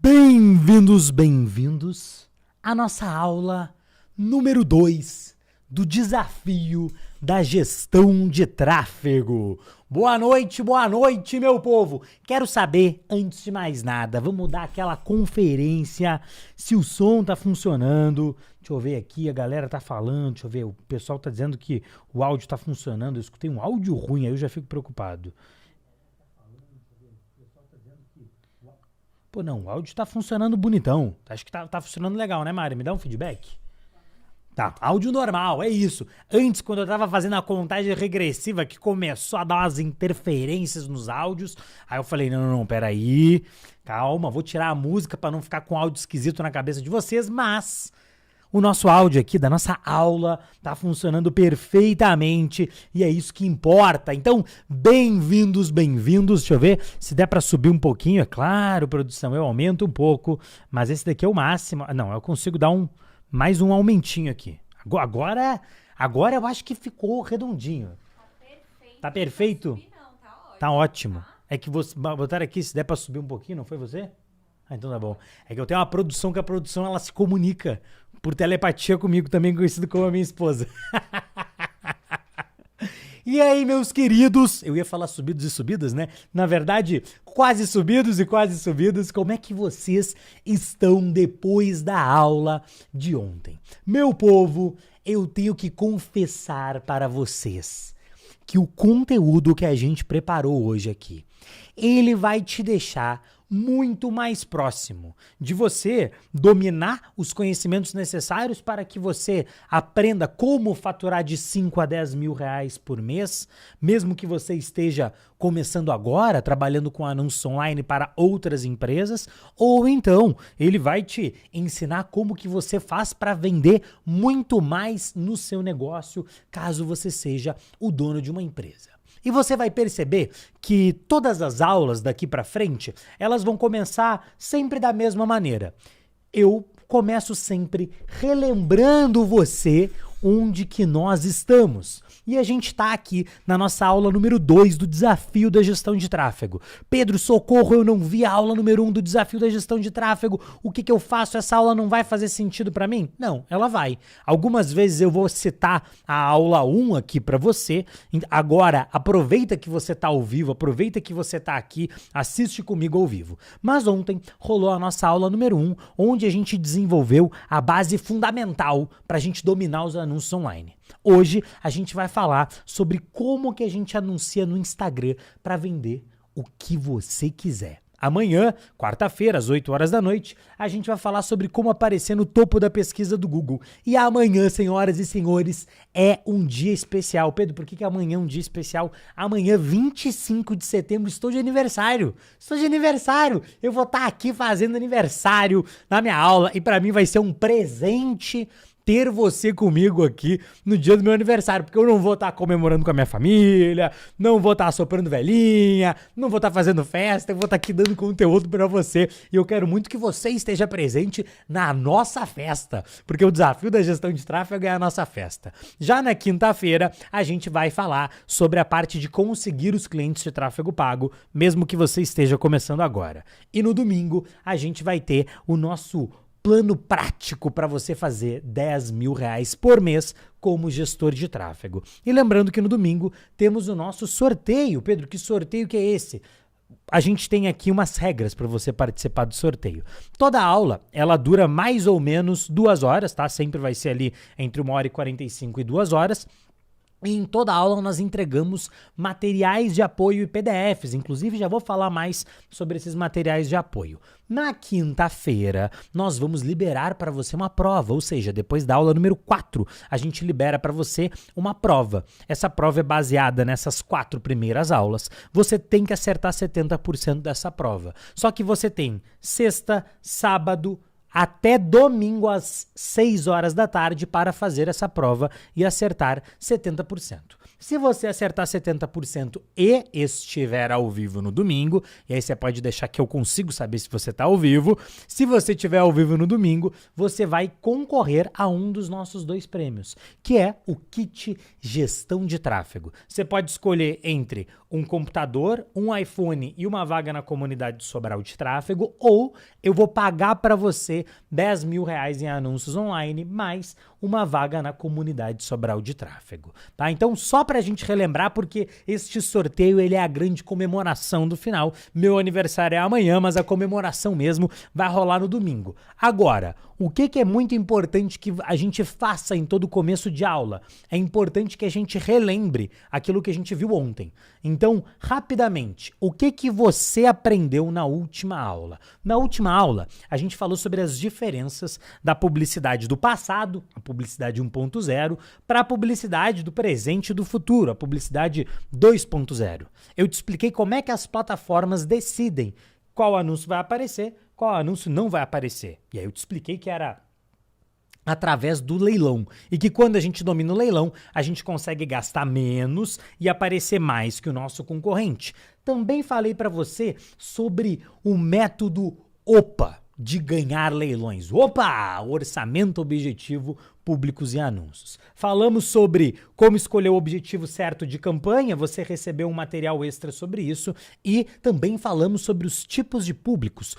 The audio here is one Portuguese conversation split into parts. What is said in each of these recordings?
Bem-vindos à nossa aula número 2 do desafio da gestão de tráfego. Boa noite, meu povo! Quero saber, antes de mais nada, vamos dar aquela conferência se o som tá funcionando. Deixa eu ver aqui, a galera tá falando, deixa eu ver, o pessoal tá dizendo que o áudio tá funcionando. Eu escutei um áudio ruim, aí eu já fico preocupado. Pô, não, o áudio tá funcionando bonitão. Acho que tá funcionando legal, né, Mari? Me dá um feedback? Tá, áudio normal, é isso. Antes, quando eu tava fazendo a contagem regressiva, que começou a dar umas interferências nos áudios, aí eu falei, não, peraí, calma, vou tirar a música pra não ficar com áudio esquisito na cabeça de vocês, mas o nosso áudio aqui da nossa aula tá funcionando perfeitamente e é isso que importa. Então, bem-vindos. Deixa eu ver se der pra subir um pouquinho, é claro, produção, eu aumento um pouco, mas esse daqui é o máximo. Não, eu consigo dar mais um aumentinho aqui. Agora eu acho que ficou redondinho. Tá perfeito? Não, tá ótimo. É que você botaram aqui, se der pra subir um pouquinho, não foi você? Ah, então tá bom. É que eu tenho uma produção que a produção ela se comunica por telepatia comigo, também conhecido como a minha esposa. E aí, meus queridos, eu ia falar subidos e subidas, né? Na verdade, quase subidos e quase subidas, como é que vocês estão depois da aula de ontem? Meu povo, eu tenho que confessar para vocês que o conteúdo que a gente preparou hoje aqui, ele vai te deixar muito mais próximo de você dominar os conhecimentos necessários para que você aprenda como faturar de 5 a 10 mil reais por mês, mesmo que você esteja começando agora, trabalhando com anúncios online para outras empresas, ou então ele vai te ensinar como que você faz para vender muito mais no seu negócio, caso você seja o dono de uma empresa. E você vai perceber que todas as aulas daqui pra frente, elas vão começar sempre da mesma maneira. Eu começo sempre relembrando você onde que nós estamos. E a gente tá aqui na nossa aula número 2 do desafio da gestão de tráfego. Pedro, socorro, eu não vi a aula número 1 do desafio da gestão de tráfego. O que eu faço? Essa aula não vai fazer sentido pra mim? Não, ela vai. Algumas vezes eu vou citar a aula 1 aqui pra você. Agora, aproveita que você tá ao vivo, aproveita que você tá aqui, assiste comigo ao vivo. Mas ontem rolou a nossa aula número 1, onde a gente desenvolveu a base fundamental pra gente dominar os anúncios online. Hoje a gente vai falar sobre como que a gente anuncia no Instagram para vender o que você quiser. Amanhã, quarta-feira, às 8 horas da noite, a gente vai falar sobre como aparecer no topo da pesquisa do Google. E amanhã, senhoras e senhores, é um dia especial. Pedro, por que amanhã é um dia especial? Amanhã, 25 de setembro, estou de aniversário. Eu vou estar aqui fazendo aniversário na minha aula e para mim vai ser um presente ter você comigo aqui no dia do meu aniversário, porque eu não vou estar comemorando com a minha família, não vou estar soprando velhinha, não vou estar fazendo festa, eu vou estar aqui dando conteúdo pra você e eu quero muito que você esteja presente na nossa festa, porque o desafio da gestão de tráfego é a nossa festa. Já na quinta-feira, a gente vai falar sobre a parte de conseguir os clientes de tráfego pago, mesmo que você esteja começando agora. E no domingo, a gente vai ter o nosso plano prático para você fazer 10 mil reais por mês como gestor de tráfego. E lembrando que no domingo temos o nosso sorteio. Pedro, que sorteio que é esse? A gente tem aqui umas regras para você participar do sorteio. Toda aula, ela dura mais ou menos 2 horas, tá? Sempre vai ser ali entre 1h45 e 2 horas. E em toda aula nós entregamos materiais de apoio e PDFs, inclusive já vou falar mais sobre esses materiais de apoio. Na quinta-feira nós vamos liberar para você uma prova, ou seja, depois da aula número 4 a gente libera para você uma prova. Essa prova é baseada nessas 4 primeiras aulas, você tem que acertar 70% dessa prova. Só que você tem sexta, sábado, até domingo às 6 horas da tarde para fazer essa prova e acertar 70%. Se você acertar 70% e estiver ao vivo no domingo, e aí você pode deixar que eu consigo saber se você está ao vivo, se você estiver ao vivo no domingo, você vai concorrer a um dos nossos 2 prêmios, que é o kit gestão de tráfego. Você pode escolher entre um computador, um iPhone e uma vaga na comunidade de Sobral de Tráfego, ou eu vou pagar para você R$10.000 em anúncios online, mais uma vaga na comunidade Sobral de Tráfego, tá? Então, só pra gente relembrar, porque este sorteio, ele é a grande comemoração do final. Meu aniversário é amanhã, mas a comemoração mesmo vai rolar no domingo. Agora, o que é muito importante que a gente faça em todo começo de aula? É importante que a gente relembre aquilo que a gente viu ontem. Então, rapidamente, o que você aprendeu na última aula? Na última aula, a gente falou sobre as diferenças da publicidade do passado, a publicidade 1.0, para a publicidade do presente e do futuro, a publicidade 2.0. Eu te expliquei como é que as plataformas decidem qual anúncio vai aparecer, qual anúncio não vai aparecer. E aí eu te expliquei que era através do leilão, e que quando a gente domina o leilão, a gente consegue gastar menos e aparecer mais que o nosso concorrente. Também falei para você sobre o método OPA, de ganhar leilões. Opa! Orçamento objetivo, públicos e anúncios. Falamos sobre como escolher o objetivo certo de campanha, você recebeu um material extra sobre isso, e também falamos sobre os tipos de públicos,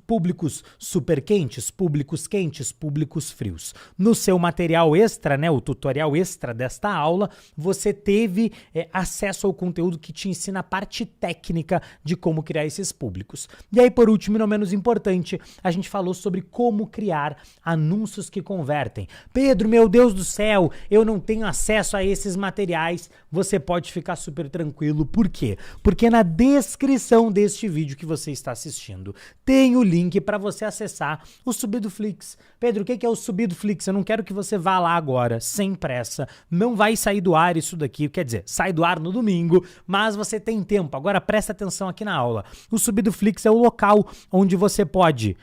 públicos super quentes, públicos frios. No seu material extra, né, o tutorial extra desta aula, você teve acesso ao conteúdo que te ensina a parte técnica de como criar esses públicos. E aí, por último e não menos importante, a gente falou sobre como criar anúncios que convertem. Pedro, meu Deus do céu, eu não tenho acesso a esses materiais. Você pode ficar super tranquilo. Por quê? Porque na descrição deste vídeo que você está assistindo tem o link para você acessar o Subidoflix. Pedro, o que é o Subidoflix? Eu não quero que você vá lá agora, sem pressa. Não vai sair do ar isso daqui. Quer dizer, sai do ar no domingo, mas você tem tempo. Agora presta atenção aqui na aula. O Subidoflix é o local onde você pode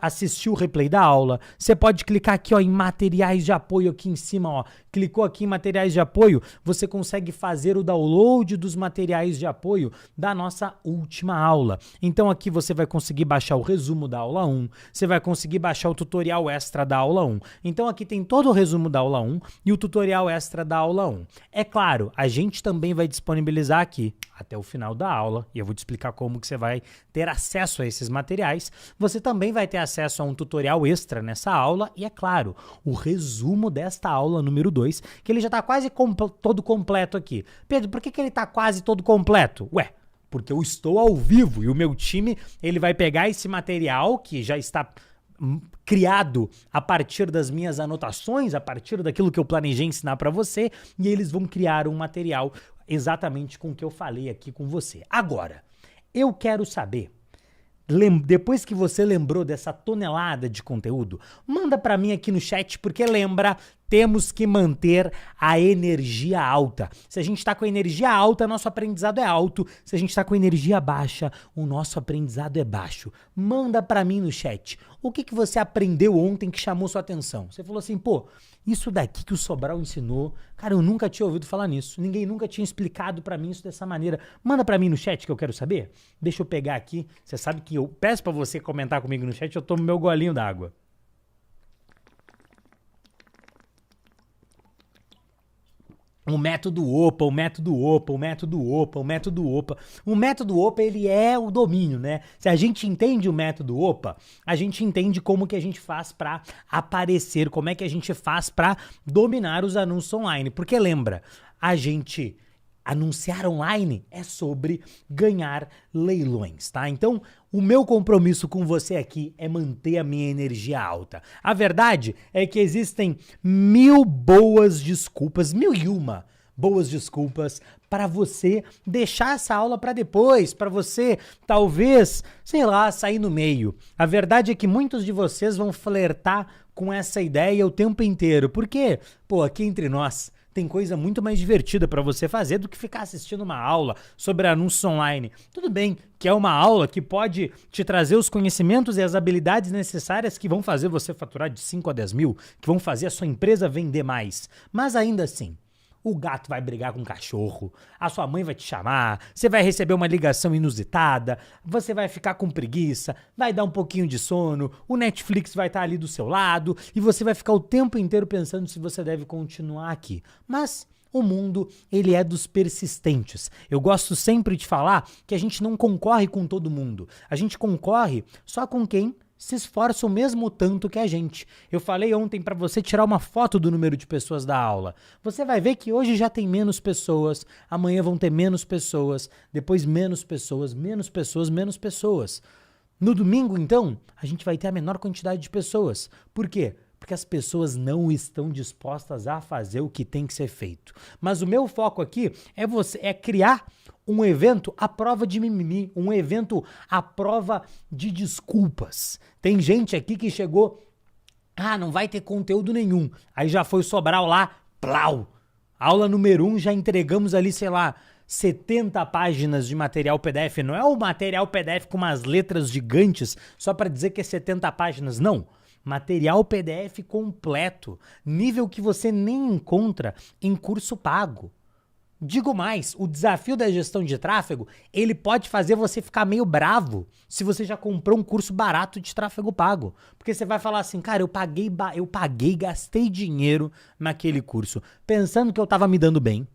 assistir o replay da aula, você pode clicar aqui, ó, em materiais de apoio aqui em cima, ó, clicou aqui em materiais de apoio, você consegue fazer o download dos materiais de apoio da nossa última aula. Então aqui você vai conseguir baixar o resumo da aula 1, você vai conseguir baixar o tutorial extra da aula 1. Então aqui tem todo o resumo da aula 1 e o tutorial extra da aula 1. É claro, a gente também vai disponibilizar aqui até o final da aula, e eu vou te explicar como que você vai ter acesso a esses materiais. Você também vai ter acesso a um tutorial extra nessa aula e, é claro, o resumo desta aula número 2, que ele já está quase todo completo aqui. Pedro, por que ele está quase todo completo? Ué, porque eu estou ao vivo e o meu time ele vai pegar esse material que já está criado a partir das minhas anotações, a partir daquilo que eu planejei ensinar para você, e eles vão criar um material exatamente com o que eu falei aqui com você. Agora, eu quero saber, depois que você lembrou dessa tonelada de conteúdo, manda para mim aqui no chat, porque lembra, temos que manter a energia alta. Se a gente está com a energia alta, nosso aprendizado é alto. Se a gente está com a energia baixa, o nosso aprendizado é baixo. Manda para mim no chat. O que você aprendeu ontem que chamou sua atenção? Você falou assim, pô, isso daqui que o Sobral ensinou, cara, eu nunca tinha ouvido falar nisso. Ninguém nunca tinha explicado para mim isso dessa maneira. Manda para mim no chat que eu quero saber. Deixa eu pegar aqui. Você sabe que eu peço para você comentar comigo no chat, eu tomo meu golinho d'água. O método OPA, o método OPA, o método OPA, o método OPA. O método OPA, ele é o domínio, né? Se a gente entende o método OPA, a gente entende como que a gente faz para aparecer, como é que a gente faz para dominar os anúncios online. Porque lembra, a gente anunciar online é sobre ganhar leilões, tá? Então, o meu compromisso com você aqui é manter a minha energia alta. A verdade é que existem 1001 boas desculpas para você deixar essa aula para depois, para você talvez, sei lá, sair no meio. A verdade é que muitos de vocês vão flertar com essa ideia o tempo inteiro. Por quê? Pô, aqui entre nós, tem coisa muito mais divertida para você fazer do que ficar assistindo uma aula sobre anúncios online. Tudo bem que é uma aula que pode te trazer os conhecimentos e as habilidades necessárias que vão fazer você faturar de 5 a 10 mil, que vão fazer a sua empresa vender mais. Mas ainda assim, o gato vai brigar com o cachorro, a sua mãe vai te chamar, você vai receber uma ligação inusitada, você vai ficar com preguiça, vai dar um pouquinho de sono, o Netflix vai estar ali do seu lado e você vai ficar o tempo inteiro pensando se você deve continuar aqui. Mas o mundo, ele é dos persistentes. Eu gosto sempre de falar que a gente não concorre com todo mundo. A gente concorre só com quem se esforça o mesmo tanto que a gente. Eu falei ontem para você tirar uma foto do número de pessoas da aula. Você vai ver que hoje já tem menos pessoas, amanhã vão ter menos pessoas, depois menos pessoas, menos pessoas, menos pessoas. No domingo, então, a gente vai ter a menor quantidade de pessoas. Por quê? Porque as pessoas não estão dispostas a fazer o que tem que ser feito. Mas o meu foco aqui é criar um evento à prova de mimimi, um evento à prova de desculpas. Tem gente aqui que chegou, não vai ter conteúdo nenhum. Aí já foi Sobral lá, plau! Aula número 1, já entregamos ali, 70 páginas de material PDF. Não é o material PDF com umas letras gigantes só para dizer que é 70 páginas, não. Material PDF completo, nível que você nem encontra em curso pago. Digo mais, o desafio da gestão de tráfego, ele pode fazer você ficar meio bravo se você já comprou um curso barato de tráfego pago. Porque você vai falar assim, cara, eu paguei, gastei dinheiro naquele curso, pensando que eu tava me dando bem.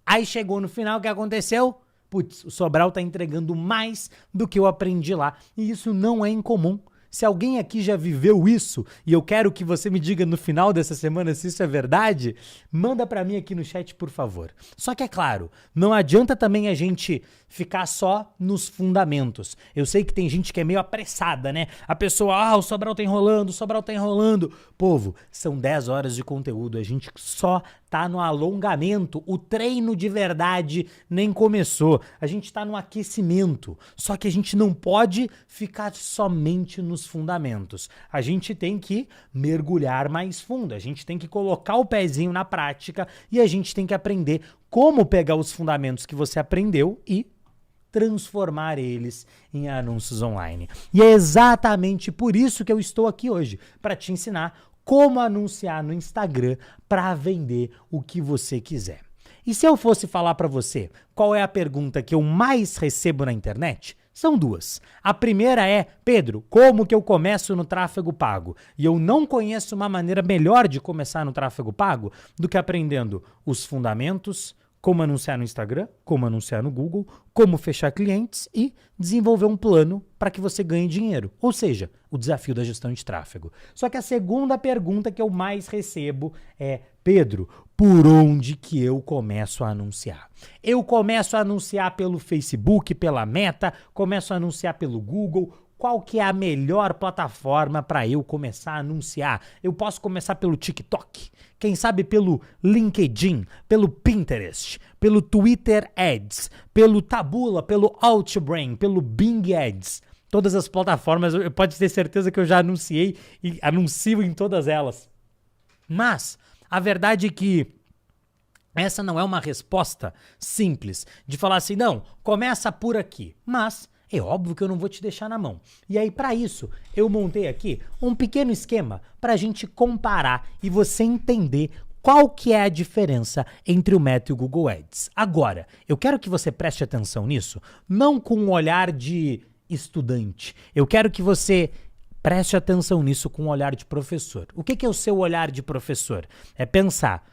Aí chegou no final, o que aconteceu? Putz, o Sobral tá entregando mais do que eu aprendi lá. E isso não é incomum. Se alguém aqui já viveu isso, e eu quero que você me diga no final dessa semana se isso é verdade, manda pra mim aqui no chat, por favor. Só que é claro, não adianta também a gente ficar só nos fundamentos. Eu sei que tem gente que é meio apressada, né? A pessoa, o Sobral tá enrolando, o Sobral tá enrolando. Povo, são 10 horas de conteúdo, a gente só tá no alongamento, o treino de verdade nem começou, a gente tá no aquecimento, só que a gente não pode ficar somente nos fundamentos, a gente tem que mergulhar mais fundo, a gente tem que colocar o pezinho na prática e a gente tem que aprender como pegar os fundamentos que você aprendeu e transformar eles em anúncios online. E é exatamente por isso que eu estou aqui hoje, para te ensinar como anunciar no Instagram para vender o que você quiser. E se eu fosse falar para você qual é a pergunta que eu mais recebo na internet, são duas. A primeira é, Pedro, como que eu começo no tráfego pago? E eu não conheço uma maneira melhor de começar no tráfego pago do que aprendendo os fundamentos, como anunciar no Instagram, como anunciar no Google, como fechar clientes e desenvolver um plano para que você ganhe dinheiro. Ou seja, o desafio da gestão de tráfego. Só que a segunda pergunta que eu mais recebo é, Pedro, por onde que eu começo a anunciar? Eu começo a anunciar pelo Facebook, pela Meta, começo a anunciar pelo Google. Qual que é a melhor plataforma para eu começar a anunciar? Eu posso começar pelo TikTok, quem sabe pelo LinkedIn, pelo Pinterest, pelo Twitter Ads, pelo Taboola, pelo Outbrain, pelo Bing Ads. Todas as plataformas, pode ter certeza que eu já anunciei e anuncio em todas elas. Mas a verdade é que essa não é uma resposta simples de falar assim, não, começa por aqui, mas é óbvio que eu não vou te deixar na mão. E aí, para isso, eu montei aqui um pequeno esquema para a gente comparar e você entender qual que é a diferença entre o Meta e o Google Ads. Agora, eu quero que você preste atenção nisso, não com um olhar de estudante. Eu quero que você preste atenção nisso com um olhar de professor. O que é o seu olhar de professor? É pensar,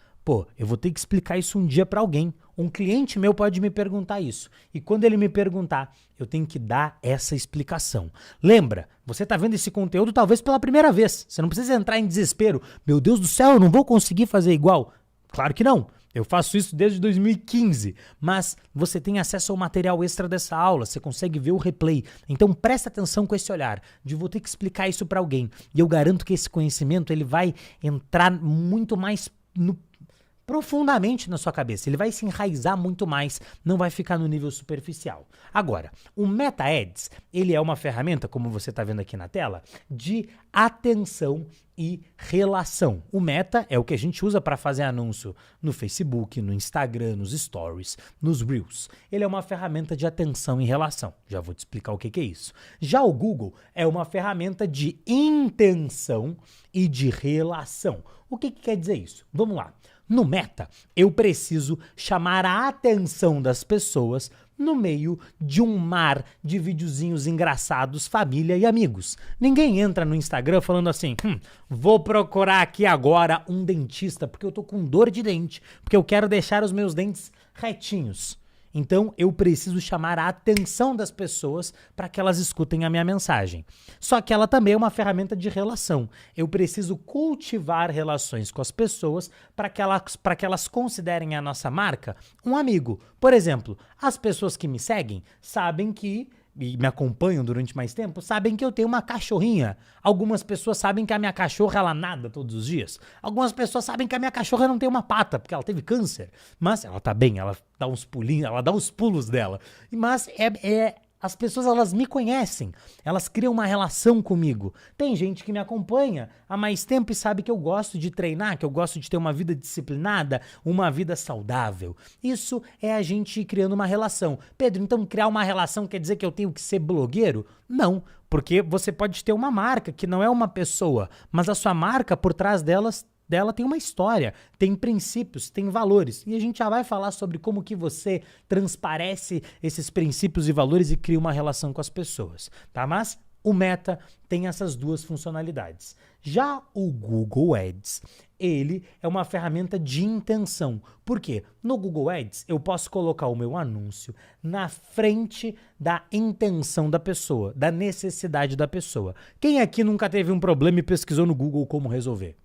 eu vou ter que explicar isso um dia para alguém. Um cliente meu pode me perguntar isso. E quando ele me perguntar, eu tenho que dar essa explicação. Lembra, você está vendo esse conteúdo talvez pela primeira vez. Você não precisa entrar em desespero. Meu Deus do céu, eu não vou conseguir fazer igual. Claro que não. Eu faço isso desde 2015. Mas você tem acesso ao material extra dessa aula. Você consegue ver o replay. Então presta atenção com esse olhar de vou ter que explicar isso para alguém. E eu garanto que esse conhecimento ele vai entrar muito mais profundamente na sua cabeça, ele vai se enraizar muito mais, não vai ficar no nível superficial. Agora, o Meta Ads, ele é uma ferramenta, como você está vendo aqui na tela, de atenção e relação. O Meta é o que a gente usa para fazer anúncio no Facebook, no Instagram, nos Stories, nos Reels. Ele é uma ferramenta de atenção e relação. Já vou te explicar o que é isso. Já o Google é uma ferramenta de intenção e de relação. O que quer dizer isso? Vamos lá. No Meta, eu preciso chamar a atenção das pessoas no meio de um mar de videozinhos engraçados, família e amigos. Ninguém entra no Instagram falando assim, vou procurar aqui agora um dentista porque eu tô com dor de dente, porque eu quero deixar os meus dentes retinhos. Então, eu preciso chamar a atenção das pessoas para que elas escutem a minha mensagem. Só que ela também é uma ferramenta de relação. Eu preciso cultivar relações com as pessoas para que elas considerem a nossa marca um amigo. Por exemplo, as pessoas que me seguem sabem que e me acompanham durante mais tempo, sabem que eu tenho uma cachorrinha. Algumas pessoas sabem que a minha cachorra, ela nada todos os dias. Algumas pessoas sabem que a minha cachorra não tem uma pata, porque ela teve câncer. Mas ela tá bem, ela dá uns pulinhos, ela dá os pulos dela. Mas as pessoas, elas me conhecem, elas criam uma relação comigo. Tem gente que me acompanha há mais tempo e sabe que eu gosto de treinar, que eu gosto de ter uma vida disciplinada, uma vida saudável. Isso é a gente criando uma relação. Pedro, então criar uma relação quer dizer que eu tenho que ser blogueiro? Não, porque você pode ter uma marca que não é uma pessoa, mas a sua marca por trás dela tem uma história, tem princípios, tem valores. E a gente já vai falar sobre como que você transparece esses princípios e valores e cria uma relação com as pessoas, tá? Mas o Meta tem essas duas funcionalidades. Já o Google Ads, ele é uma ferramenta de intenção. Por quê? No Google Ads, eu posso colocar o meu anúncio na frente da intenção da pessoa, da necessidade da pessoa. Quem aqui nunca teve um problema e pesquisou no Google como resolver?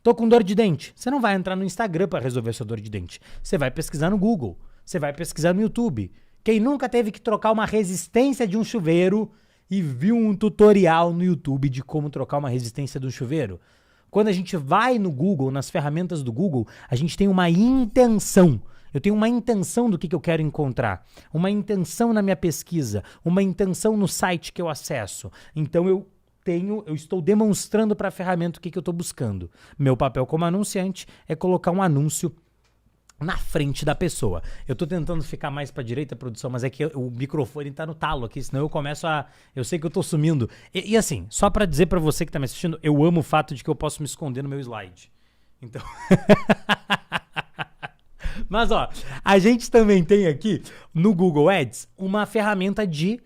Tô com dor de dente. Você não vai entrar no Instagram para resolver sua dor de dente. Você vai pesquisar no Google. Você vai pesquisar no YouTube. Quem nunca teve que trocar uma resistência de um chuveiro e viu um tutorial no YouTube de como trocar uma resistência do chuveiro? Quando a gente vai no Google, nas ferramentas do Google, a gente tem uma intenção. Eu tenho uma intenção do que eu quero encontrar. Uma intenção na minha pesquisa. Uma intenção no site que eu acesso. Então eu estou demonstrando para a ferramenta o que eu estou buscando. Meu papel como anunciante é colocar um anúncio na frente da pessoa. Eu estou tentando ficar mais para a direita, produção, mas é que o microfone está no talo aqui, senão eu começo a... Eu sei que eu estou sumindo. E assim, só para dizer para você que está me assistindo, eu amo o fato de que eu posso me esconder no meu slide. Então... Mas ó, a gente também tem aqui no Google Ads uma ferramenta de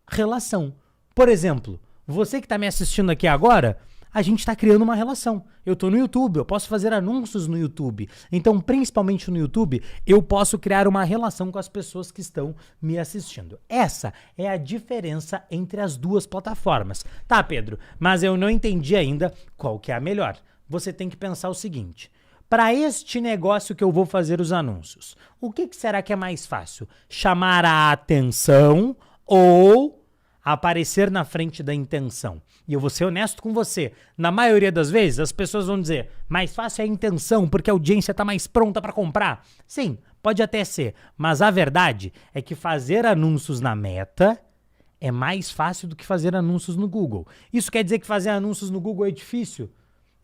relação. Por exemplo... Você que está me assistindo aqui agora, a gente está criando uma relação. Eu estou no YouTube, eu posso fazer anúncios no YouTube. Então, principalmente no YouTube, eu posso criar uma relação com as pessoas que estão me assistindo. Essa é a diferença entre as duas plataformas. Tá, Pedro, mas eu não entendi ainda qual que é a melhor. Você tem que pensar o seguinte... Para este negócio que eu vou fazer os anúncios, o que será que é mais fácil? Chamar a atenção ou... aparecer na frente da intenção. E eu vou ser honesto com você. Na maioria das vezes, as pessoas vão dizer, mais fácil é a intenção, porque a audiência está mais pronta para comprar. Sim, pode até ser. Mas a verdade é que fazer anúncios na Meta é mais fácil do que fazer anúncios no Google. Isso quer dizer que fazer anúncios no Google é difícil?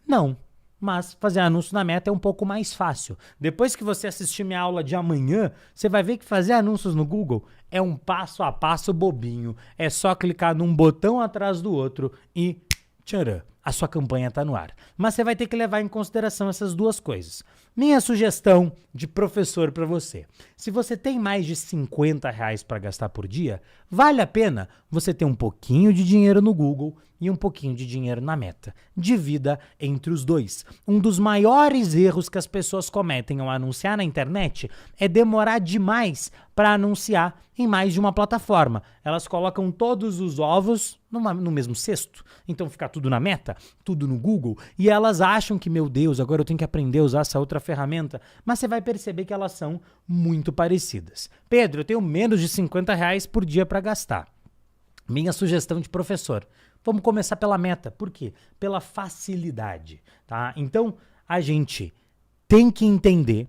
Não. Mas fazer anúncio na Meta é um pouco mais fácil. Depois que você assistir minha aula de amanhã, você vai ver que fazer anúncios no Google é um passo a passo bobinho. É só clicar num botão atrás do outro e tcharam, a sua campanha está no ar. Mas você vai ter que levar em consideração essas duas coisas. Minha sugestão de professor para você. Se você tem mais de R$50 para gastar por dia, vale a pena você ter um pouquinho de dinheiro no Google e um pouquinho de dinheiro na Meta. Divida entre os dois. Um dos maiores erros que as pessoas cometem ao anunciar na internet é demorar demais para anunciar em mais de uma plataforma. Elas colocam todos os ovos no mesmo cesto. Então fica tudo na Meta, tudo no Google, e elas acham que, meu Deus, agora eu tenho que aprender a usar essa outra ferramenta, mas você vai perceber que elas são muito parecidas. Pedro, eu tenho menos de R$50 por dia para gastar. Minha sugestão de professor. Vamos começar pela Meta. Por quê? Pela facilidade, tá? Então, a gente tem que entender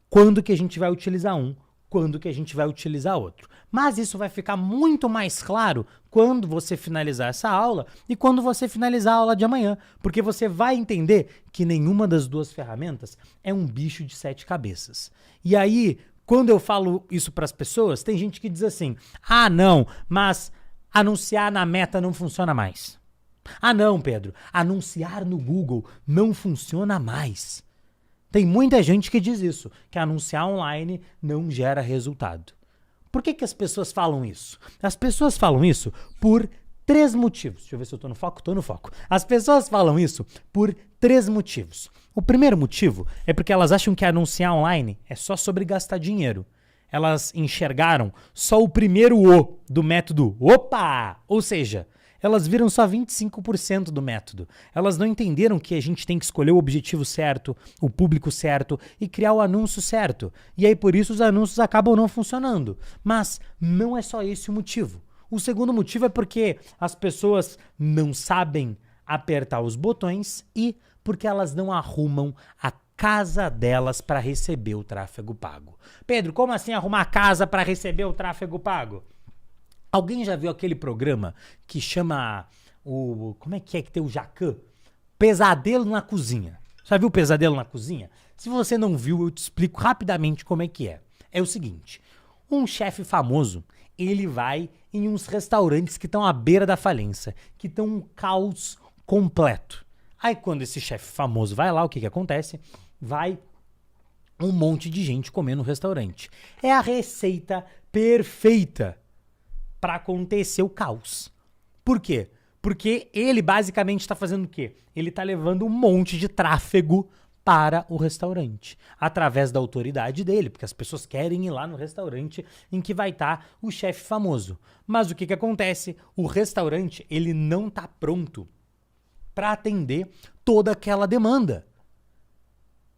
quando que a gente vai utilizar um, quando que a gente vai utilizar outro. Mas isso vai ficar muito mais claro quando você finalizar essa aula e quando você finalizar a aula de amanhã, porque você vai entender que nenhuma das duas ferramentas é um bicho de 7 cabeças. E aí, quando eu falo isso para as pessoas, tem gente que diz assim, ah não, mas anunciar na Meta não funciona mais. Ah não, Pedro, anunciar no Google não funciona mais. Tem muita gente que diz isso, que anunciar online não gera resultado. Por que as pessoas falam isso? As pessoas falam isso por 3 motivos. Deixa eu ver se eu tô no foco. Tô no foco. As pessoas falam isso por 3 motivos. O primeiro motivo é porque elas acham que anunciar online é só sobre gastar dinheiro. Elas enxergaram só o primeiro O do método OPA! Ou seja, elas viram só 25% do método. Elas não entenderam que a gente tem que escolher o objetivo certo, o público certo e criar o anúncio certo. E aí por isso os anúncios acabam não funcionando. Mas não é só esse o motivo. O segundo motivo é porque as pessoas não sabem apertar os botões e porque elas não arrumam a casa delas para receber o tráfego pago. Pedro, como assim arrumar a casa para receber o tráfego pago? Alguém já viu aquele programa que chama o... Como é que tem o Jacan? Pesadelo na Cozinha. Já viu Pesadelo na Cozinha? Se você não viu, eu te explico rapidamente como é que é. É o seguinte, um chefe famoso, ele vai em uns restaurantes que estão à beira da falência, que estão um caos completo. Aí quando esse chefe famoso vai lá, o que acontece? Vai um monte de gente comer no restaurante. É a receita perfeita para acontecer o caos. Por quê? Porque ele basicamente está fazendo o quê? Ele está levando um monte de tráfego para o restaurante, através da autoridade dele, porque as pessoas querem ir lá no restaurante em que vai estar o chefe famoso. Mas o que acontece? O restaurante, ele não está pronto para atender toda aquela demanda.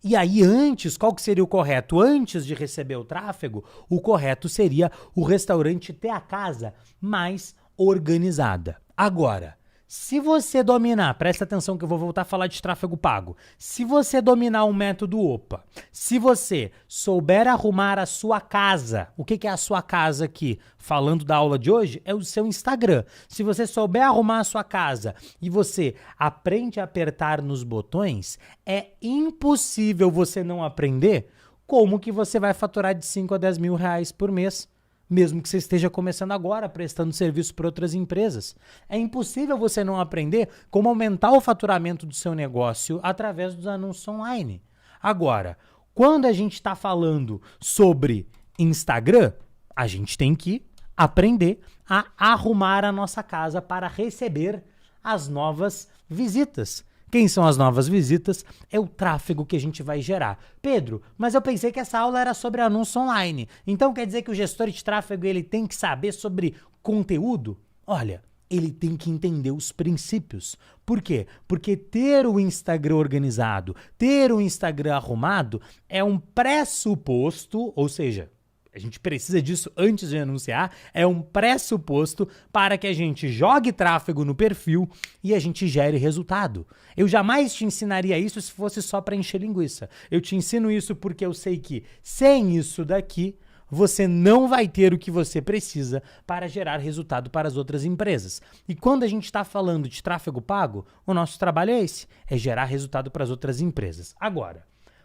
E aí antes, qual que seria o correto? Antes de receber o tráfego, o correto seria o restaurante ter a casa mais organizada. Agora, se você dominar, presta atenção que eu vou voltar a falar de tráfego pago. Se você dominar o método OPA, se você souber arrumar a sua casa, o que é a sua casa aqui? Falando da aula de hoje, é o seu Instagram. Se você souber arrumar a sua casa e você aprende a apertar nos botões, é impossível você não aprender como que você vai faturar de 5 a 10 mil reais por mês. Mesmo que você esteja começando agora, prestando serviço para outras empresas. É impossível você não aprender como aumentar o faturamento do seu negócio através dos anúncios online. Agora, quando a gente está falando sobre Instagram, a gente tem que aprender a arrumar a nossa casa para receber as novas visitas. Quem são as novas visitas? É o tráfego que a gente vai gerar. Pedro, mas eu pensei que essa aula era sobre anúncio online. Então quer dizer que o gestor de tráfego ele tem que saber sobre conteúdo? Olha, ele tem que entender os princípios. Por quê? Porque ter o Instagram organizado, ter o Instagram arrumado é um pressuposto, ou seja, a gente precisa disso antes de anunciar, é um pressuposto para que a gente jogue tráfego no perfil e a gente gere resultado. Eu jamais te ensinaria isso se fosse só para encher linguiça. Eu te ensino isso porque eu sei que sem isso daqui, você não vai ter o que você precisa para gerar resultado para as outras empresas. E quando a gente está falando de tráfego pago, o nosso trabalho é esse, é gerar resultado para as outras empresas. Agora,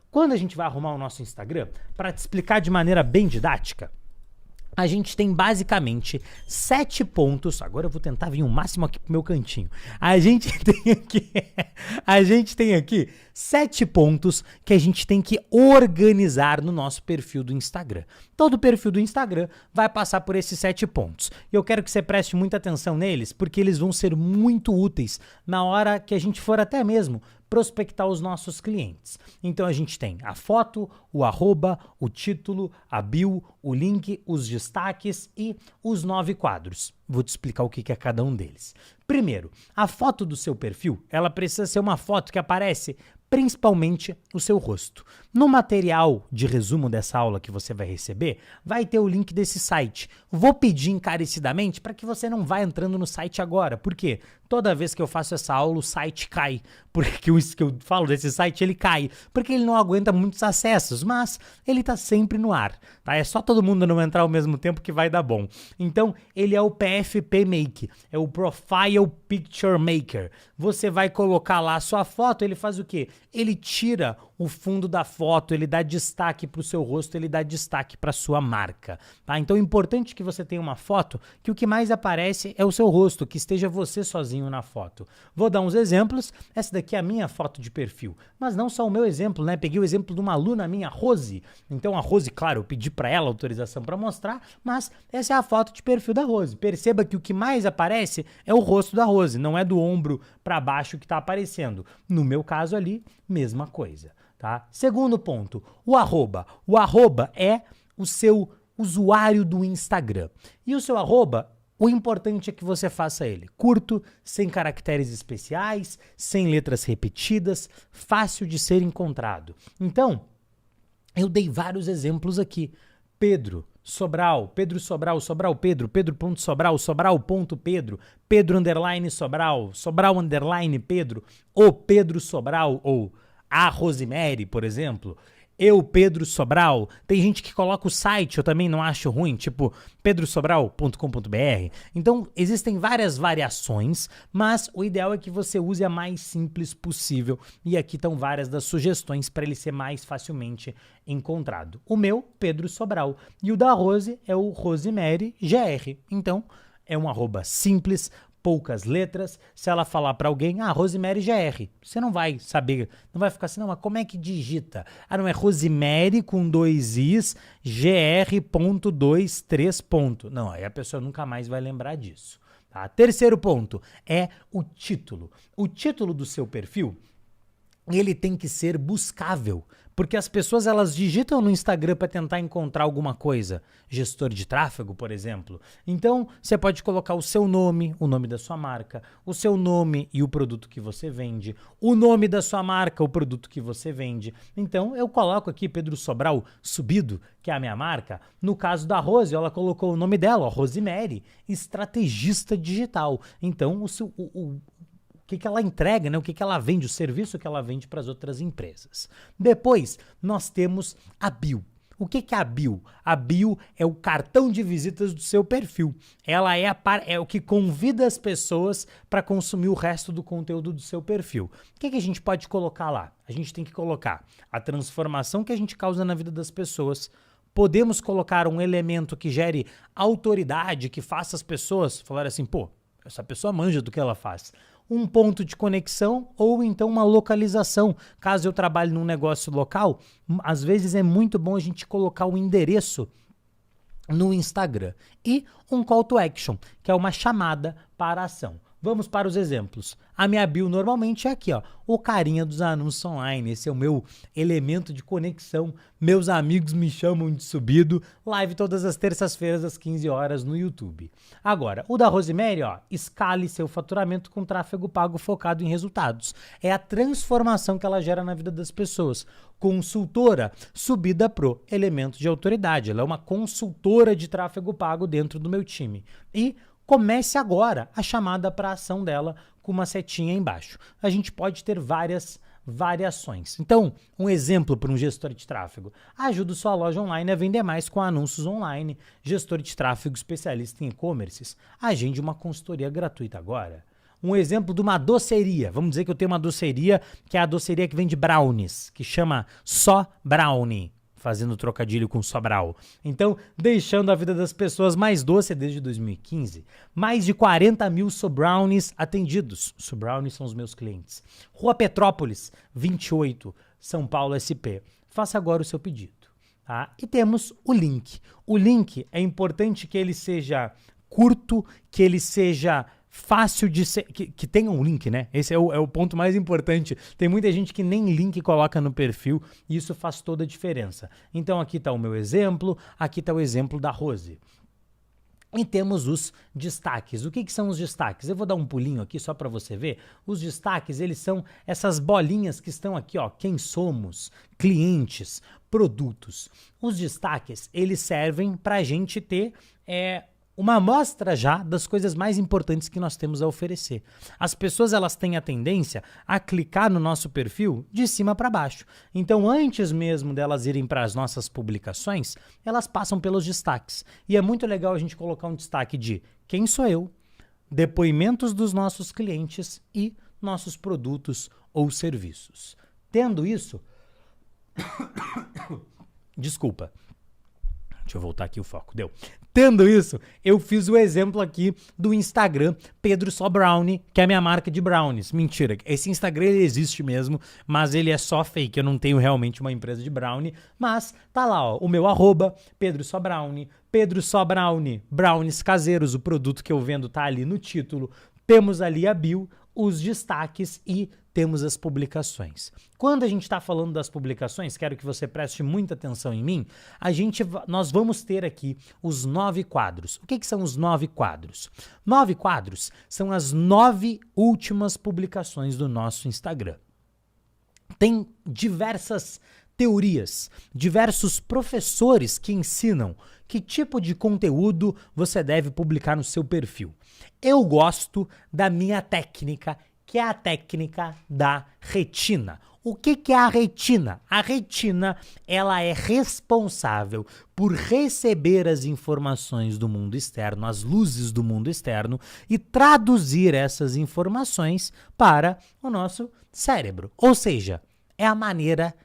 quando a gente vai arrumar o nosso Instagram, para te explicar de maneira bem didática, a gente tem basicamente 7 pontos. Agora eu vou tentar vir o máximo aqui pro meu cantinho. A gente tem aqui 7 pontos que a gente tem que organizar no nosso perfil do Instagram. Todo perfil do Instagram vai passar por esses 7 pontos. E eu quero que você preste muita atenção neles, porque eles vão ser muito úteis na hora que a gente for até mesmo prospectar os nossos clientes. Então a gente tem a foto, o arroba, o título, a bio, o link, os destaques e os 9 quadros. Vou te explicar o que é cada um deles. Primeiro, a foto do seu perfil, ela precisa ser uma foto que aparece principalmente o seu rosto. No material de resumo dessa aula que você vai receber, vai ter o link desse site. Vou pedir encarecidamente para que você não vá entrando no site agora. Por quê? Toda vez que eu faço essa aula, o site cai. Porque o que eu falo desse site, ele cai. Porque ele não aguenta muitos acessos, mas ele está sempre no ar. Tá? É só todo mundo não entrar ao mesmo tempo que vai dar bom. Então, ele é o PFP Make. É o Profile Picture Maker. Você vai colocar lá a sua foto, ele faz o quê? Ele tira o fundo da foto, ele dá destaque para o seu rosto, ele dá destaque para sua marca, tá? Então é importante que você tenha uma foto que o que mais aparece é o seu rosto, que esteja você sozinho na foto. Vou dar uns exemplos. Essa daqui é a minha foto de perfil, mas não só o meu exemplo, né? Peguei o exemplo de uma aluna minha, Rose. Então a Rose, claro, eu pedi para ela autorização para mostrar, mas essa é a foto de perfil da Rose. Perceba que o que mais aparece é o rosto da Rose, não é do ombro para baixo que está aparecendo. No meu caso ali, mesma coisa, tá? Segundo ponto, o arroba. O arroba é o seu usuário do Instagram. E o seu arroba, o importante é que você faça ele curto, sem caracteres especiais, sem letras repetidas, fácil de ser encontrado. Então, eu dei vários exemplos aqui. Pedro Sobral, Pedro Sobral, Sobral Pedro, Pedro.Sobral, Sobral.Pedro, Pedro underline Sobral, Sobral underline Pedro, o Pedro Sobral, ou a Rosemary, por exemplo. Eu, Pedro Sobral. Tem gente que coloca o site, eu também não acho ruim, tipo pedrosobral.com.br. Então, existem várias variações, mas o ideal é que você use a mais simples possível. E aqui estão várias das sugestões para ele ser mais facilmente encontrado. O meu, Pedro Sobral. E o da Rose é o Rosemary GR. Então, é um arroba simples, poucas letras. Se ela falar para alguém, Rosemary GR, você não vai saber, não vai ficar assim, não, mas como é que digita? Não é Rosemary com 2 Is, GR.23 ponto. Não, aí a pessoa nunca mais vai lembrar disso. Tá? Terceiro ponto é o título. O título do seu perfil, ele tem que ser buscável, porque as pessoas elas digitam no Instagram para tentar encontrar alguma coisa, gestor de tráfego, por exemplo. Então, você pode colocar o seu nome, o nome da sua marca, o seu nome e o produto que você vende, o nome da sua marca, o produto que você vende. Então, eu coloco aqui Pedro Sobral Subido, que é a minha marca. No caso da Rose, ela colocou o nome dela, Rosemary, estrategista digital. Então, o que ela entrega, né? O que ela vende, o serviço que ela vende para as outras empresas. Depois, nós temos a bio. O que é a bio? A bio é o cartão de visitas do seu perfil. Ela é o que convida as pessoas para consumir o resto do conteúdo do seu perfil. O que a gente pode colocar lá? A gente tem que colocar a transformação que a gente causa na vida das pessoas. Podemos colocar um elemento que gere autoridade, que faça as pessoas falarem assim, pô, essa pessoa manja do que ela faz. Um ponto de conexão ou então uma localização. Caso eu trabalhe num negócio local, às vezes é muito bom a gente colocar o endereço no Instagram. E um call to action, que é uma chamada para a ação. Vamos para os exemplos. A minha bio normalmente é aqui, ó, o carinha dos anúncios online. Esse é o meu elemento de conexão. Meus amigos me chamam de Subido. Live todas as terças-feiras às 15 horas no YouTube. Agora, o da Rosemary, ó, escale seu faturamento com tráfego pago focado em resultados. É a transformação que ela gera na vida das pessoas. Consultora, subida pro elemento de autoridade. Ela é uma consultora de tráfego pago dentro do meu time. E comece agora a chamada para ação dela com uma setinha embaixo. A gente pode ter várias variações. Então, um exemplo para um gestor de tráfego. Ajuda sua loja online a vender mais com anúncios online. Gestor de tráfego especialista em e-commerces. Agende uma consultoria gratuita agora. Um exemplo de uma doceria. Vamos dizer que eu tenho uma doceria, que é a doceria que vende brownies, que chama Só Brownie. Fazendo trocadilho com Sobral. Então, deixando a vida das pessoas mais doce desde 2015. Mais de 40 mil Sobrownies atendidos. Sobrownies são os meus clientes. Rua Petrópolis, 28, São Paulo SP. Faça agora o seu pedido. Tá? E temos o link. O link é importante que ele seja curto, que ele seja fácil de ser, que tenha um link, né? Esse é o ponto mais importante. Tem muita gente que nem link coloca no perfil e isso faz toda a diferença. Então aqui está o meu exemplo, aqui está o exemplo da Rose. E temos os destaques. O que são os destaques? Eu vou dar um pulinho aqui só para você ver. Os destaques, eles são essas bolinhas que estão aqui, ó. Quem somos, clientes, produtos. Os destaques, eles servem para a gente ter uma amostra já das coisas mais importantes que nós temos a oferecer. As pessoas elas têm a tendência a clicar no nosso perfil de cima para baixo. Então, antes mesmo delas irem para as nossas publicações, elas passam pelos destaques. E é muito legal a gente colocar um destaque de quem sou eu, depoimentos dos nossos clientes e nossos produtos ou serviços. Tendo isso, Desculpa. Deixa eu voltar aqui o foco. Deu. Tendo isso, eu fiz o exemplo aqui do Instagram Pedro Só Brownie, que é a minha marca de brownies. Mentira, esse Instagram ele existe mesmo, mas ele é só fake. Eu não tenho realmente uma empresa de brownie, mas tá lá, ó, o meu arroba, Pedro Só Brownie, Pedro Só Brownie, brownies caseiros, o produto que eu vendo tá ali no título. Temos ali a bio, os destaques e temos as publicações. Quando a gente está falando das publicações, quero que você preste muita atenção em mim, nós vamos ter aqui os 9 quadros. O que são os 9 quadros? 9 quadros são as 9 últimas publicações do nosso Instagram. Tem diversas teorias, diversos professores que ensinam que tipo de conteúdo você deve publicar no seu perfil. Eu gosto da minha técnica, que é a técnica da retina. O que é a retina? A retina, ela é responsável por receber as informações do mundo externo, as luzes do mundo externo e traduzir essas informações para o nosso cérebro. Ou seja, é a maneira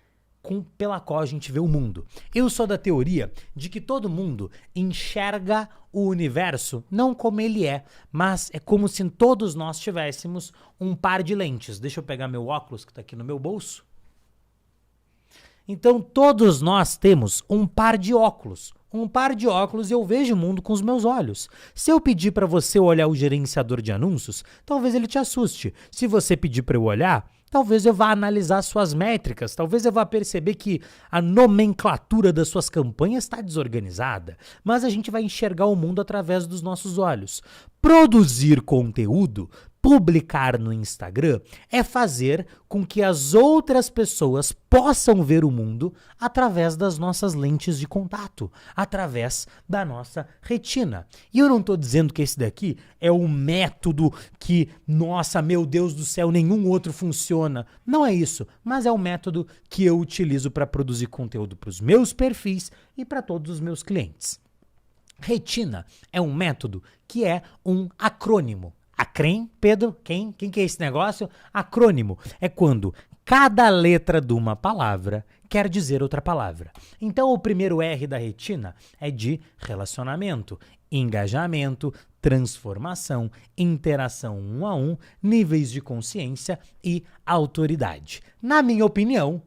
pela qual a gente vê o mundo. Eu sou da teoria de que todo mundo enxerga o universo não como ele é, mas é como se todos nós tivéssemos um par de lentes. Deixa eu pegar meu óculos que está aqui no meu bolso. Então todos nós temos um par de óculos. Um par de óculos e eu vejo o mundo com os meus olhos. Se eu pedir para você olhar o gerenciador de anúncios, talvez ele te assuste. Se você pedir para eu olhar, talvez eu vá analisar suas métricas, talvez eu vá perceber que a nomenclatura das suas campanhas está desorganizada, mas a gente vai enxergar o mundo através dos nossos olhos. Produzir conteúdo, publicar no Instagram, é fazer com que as outras pessoas possam ver o mundo através das nossas lentes de contato, através da nossa retina. E eu não estou dizendo que esse daqui é o método que, nossa, meu Deus do céu, nenhum outro funciona. Não é isso, mas é o método que eu utilizo para produzir conteúdo para os meus perfis e para todos os meus clientes. Retina é um método que é um acrônimo. Acrém, Pedro, quem que é esse negócio? Acrônimo é quando cada letra de uma palavra quer dizer outra palavra. Então o primeiro R da retina é de relacionamento, engajamento, transformação, interação 1 a 1, níveis de consciência e autoridade. Na minha opinião,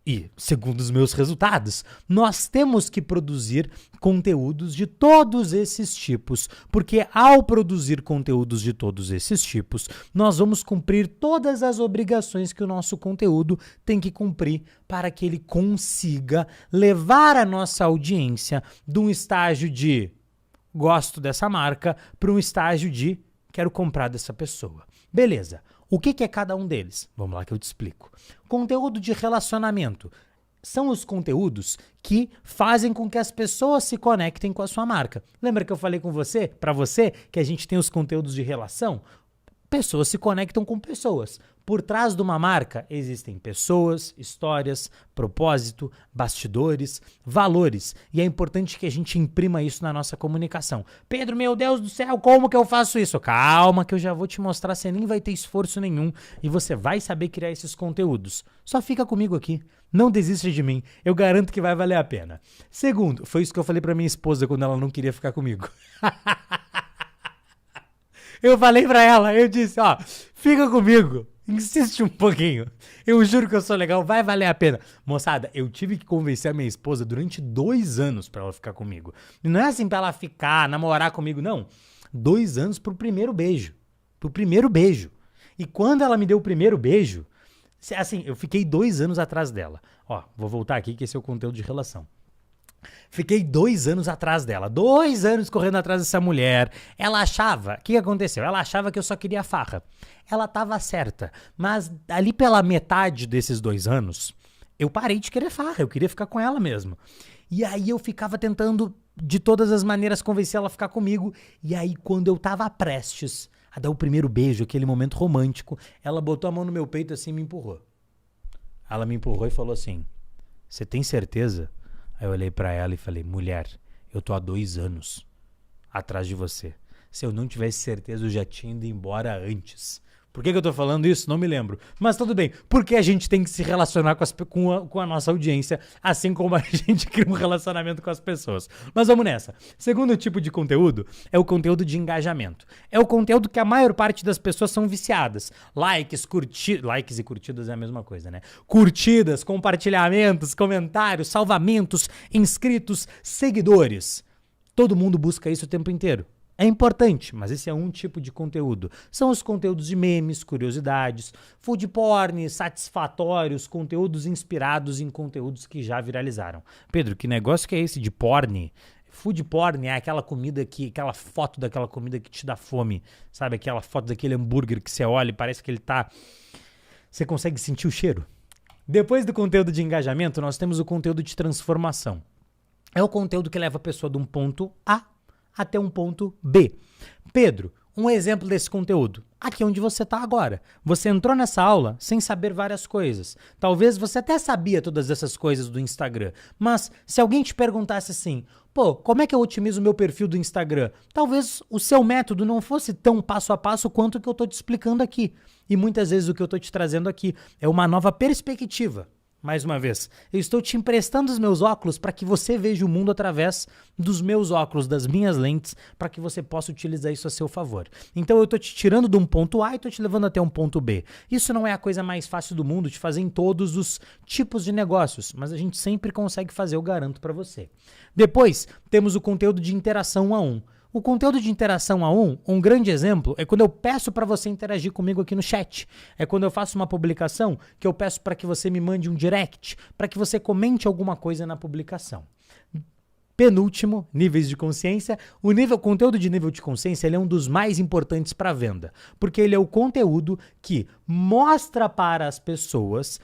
e segundo os meus resultados, nós temos que produzir conteúdos de todos esses tipos, porque ao produzir conteúdos de todos esses tipos, nós vamos cumprir todas as obrigações que o nosso conteúdo tem que cumprir para que ele consiga levar a nossa audiência de um estágio de gosto dessa marca para um estágio de quero comprar dessa pessoa. Beleza. O que é cada um deles? Vamos lá que eu te explico. Conteúdo de relacionamento são os conteúdos que fazem com que as pessoas se conectem com a sua marca. Lembra que eu falei para você, que a gente tem os conteúdos de relação? Pessoas se conectam com pessoas. Por trás de uma marca existem pessoas, histórias, propósito, bastidores, valores. E é importante que a gente imprima isso na nossa comunicação. Pedro, meu Deus do céu, como que eu faço isso? Calma que eu já vou te mostrar, você nem vai ter esforço nenhum e você vai saber criar esses conteúdos. Só fica comigo aqui. Não desista de mim. Eu garanto que vai valer a pena. Segundo, foi isso que eu falei pra minha esposa quando ela não queria ficar comigo. Eu falei pra ela, eu disse, ó, fica comigo, insiste um pouquinho, eu juro que eu sou legal, vai valer a pena. Moçada, eu tive que convencer a minha esposa durante 2 anos pra ela ficar comigo. E não é assim pra ela ficar, namorar comigo, não. 2 anos pro primeiro beijo. E quando ela me deu o primeiro beijo, assim, eu fiquei 2 anos atrás dela. Ó, vou voltar aqui que esse é o conteúdo de relação. Fiquei 2 anos atrás dela, 2 anos correndo atrás dessa mulher. Ela achava, o que aconteceu? Ela achava que eu só queria farra. Ela estava certa, mas ali pela metade desses 2 anos, eu parei de querer farra, eu queria ficar com ela mesmo. E aí eu ficava tentando de todas as maneiras convencer ela a ficar comigo. E aí quando eu tava prestes a dar o primeiro beijo, aquele momento romântico, ela botou a mão no meu peito assim e me empurrou. Ela me empurrou e falou assim, você tem certeza? Aí eu olhei pra ela e falei, mulher, eu tô há 2 anos atrás de você. Se eu não tivesse certeza, eu já tinha ido embora antes. Por que eu tô falando isso? Não me lembro. Mas tudo bem. Porque a gente tem que se relacionar com a nossa audiência, assim como a gente cria um relacionamento com as pessoas. Mas vamos nessa. Segundo tipo de conteúdo é o conteúdo de engajamento. É o conteúdo que a maior parte das pessoas são viciadas. Likes e curtidas é a mesma coisa, né? Curtidas, compartilhamentos, comentários, salvamentos, inscritos, seguidores. Todo mundo busca isso o tempo inteiro. É importante, mas esse é um tipo de conteúdo. São os conteúdos de memes, curiosidades, food porn, satisfatórios, conteúdos inspirados em conteúdos que já viralizaram. Pedro, que negócio que é esse de porn? Food porn é aquela foto daquela comida que te dá fome, sabe? Aquela foto daquele hambúrguer que você olha e parece que ele tá... Você consegue sentir o cheiro. Depois do conteúdo de engajamento, nós temos o conteúdo de transformação. É o conteúdo que leva a pessoa de um ponto A até um ponto B. Pedro, um exemplo desse conteúdo. Aqui onde você está agora. Você entrou nessa aula sem saber várias coisas. Talvez você até sabia todas essas coisas do Instagram. Mas se alguém te perguntasse assim, pô, como é que eu otimizo o meu perfil do Instagram? Talvez o seu método não fosse tão passo a passo quanto o que eu estou te explicando aqui. E muitas vezes o que eu estou te trazendo aqui é uma nova perspectiva. Mais uma vez, eu estou te emprestando os meus óculos para que você veja o mundo através dos meus óculos, das minhas lentes, para que você possa utilizar isso a seu favor. Então eu estou te tirando de um ponto A e estou te levando até um ponto B. Isso não é a coisa mais fácil do mundo de fazer em todos os tipos de negócios, mas a gente sempre consegue fazer, eu garanto para você. Depois, temos o conteúdo de interação 1 a 1. O conteúdo de interação 1 a 1, um grande exemplo, é quando eu peço para você interagir comigo aqui no chat. É quando eu faço uma publicação que eu peço para que você me mande um direct, para que você comente alguma coisa na publicação. Penúltimo, níveis de consciência. O conteúdo de nível de consciência ele é um dos mais importantes para a venda, porque ele é o conteúdo que mostra para as pessoas,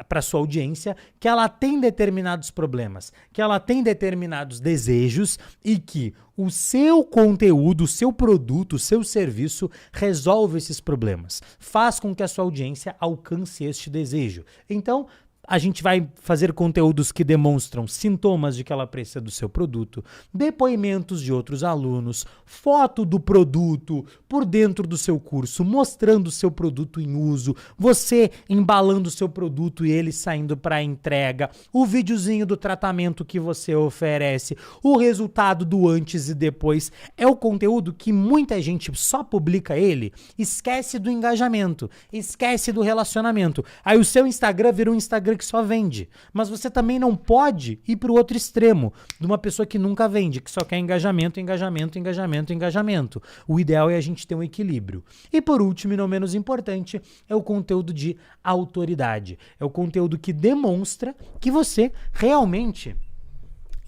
para sua audiência, que ela tem determinados problemas, que ela tem determinados desejos e que o seu conteúdo, o seu produto, o seu serviço resolve esses problemas, faz com que a sua audiência alcance este desejo. Então, a gente vai fazer conteúdos que demonstram sintomas de que ela precisa do seu produto, depoimentos de outros alunos, foto do produto por dentro do seu curso, mostrando o seu produto em uso, você embalando o seu produto e ele saindo para entrega, o videozinho do tratamento que você oferece, o resultado do antes e depois. É o conteúdo que muita gente só publica ele, esquece do engajamento, esquece do relacionamento. Aí o seu Instagram vira um Instagram que só vende. Mas você também não pode ir para o outro extremo, de uma pessoa que nunca vende, que só quer engajamento, engajamento, engajamento, engajamento. O ideal é a gente ter um equilíbrio. E por último, e não menos importante, é o conteúdo de autoridade. É o conteúdo que demonstra que você realmente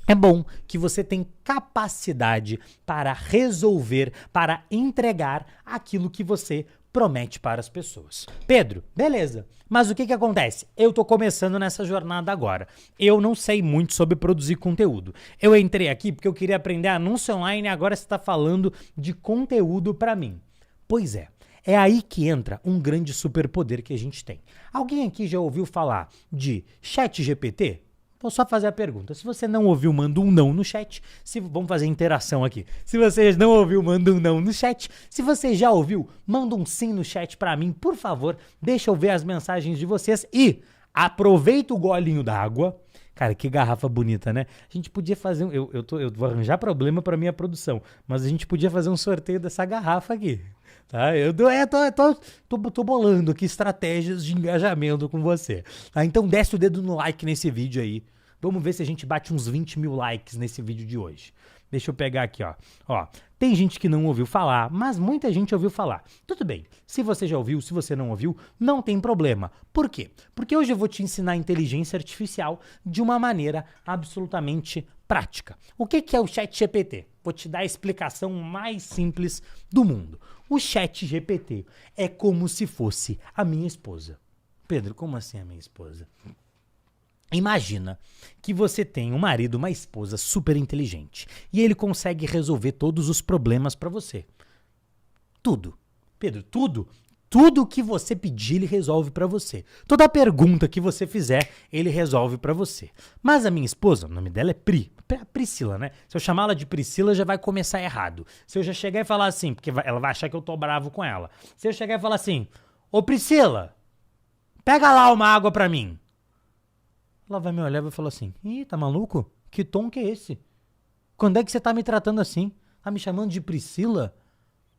é bom, que você tem capacidade para resolver, para entregar aquilo que você promete para as pessoas. Pedro, beleza. Mas o que acontece? Eu tô começando nessa jornada agora. Eu não sei muito sobre produzir conteúdo. Eu entrei aqui porque eu queria aprender anúncio online e agora você está falando de conteúdo para mim. Pois é. É aí que entra um grande superpoder que a gente tem. Alguém aqui já ouviu falar de ChatGPT? Vou só fazer a pergunta. Se você não ouviu, manda um não no chat. Vamos fazer interação aqui. Se você não ouviu, manda um não no chat. Se você já ouviu, manda um sim no chat pra mim, por favor. Deixa eu ver as mensagens de vocês. E aproveita o golinho d'água. Cara, que garrafa bonita, né? A gente podia fazer... Eu vou arranjar problema pra minha produção. Mas a gente podia fazer um sorteio dessa garrafa aqui. Tá? Tô bolando aqui estratégias de engajamento com você. Tá? Então desce o dedo no like nesse vídeo aí. Vamos ver se a gente bate uns 20 mil likes nesse vídeo de hoje. Deixa eu pegar aqui, ó. Tem gente que não ouviu falar, mas muita gente ouviu falar. Tudo bem, se você já ouviu, se você não ouviu, não tem problema. Por quê? Porque hoje eu vou te ensinar inteligência artificial de uma maneira absolutamente prática. O que é o ChatGPT? Vou te dar a explicação mais simples do mundo. O ChatGPT é como se fosse a minha esposa. Pedro, como assim a minha esposa? Imagina que você tem um marido, uma esposa super inteligente e ele consegue resolver todos os problemas para você. Tudo. Pedro, tudo. Tudo que você pedir, ele resolve para você. Toda pergunta que você fizer, ele resolve para você. Mas a minha esposa, o nome dela é Pri. Priscila, né? Se eu chamar ela de Priscila, já vai começar errado. Se eu já chegar e falar assim, porque ela vai achar que eu tô bravo com ela. Se eu chegar e falar assim, ô Priscila, pega lá uma água pra mim. Ela vai me olhar e vai falar assim, ih, tá maluco? Que tom que é esse? Quando é que você tá me tratando assim? Tá me chamando de Priscila?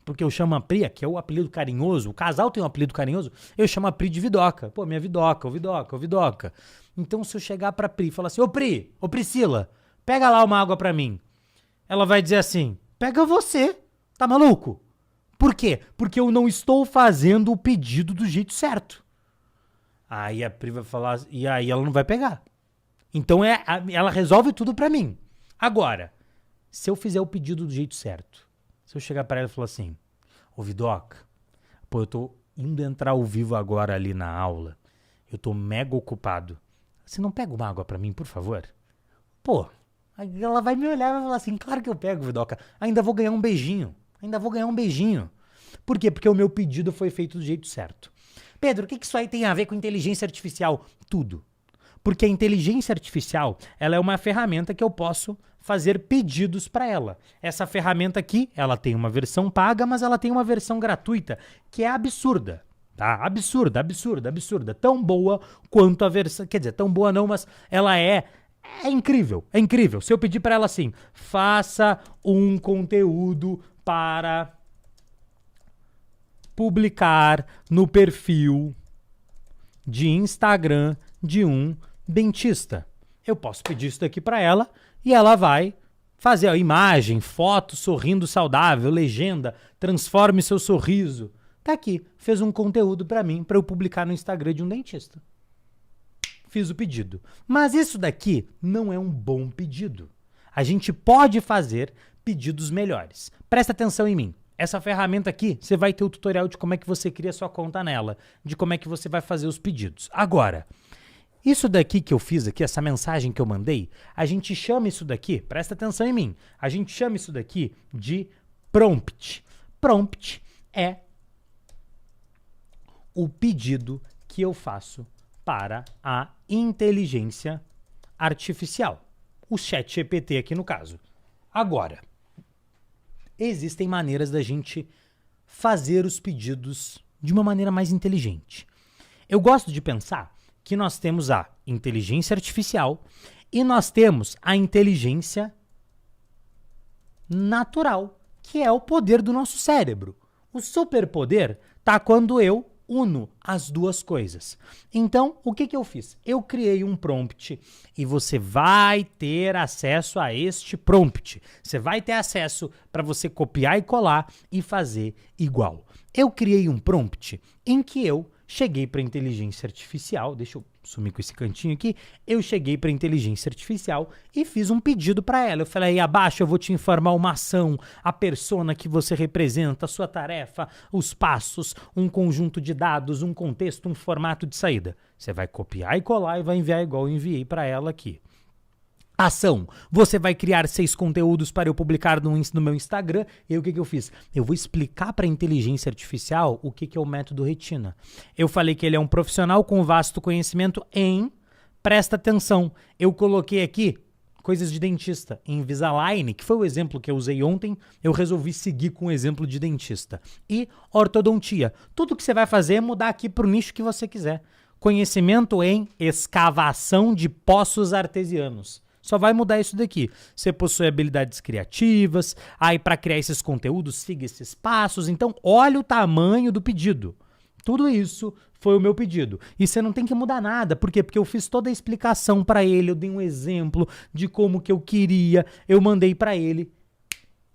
Porque eu chamo a Pri, que é o apelido carinhoso, o casal tem um apelido carinhoso, eu chamo a Pri de Vidoca. Pô, minha Vidoca, ô Vidoca, ô Vidoca. Então se eu chegar pra Pri e falar assim, ô Pri, ô Priscila, pega lá uma água pra mim. Ela vai dizer assim, pega você, tá maluco? Por quê? Porque eu não estou fazendo o pedido do jeito certo. Aí a Pri vai falar, e aí ela não vai pegar. Então ela resolve tudo pra mim. Agora, se eu fizer o pedido do jeito certo, se eu chegar pra ela e falar assim, ô Vidoca, pô, eu tô indo entrar ao vivo agora ali na aula, eu tô mega ocupado, você não pega uma água pra mim, por favor? Pô, aí ela vai me olhar e vai falar assim, claro que eu pego, Vidoca, ainda vou ganhar um beijinho. Por quê? Porque o meu pedido foi feito do jeito certo. Pedro, o que isso aí tem a ver com inteligência artificial? Tudo. Porque a inteligência artificial, ela é uma ferramenta que eu posso fazer pedidos para ela. Essa ferramenta aqui, ela tem uma versão paga, mas ela tem uma versão gratuita, que é absurda. Tá? Absurda. Tão boa quanto a versão... Quer dizer, tão boa não, mas ela é incrível. Se eu pedir para ela assim, faça um conteúdo para publicar no perfil de Instagram de um dentista. Eu posso pedir isso daqui para ela e ela vai fazer a imagem, foto, sorrindo saudável, legenda, transforme seu sorriso. Tá aqui, fez um conteúdo para mim, para eu publicar no Instagram de um dentista. Fiz o pedido. Mas isso daqui não é um bom pedido. A gente pode fazer pedidos melhores. Presta atenção em mim. Essa ferramenta aqui, você vai ter o tutorial de como é que você cria sua conta nela, de como é que você vai fazer os pedidos. Agora, isso daqui que eu fiz aqui, essa mensagem que eu mandei, a gente chama isso daqui, presta atenção em mim, a gente chama isso daqui de prompt. Prompt é o pedido que eu faço para a inteligência artificial. O ChatGPT aqui no caso. Agora, existem maneiras da gente fazer os pedidos de uma maneira mais inteligente. Eu gosto de pensar que nós temos a inteligência artificial e nós temos a inteligência natural, que é o poder do nosso cérebro. O superpoder está quando eu uno as duas coisas. Então, o que eu fiz? Eu criei um prompt e você vai ter acesso a este prompt. Você vai ter acesso para você copiar e colar e fazer igual. Eu criei um prompt em que eu cheguei para a inteligência artificial, deixa eu sumir com esse cantinho aqui, eu cheguei para a inteligência artificial e fiz um pedido para ela. Eu falei, aí abaixo eu vou te informar uma ação, a persona que você representa, a sua tarefa, os passos, um conjunto de dados, um contexto, um formato de saída. Você vai copiar e colar e vai enviar igual eu enviei para ela aqui. Ação, você vai criar 6 conteúdos para eu publicar no meu Instagram. E o que eu fiz? Eu vou explicar para a inteligência artificial o que é o método Retina. Eu falei que ele é um profissional com vasto conhecimento em... Presta atenção, eu coloquei aqui coisas de dentista. Em Invisalign, que foi o exemplo que eu usei ontem, eu resolvi seguir com o exemplo de dentista. E ortodontia. Tudo que você vai fazer é mudar aqui para o nicho que você quiser. Conhecimento em escavação de poços artesianos. Só vai mudar isso daqui. Você possui habilidades criativas, aí para criar esses conteúdos, siga esses passos. Então, olha o tamanho do pedido. Tudo isso foi o meu pedido. E você não tem que mudar nada. Por quê? Porque eu fiz toda a explicação para ele, eu dei um exemplo de como que eu queria, eu mandei para ele.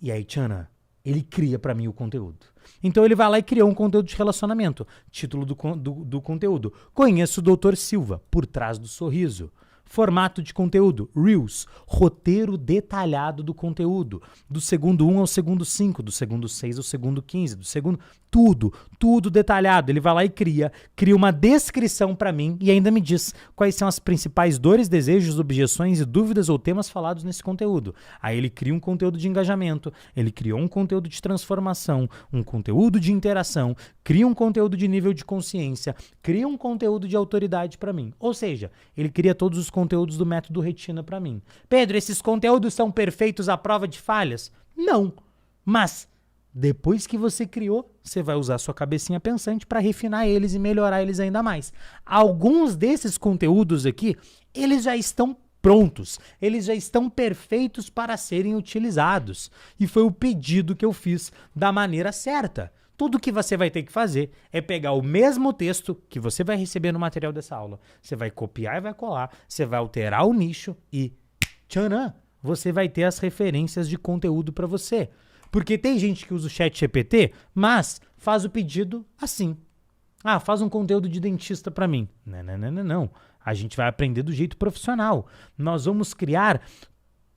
E aí, Tchana, ele cria para mim o conteúdo. Então ele vai lá e criou um conteúdo de relacionamento. Título do conteúdo. Conheço o Dr. Silva, por trás do sorriso. Formato de conteúdo, Reels, roteiro detalhado do conteúdo, do segundo 1 ao segundo 5, do segundo 6 ao segundo 15, do segundo... tudo detalhado. Ele vai lá e cria uma descrição para mim e ainda me diz quais são as principais dores, desejos, objeções e dúvidas ou temas falados nesse conteúdo. Aí ele cria um conteúdo de engajamento, ele criou um conteúdo de transformação, um conteúdo de interação, cria um conteúdo de nível de consciência, cria um conteúdo de autoridade para mim. Ou seja, ele cria todos os conteúdos do método Retina para mim. Pedro, esses conteúdos são perfeitos à prova de falhas? Não, mas depois que você criou, você vai usar sua cabecinha pensante para refinar eles e melhorar eles ainda mais. Alguns desses conteúdos aqui, eles já estão prontos, eles já estão perfeitos para serem utilizados. E foi o pedido que eu fiz da maneira certa. Tudo que você vai ter que fazer é pegar o mesmo texto que você vai receber no material dessa aula. Você vai copiar e vai colar, você vai alterar o nicho e tcharam, você vai ter as referências de conteúdo para você. Porque tem gente que usa o ChatGPT, mas faz o pedido assim. Ah, faz um conteúdo de dentista para mim. Não. A gente vai aprender do jeito profissional. Nós vamos criar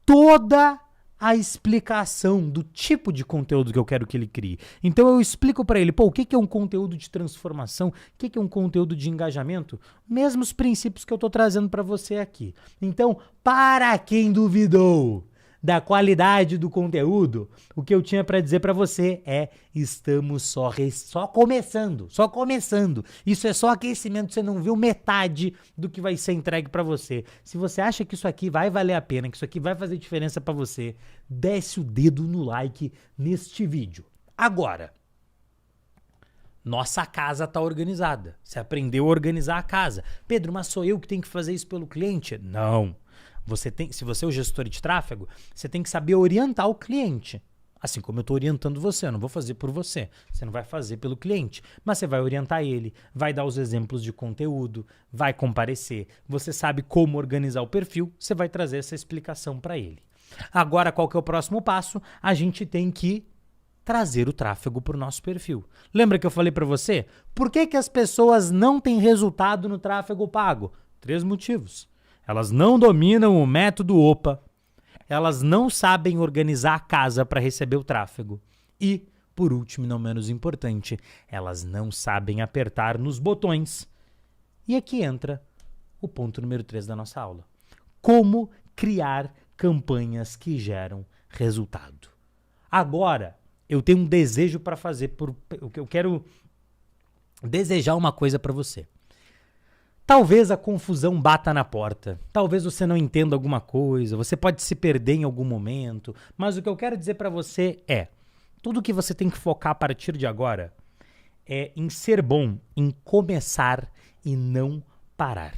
toda a explicação do tipo de conteúdo que eu quero que ele crie. Então eu explico para ele, o que é um conteúdo de transformação? O que é um conteúdo de engajamento? Mesmos princípios que eu estou trazendo para você aqui. Então, para quem duvidou da qualidade do conteúdo, o que eu tinha para dizer para você é: estamos só começando. Isso é só aquecimento, você não viu metade do que vai ser entregue para você. Se você acha que isso aqui vai valer a pena, que isso aqui vai fazer diferença para você, desce o dedo no like neste vídeo. Agora, nossa casa está organizada. Você aprendeu a organizar a casa. Pedro, mas sou eu que tenho que fazer isso pelo cliente? Não. Se você é o gestor de tráfego, você tem que saber orientar o cliente. Assim como eu estou orientando você, eu não vou fazer por você. Você não vai fazer pelo cliente, mas você vai orientar ele, vai dar os exemplos de conteúdo, vai comparecer. Você sabe como organizar o perfil, você vai trazer essa explicação para ele. Agora, qual que é o próximo passo? A gente tem que trazer o tráfego para o nosso perfil. Lembra que eu falei para você? Por que as pessoas não têm resultado no tráfego pago? 3 motivos. Elas não dominam o método OPA, elas não sabem organizar a casa para receber o tráfego e, por último e não menos importante, elas não sabem apertar nos botões. E aqui entra o ponto número 3 da nossa aula. Como criar campanhas que geram resultado. Agora, eu tenho um desejo para fazer, eu quero desejar uma coisa para você. Talvez a confusão bata na porta, talvez você não entenda alguma coisa, você pode se perder em algum momento, mas o que eu quero dizer para você é, tudo que você tem que focar a partir de agora é em ser bom, em começar e não parar.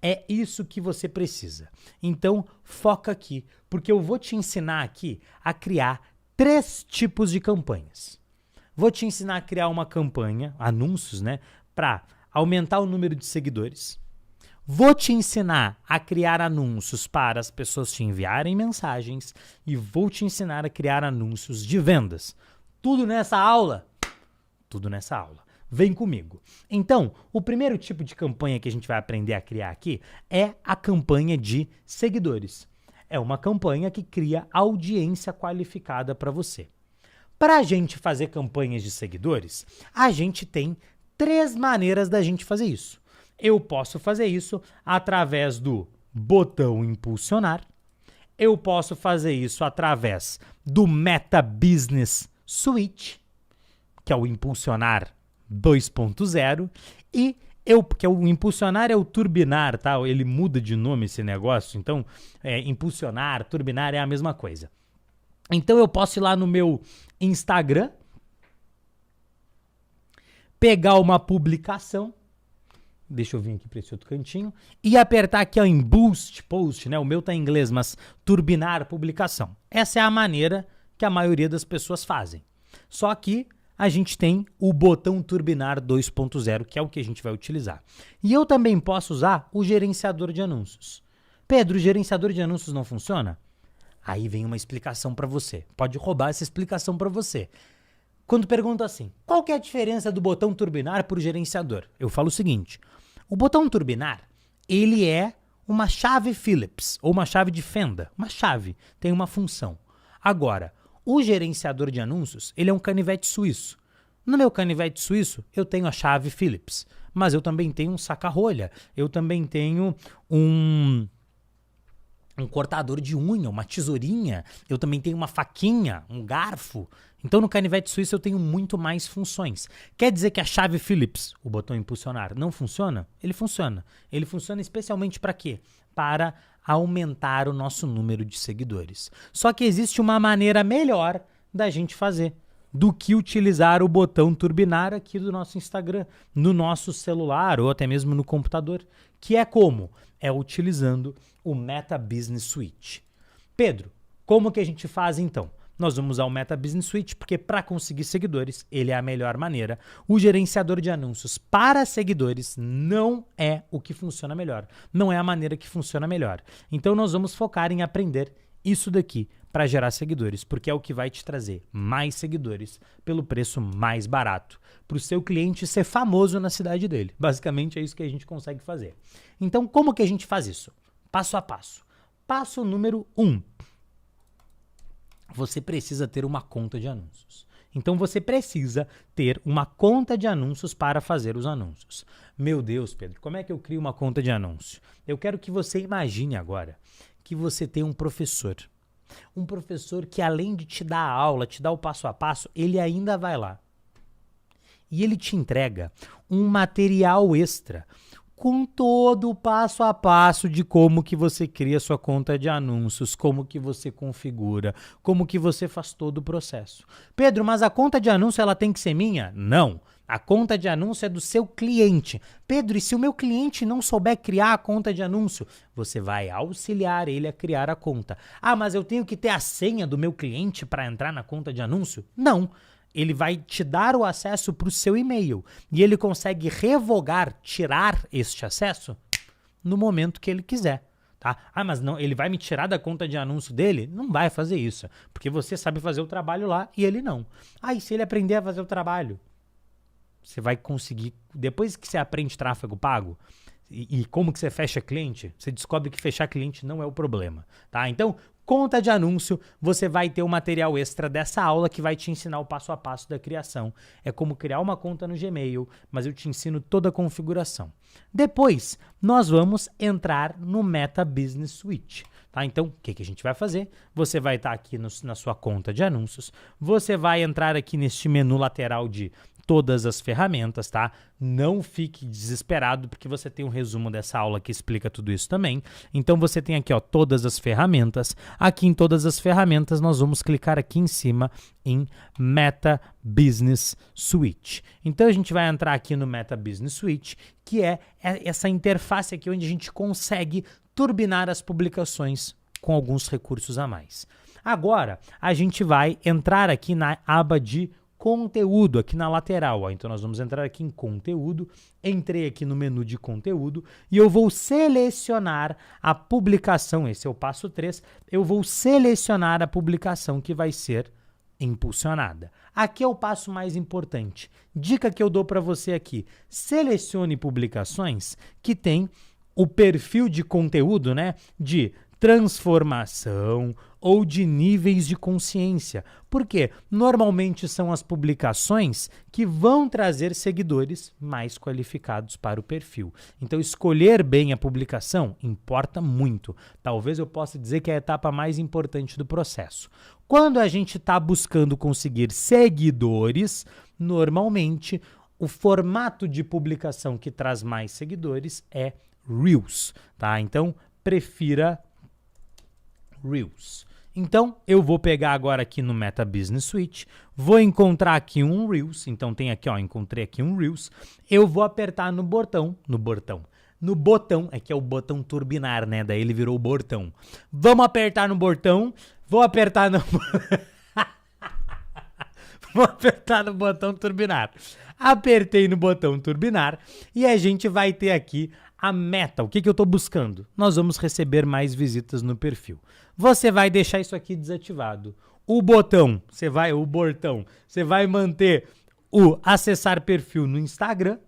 É isso que você precisa. Então, foca aqui, porque eu vou te ensinar aqui a criar 3 tipos de campanhas. Vou te ensinar a criar uma campanha, anúncios, para aumentar o número de seguidores. Vou te ensinar a criar anúncios para as pessoas te enviarem mensagens e vou te ensinar a criar anúncios de vendas. Tudo nessa aula? Tudo nessa aula. Vem comigo. Então, o primeiro tipo de campanha que a gente vai aprender a criar aqui é a campanha de seguidores. É uma campanha que cria audiência qualificada para você. Para a gente fazer campanhas de seguidores, a gente tem 3 maneiras da gente fazer isso. Eu posso fazer isso através do botão impulsionar. Eu posso fazer isso através do Meta Business Suite, que é o impulsionar 2.0. E porque o impulsionar é o turbinar, tá? Ele muda de nome esse negócio. Então, impulsionar, turbinar é a mesma coisa. Então, eu posso ir lá no meu Instagram, pegar uma publicação, deixa eu vir aqui para esse outro cantinho, e apertar aqui em Boost Post, o meu tá em inglês, mas turbinar publicação. Essa é a maneira que a maioria das pessoas fazem. Só que a gente tem o botão turbinar 2.0, que é o que a gente vai utilizar. E eu também posso usar o gerenciador de anúncios. Pedro, o gerenciador de anúncios não funciona? Aí vem uma explicação para você. Pode roubar essa explicação para você. Quando pergunta assim, qual que é a diferença do botão turbinar para o gerenciador? Eu falo o seguinte, o botão turbinar, ele é uma chave Phillips ou uma chave de fenda. Uma chave, tem uma função. Agora, o gerenciador de anúncios, ele é um canivete suíço. No meu canivete suíço, eu tenho a chave Phillips, mas eu também tenho um saca-rolha, eu também tenho um cortador de unha, uma tesourinha, eu também tenho uma faquinha, um garfo. Então no canivete suíço eu tenho muito mais funções. Quer dizer que a chave Phillips, o botão impulsionar, não funciona? Ele funciona. Ele funciona especialmente para quê? Para aumentar o nosso número de seguidores. Só que existe uma maneira melhor da gente fazer do que utilizar o botão turbinar aqui do nosso Instagram, no nosso celular ou até mesmo no computador, que é como? É utilizando o Meta Business Suite. Pedro, como que a gente faz então? Nós vamos usar o Meta Business Suite porque para conseguir seguidores, ele é a melhor maneira. O gerenciador de anúncios para seguidores não é o que funciona melhor. Não é a maneira que funciona melhor. Então nós vamos focar em aprender isso daqui para gerar seguidores, porque é o que vai te trazer mais seguidores pelo preço mais barato, para o seu cliente ser famoso na cidade dele. Basicamente é isso que a gente consegue fazer. Então como que a gente faz isso? Passo a passo. Passo número 1. Você precisa ter uma conta de anúncios. Então você precisa ter uma conta de anúncios para fazer os anúncios. Meu Deus, Pedro, como é que eu crio uma conta de anúncio? Eu quero que você imagine agora que você tem um professor. Um professor que além de te dar a aula, te dar o passo a passo, ele ainda vai lá. E ele te entrega um material extra com todo o passo a passo de como que você cria sua conta de anúncios, como que você configura, como que você faz todo o processo. Pedro, mas a conta de anúncio ela tem que ser minha? Não. A conta de anúncio é do seu cliente. Pedro, e se o meu cliente não souber criar a conta de anúncio? Você vai auxiliar ele a criar a conta. Ah, mas eu tenho que ter a senha do meu cliente para entrar na conta de anúncio? Não. Ele vai te dar o acesso para o seu e-mail e ele consegue revogar, tirar este acesso no momento que ele quiser. Tá? Ah, mas não, ele vai me tirar da conta de anúncio dele? Não vai fazer isso, porque você sabe fazer o trabalho lá e ele não. Ah, e se ele aprender a fazer o trabalho? Você vai conseguir, depois que você aprende tráfego pago e como que você fecha cliente, você descobre que fechar cliente não é o problema, tá? Então, conta de anúncio, você vai ter o material extra dessa aula que vai te ensinar o passo a passo da criação. É como criar uma conta no Gmail, mas eu te ensino toda a configuração. Depois, nós vamos entrar no Meta Business Suite. Tá? Então, o que a gente vai fazer? Você vai estar aqui na sua conta de anúncios, você vai entrar aqui neste menu lateral de todas as ferramentas, tá? Não fique desesperado, porque você tem um resumo dessa aula que explica tudo isso também. Então você tem aqui, ó, todas as ferramentas. Aqui em todas as ferramentas nós vamos clicar aqui em cima em Meta Business Suite. Então a gente vai entrar aqui no Meta Business Suite, que é essa interface aqui onde a gente consegue turbinar as publicações com alguns recursos a mais. Agora a gente vai entrar aqui na aba de conteúdo, aqui na lateral. Ó. Então nós vamos entrar aqui em conteúdo, entrei aqui no menu de conteúdo e eu vou selecionar a publicação, esse é o passo 3, eu vou selecionar a publicação que vai ser impulsionada. Aqui é o passo mais importante. Dica que eu dou para você aqui, selecione publicações que tem o perfil de conteúdo, né, de transformação ou de níveis de consciência. Por quê? Normalmente são as publicações que vão trazer seguidores mais qualificados para o perfil. Então, escolher bem a publicação importa muito. Talvez eu possa dizer que é a etapa mais importante do processo. Quando a gente está buscando conseguir seguidores, normalmente o formato de publicação que traz mais seguidores é Reels, tá? Então, prefira Reels. Então, eu vou pegar agora aqui no Meta Business Suite, vou encontrar aqui um Reels, então tem aqui, ó, encontrei aqui um Reels, eu vou apertar no botão, é que é o botão turbinar, né, daí ele virou o botão. Vamos apertar no botão, vou apertar no... Vou apertar no botão turbinar. Apertei no botão turbinar e a gente vai ter aqui a meta. O que eu estou buscando? Nós vamos receber mais visitas no perfil. Você vai deixar isso aqui desativado. O botão, você vai manter o acessar perfil no Instagram,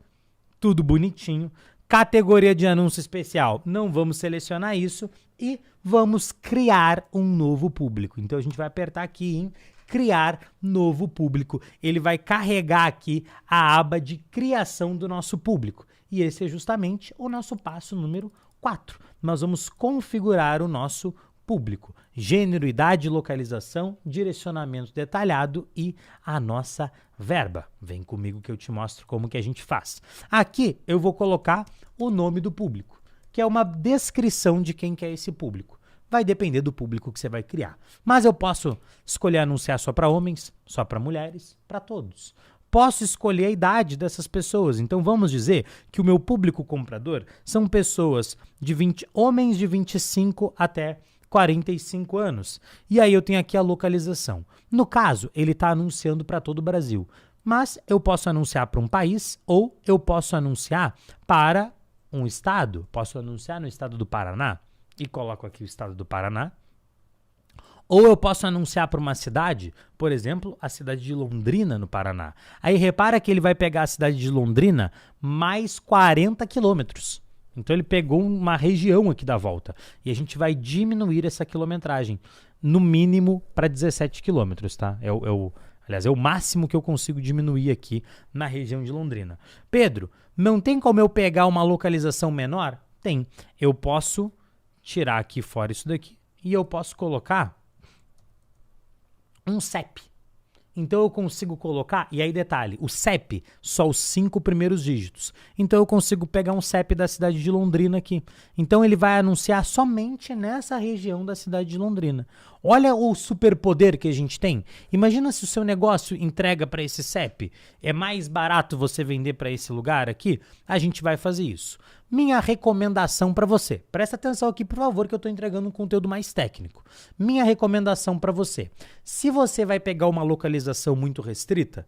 tudo bonitinho. Categoria de anúncio especial, não vamos selecionar isso e vamos criar um novo público. Então a gente vai apertar aqui em criar novo público. Ele vai carregar aqui a aba de criação do nosso público. E esse é justamente o nosso passo número 4. Nós vamos configurar o nosso público. Gênero, idade, localização, direcionamento detalhado e a nossa verba. Vem comigo que eu te mostro como que a gente faz. Aqui eu vou colocar o nome do público, que é uma descrição de quem que é esse público. Vai depender do público que você vai criar. Mas eu posso escolher anunciar só para homens, só para mulheres, para todos. Posso escolher a idade dessas pessoas. Então vamos dizer que o meu público comprador são pessoas homens de 25 até 45 anos. E aí eu tenho aqui a localização. No caso, ele está anunciando para todo o Brasil. Mas eu posso anunciar para um país ou eu posso anunciar para um estado. Posso anunciar no estado do Paraná e coloco aqui o estado do Paraná. Ou eu posso anunciar para uma cidade, por exemplo, a cidade de Londrina, no Paraná. Aí repara que ele vai pegar a cidade de Londrina mais 40 quilômetros. Então ele pegou uma região aqui da volta. E a gente vai diminuir essa quilometragem, no mínimo para 17 quilômetros, tá? Aliás, é o máximo que eu consigo diminuir aqui na região de Londrina. Pedro, não tem como eu pegar uma localização menor? Tem. Eu posso tirar aqui fora isso daqui e eu posso colocar um CEP. Então eu consigo colocar, e aí detalhe, o CEP, só os 5 primeiros dígitos. Então eu consigo pegar um CEP da cidade de Londrina aqui. Então ele vai anunciar somente nessa região da cidade de Londrina. Olha o superpoder que a gente tem. Imagina se o seu negócio entrega para esse CEP. É mais barato você vender para esse lugar aqui? A gente vai fazer isso. Minha recomendação para você. Presta atenção aqui, por favor, que eu estou entregando um conteúdo mais técnico. Minha recomendação para você. Se você vai pegar uma localização muito restrita,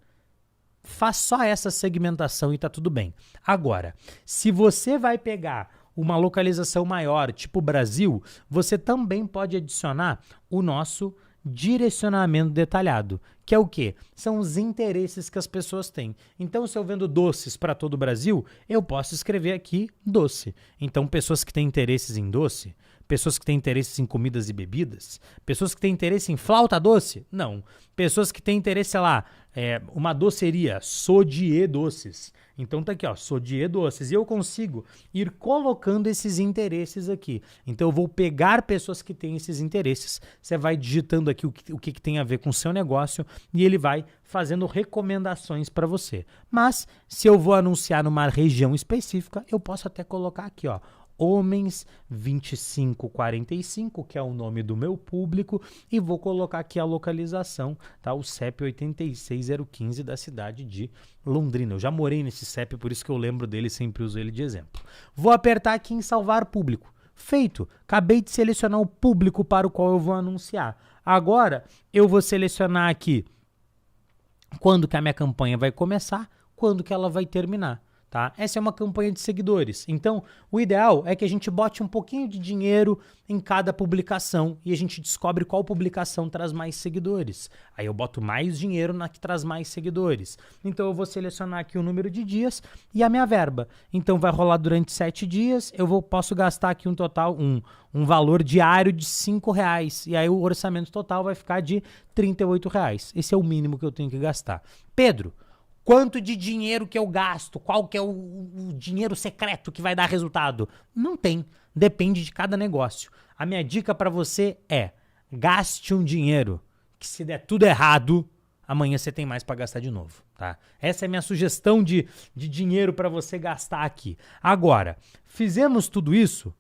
faz só essa segmentação e tá tudo bem. Agora, se você vai pegar uma localização maior, tipo Brasil, você também pode adicionar o nosso direcionamento detalhado, que é o quê? São os interesses que as pessoas têm. Então, se eu vendo doces para todo o Brasil, eu posso escrever aqui doce. Então, pessoas que têm interesses em doce, pessoas que têm interesses em comidas e bebidas, pessoas que têm interesse em flauta doce? Não. Pessoas que têm interesse, sei lá, uma doceria, Sodier Doces. Então tá aqui, ó, Sodier Doces. E eu consigo ir colocando esses interesses aqui. Então eu vou pegar pessoas que têm esses interesses, você vai digitando aqui o que tem a ver com o seu negócio e ele vai fazendo recomendações para você. Mas se eu vou anunciar numa região específica, eu posso até colocar aqui, ó, homens 25-45, que é o nome do meu público, e vou colocar aqui a localização, tá? O CEP 86015 da cidade de Londrina. Eu já morei nesse CEP, por isso que eu lembro dele, sempre uso ele de exemplo. Vou apertar aqui em salvar público. Feito. Acabei de selecionar o público para o qual eu vou anunciar. Agora, eu vou selecionar aqui quando que a minha campanha vai começar, quando que ela vai terminar. Tá? Essa é uma campanha de seguidores. Então, o ideal é que a gente bote um pouquinho de dinheiro em cada publicação e a gente descobre qual publicação traz mais seguidores. Aí eu boto mais dinheiro na que traz mais seguidores. Então, eu vou selecionar aqui o número de dias e a minha verba. Então, vai rolar durante 7 dias. Posso gastar aqui um total, um valor diário de R$5. E aí o orçamento total vai ficar de R$38. Esse é o mínimo que eu tenho que gastar. Pedro, quanto de dinheiro que eu gasto? Qual que é o dinheiro secreto que vai dar resultado? Não tem. Depende de cada negócio. A minha dica para você é: gaste um dinheiro que, se der tudo errado, amanhã você tem mais para gastar de novo, tá? Essa é a minha sugestão de dinheiro para você gastar aqui. Agora, fizemos tudo isso,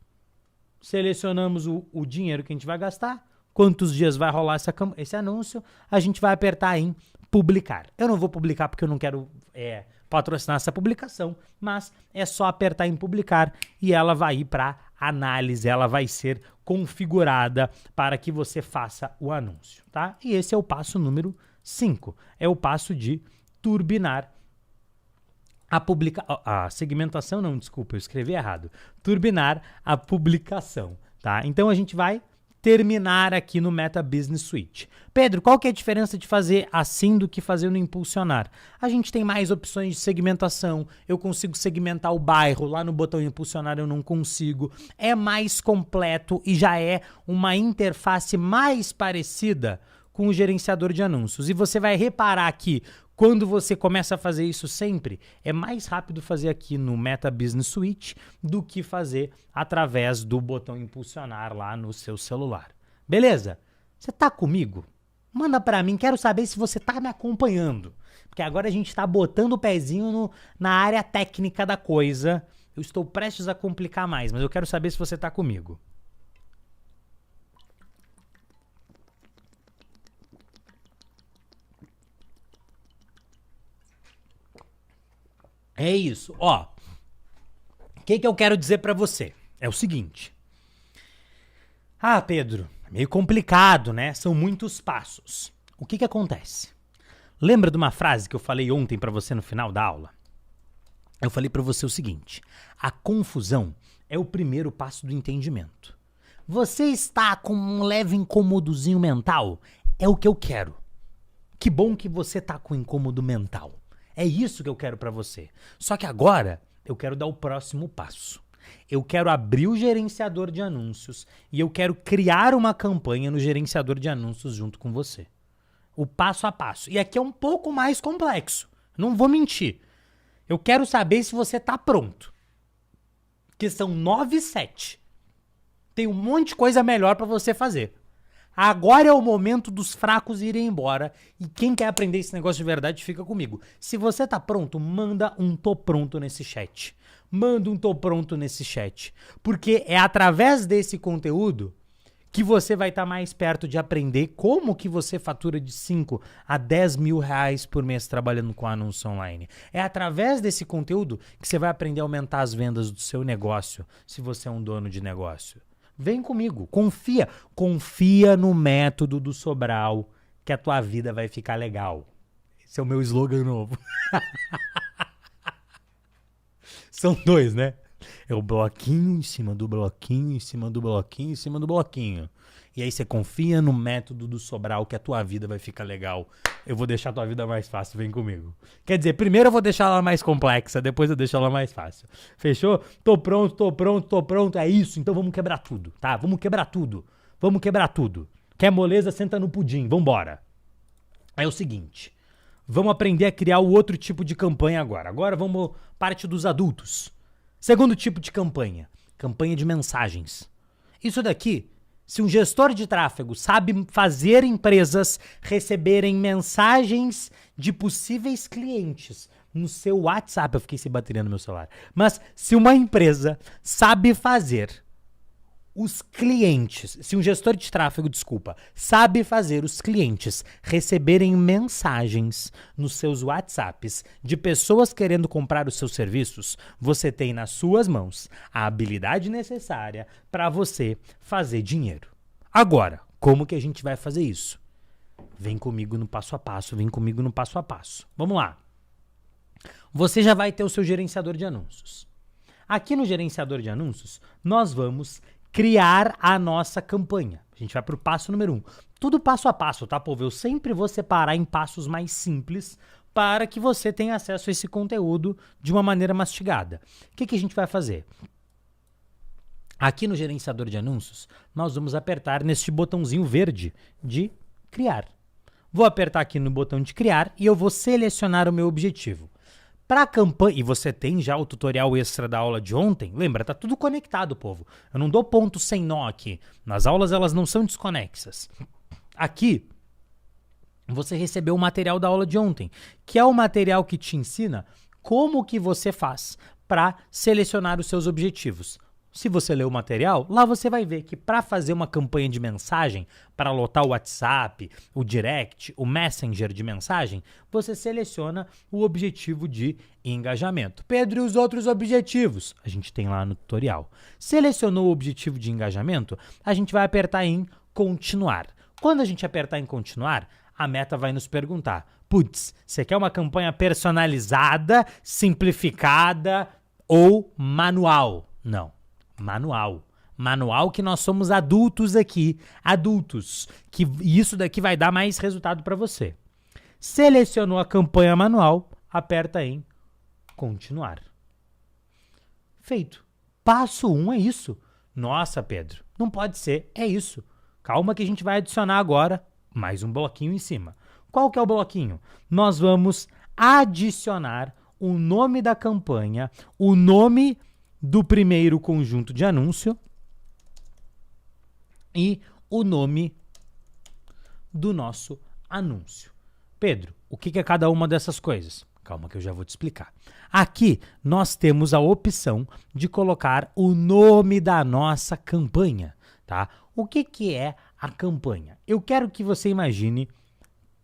selecionamos o dinheiro que a gente vai gastar, quantos dias vai rolar esse anúncio, a gente vai apertar em publicar. Eu não vou publicar porque eu não quero patrocinar essa publicação, mas é só apertar em publicar e ela vai ir para análise, ela vai ser configurada para que você faça o anúncio, tá? E esse é o passo número 5, é o passo de turbinar a segmentação, não, desculpa, eu escrevi errado. Turbinar a publicação, tá? Então a gente vai terminar aqui no Meta Business Suite. Pedro, qual que é a diferença de fazer assim do que fazer no Impulsionar? A gente tem mais opções de segmentação, eu consigo segmentar o bairro, lá no botão Impulsionar eu não consigo. É mais completo e já é uma interface mais parecida com o gerenciador de anúncios. E você vai reparar que quando você começa a fazer isso sempre, é mais rápido fazer aqui no Meta Business Suite do que fazer através do botão impulsionar lá no seu celular. Beleza? Você tá comigo? Manda pra mim, quero saber se você tá me acompanhando. Porque agora a gente tá botando o pezinho na área técnica da coisa. Eu estou prestes a complicar mais, mas eu quero saber se você tá comigo. É isso, ó. O que eu quero dizer pra você? É o seguinte. Ah, Pedro, é meio complicado, né? São muitos passos. O que acontece? Lembra de uma frase que eu falei ontem pra você no final da aula? Eu falei pra você o seguinte: a confusão é o primeiro passo do entendimento. Você está com um leve incômodozinho mental? É o que eu quero. Que bom que você tá com incômodo mental. É isso que eu quero pra você. Só que agora eu quero dar o próximo passo. Eu quero abrir o gerenciador de anúncios e eu quero criar uma campanha no gerenciador de anúncios junto com você. O passo a passo. E aqui é um pouco mais complexo. Não vou mentir. Eu quero saber se você tá pronto. Que são 9h07. Tem um monte de coisa melhor pra você fazer. Agora é o momento dos fracos irem embora. E quem quer aprender esse negócio de verdade, fica comigo. Se você tá pronto, manda um tô pronto nesse chat. Manda um tô pronto nesse chat. Porque é através desse conteúdo que você vai estar mais perto de aprender como que você fatura de 5 a 10 mil reais por mês trabalhando com anúncio online. É através desse conteúdo que você vai aprender a aumentar as vendas do seu negócio, se você é um dono de negócio. Vem comigo, confia no método do Sobral, que a tua vida vai ficar legal. Esse é o meu slogan novo. São 2, né? É o bloquinho em cima do bloquinho, em cima do bloquinho, em cima do bloquinho. E aí você confia no método do Sobral que a tua vida vai ficar legal. Eu vou deixar a tua vida mais fácil, vem comigo. Quer dizer, primeiro eu vou deixar ela mais complexa, depois eu deixo ela mais fácil. Fechou? Tô pronto, é isso. Então vamos quebrar tudo, tá? Vamos quebrar tudo. Quer moleza, senta no pudim, vambora. É o seguinte, vamos aprender a criar o outro tipo de campanha agora. Agora vamos parte dos adultos. Segundo tipo de campanha de mensagens. Isso daqui, se um gestor de tráfego sabe fazer empresas receberem mensagens de possíveis clientes no seu WhatsApp, eu fiquei sem bateria no meu celular, mas se uma empresa sabe fazer os clientes, se um gestor de tráfego, sabe fazer os clientes receberem mensagens nos seus WhatsApps de pessoas querendo comprar os seus serviços, você tem nas suas mãos a habilidade necessária para você fazer dinheiro. Agora, como que a gente vai fazer isso? Vem comigo no passo a passo, Vamos lá. Você já vai ter o seu gerenciador de anúncios. Aqui no gerenciador de anúncios, nós vamos criar a nossa campanha. A gente vai pro passo número 1. Tudo passo a passo, tá, povo? Eu sempre vou separar em passos mais simples para que você tenha acesso a esse conteúdo de uma maneira mastigada. O que a gente vai fazer? Aqui no gerenciador de anúncios, nós vamos apertar neste botãozinho verde de criar. Vou apertar aqui no botão de criar e eu vou selecionar o meu objetivo. Para a campanha, e você tem já o tutorial extra da aula de ontem, lembra, tá tudo conectado, povo. Eu não dou ponto sem nó aqui. Nas aulas elas não são desconexas. Aqui, você recebeu o material da aula de ontem, que é o material que te ensina como que você faz para selecionar os seus objetivos. Se você ler o material, lá você vai ver que para fazer uma campanha de mensagem, para lotar o WhatsApp, o Direct, o Messenger de mensagem, você seleciona o objetivo de engajamento. Pedro, e os outros objetivos? A gente tem lá no tutorial. Selecionou o objetivo de engajamento, a gente vai apertar em continuar. Quando a gente apertar em continuar, a Meta vai nos perguntar, putz, você quer uma campanha personalizada, simplificada ou manual? Não. Manual que nós somos adultos aqui, que isso daqui vai dar mais resultado para você. Selecionou a campanha manual, aperta em continuar. Feito. Passo 1 é isso. Nossa, Pedro, não pode ser, é isso. Calma que a gente vai adicionar agora mais um bloquinho em cima. Qual que é o bloquinho? Nós vamos adicionar o nome da campanha, o nome do primeiro conjunto de anúncio e o nome do nosso anúncio. Pedro, o que é cada uma dessas coisas? Calma que eu já vou te explicar. Aqui nós temos a opção de colocar o nome da nossa campanha, tá? O que é a campanha? Eu quero que você imagine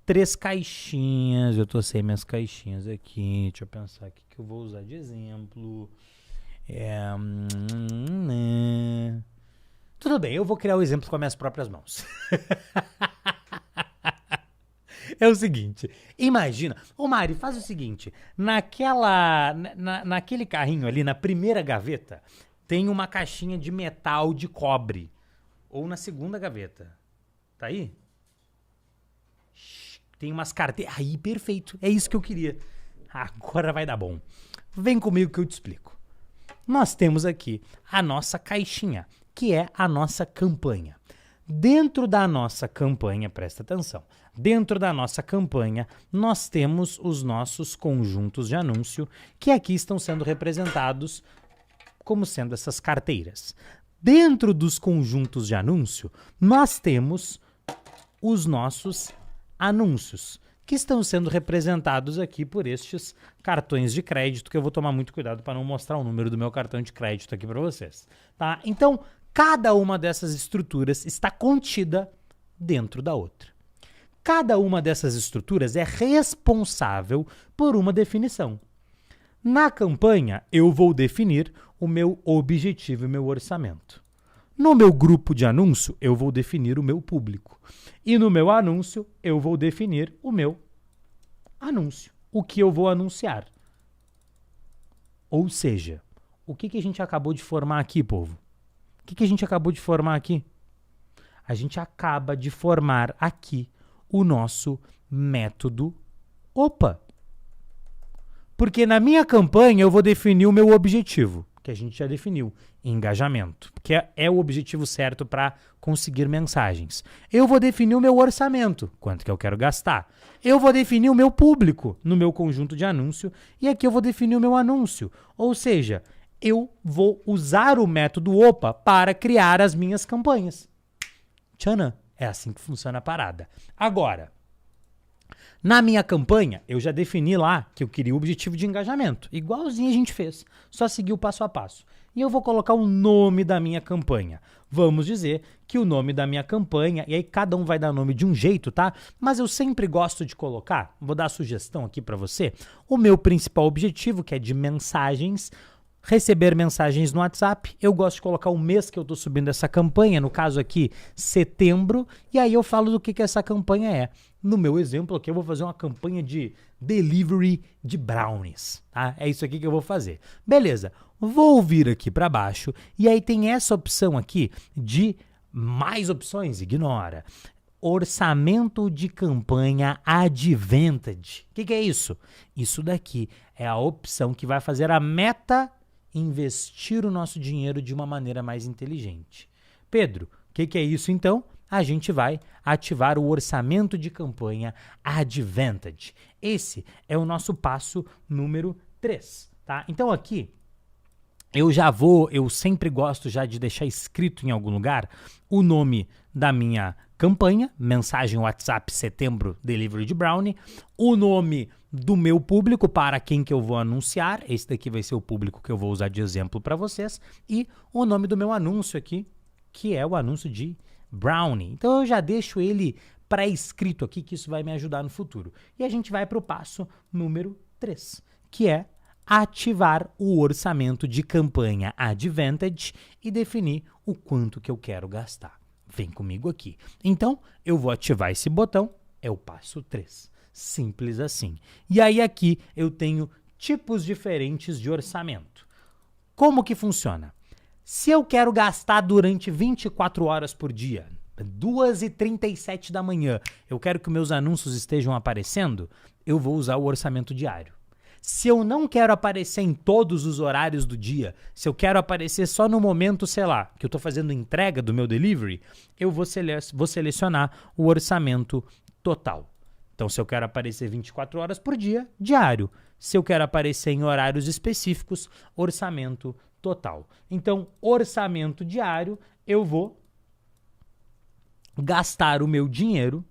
3 caixinhas. Eu tô sem minhas caixinhas aqui. Deixa eu pensar aqui que eu vou usar de exemplo. Tudo bem, eu vou criar o exemplo com as minhas próprias mãos. É o seguinte, imagina, ô Mari, faz o seguinte, naquele carrinho ali, na primeira gaveta, tem uma caixinha de metal de cobre, ou na segunda gaveta, tá aí? Tem umas carteiras, aí perfeito, é isso que eu queria, agora vai dar bom. Vem comigo que eu te explico. Nós temos aqui a nossa caixinha, que é a nossa campanha. Dentro da nossa campanha, presta atenção, dentro da nossa campanha nós temos os nossos conjuntos de anúncio que aqui estão sendo representados como sendo essas carteiras. Dentro dos conjuntos de anúncio nós temos os nossos anúncios que estão sendo representados aqui por estes cartões de crédito que eu vou tomar muito cuidado para não mostrar o número do meu cartão de crédito aqui para vocês, tá? Então, cada uma dessas estruturas está contida dentro da outra. Cada uma dessas estruturas é responsável por uma definição. Na campanha, eu vou definir o meu objetivo e meu orçamento. No meu grupo de anúncio, eu vou definir o meu público. E no meu anúncio, eu vou definir o meu anúncio. O que eu vou anunciar. Ou seja, o que a gente acabou de formar aqui, povo? O que a gente acabou de formar aqui? A gente acaba de formar aqui o nosso método OPA. Porque na minha campanha eu vou definir o meu objetivo, que a gente já definiu, engajamento, que é o objetivo certo para conseguir mensagens. Eu vou definir o meu orçamento, quanto que eu quero gastar. Eu vou definir o meu público no meu conjunto de anúncio e aqui eu vou definir o meu anúncio. Ou seja, eu vou usar o método OPA para criar as minhas campanhas. Tchanã, é assim que funciona a parada. Agora, na minha campanha, eu já defini lá que eu queria o objetivo de engajamento. Igualzinho a gente fez, só seguir o passo a passo. E eu vou colocar o nome da minha campanha. Vamos dizer que o nome da minha campanha, e aí cada um vai dar nome de um jeito, tá? Mas eu sempre gosto de colocar, vou dar a sugestão aqui para você, o meu principal objetivo, que é de mensagens, receber mensagens no WhatsApp. Eu gosto de colocar o mês que eu estou subindo essa campanha, no caso aqui, setembro, e aí eu falo do que essa campanha é. No meu exemplo aqui, eu vou fazer uma campanha de delivery de brownies, tá? É isso aqui que eu vou fazer. Beleza, vou vir aqui para baixo, e aí tem essa opção aqui de mais opções, ignora. Orçamento de campanha Advantage. O que é isso? Isso daqui é a opção que vai fazer a meta investir o nosso dinheiro de uma maneira mais inteligente. Pedro, o que é isso então? A gente vai ativar o orçamento de campanha Advantage. Esse é o nosso passo número 3, tá? Então aqui eu sempre gosto já de deixar escrito em algum lugar o nome da minha campanha, mensagem WhatsApp setembro delivery de brownie, o nome do meu público para quem que eu vou anunciar, esse daqui vai ser o público que eu vou usar de exemplo para vocês, e o nome do meu anúncio aqui, que é o anúncio de brownie. Então eu já deixo ele pré-escrito aqui, que isso vai me ajudar no futuro. E a gente vai para o passo número 3, que é ativar o orçamento de campanha Advantage e definir o quanto que eu quero gastar. Vem comigo aqui. Então, eu vou ativar esse botão, é o passo 3. Simples assim. E aí aqui eu tenho tipos diferentes de orçamento. Como que funciona? Se eu quero gastar durante 24 horas por dia, 2h37 da manhã, eu quero que meus anúncios estejam aparecendo, eu vou usar o orçamento diário. Se eu não quero aparecer em todos os horários do dia, se eu quero aparecer só no momento, sei lá, que eu estou fazendo entrega do meu delivery, eu vou selecionar o orçamento total. Então, se eu quero aparecer 24 horas por dia, diário. Se eu quero aparecer em horários específicos, orçamento total. Então, orçamento diário, eu vou gastar o meu dinheiro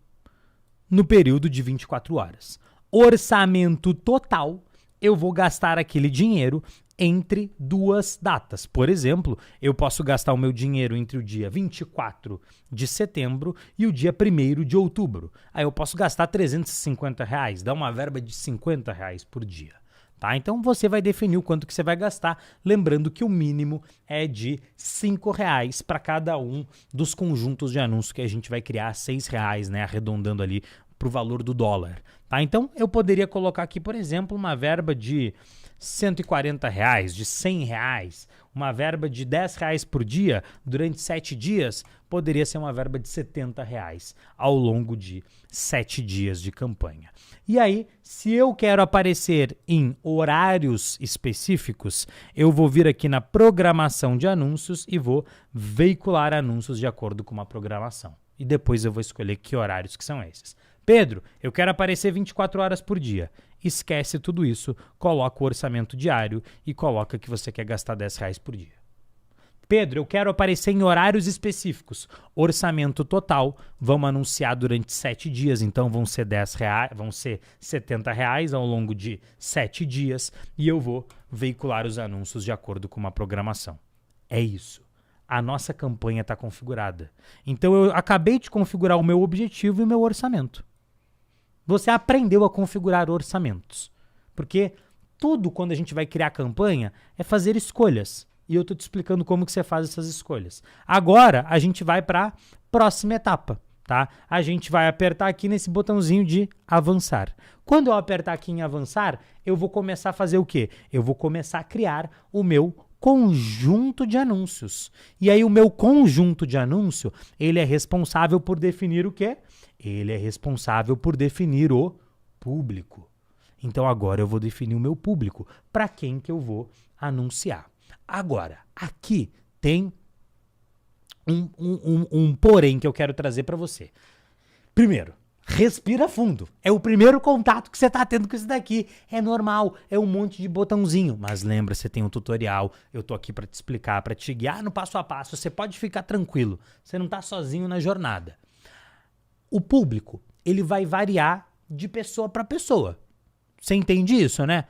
no período de 24 horas. Orçamento total, eu vou gastar aquele dinheiro entre duas datas. Por exemplo, eu posso gastar o meu dinheiro entre o dia 24 de setembro e o dia 1º de outubro. Aí eu posso gastar R$350, dá uma verba de R$50 por dia. Tá? Então você vai definir o quanto que você vai gastar, lembrando que o mínimo é de R$5 para cada um dos conjuntos de anúncios que a gente vai criar, R$6, né? Arredondando ali para o valor do dólar. Tá? Então eu poderia colocar aqui, por exemplo, uma verba de R$140, de R$100, uma verba de R$10 por dia durante 7 dias, poderia ser uma verba de R$70 ao longo de 7 dias de campanha. E aí, se eu quero aparecer em horários específicos, eu vou vir aqui na programação de anúncios e vou veicular anúncios de acordo com uma programação. E depois eu vou escolher que horários que são esses. Pedro, eu quero aparecer 24 horas por dia. Esquece tudo isso, coloca o orçamento diário e coloca que você quer gastar R$10 por dia. Pedro, eu quero aparecer em horários específicos. Orçamento total, vamos anunciar durante 7 dias, então vão ser R$10, vão ser R$70 ao longo de 7 dias e eu vou veicular os anúncios de acordo com uma programação. É isso. A nossa campanha está configurada. Então eu acabei de configurar o meu objetivo e o meu orçamento. Você aprendeu a configurar orçamentos. Porque tudo quando a gente vai criar campanha é fazer escolhas. E eu estou te explicando como que você faz essas escolhas. Agora a gente vai para a próxima etapa. Tá? A gente vai apertar aqui nesse botãozinho de avançar. Quando eu apertar aqui em avançar, eu vou começar a fazer o quê? Eu vou começar a criar o meu conjunto de anúncios. E aí o meu conjunto de anúncio, ele é responsável por definir o quê? Ele é responsável por definir o público. Então agora eu vou definir o meu público, para quem que eu vou anunciar. Agora, aqui tem um porém que eu quero trazer para você. Primeiro, respira fundo. É o primeiro contato que você está tendo com isso daqui. É normal, é um monte de botãozinho. Mas lembra, você tem um tutorial. Eu estou aqui para te explicar, para te guiar no passo a passo. Você pode ficar tranquilo. Você não está sozinho na jornada. O público, ele vai variar de pessoa para pessoa. Você entende isso, né?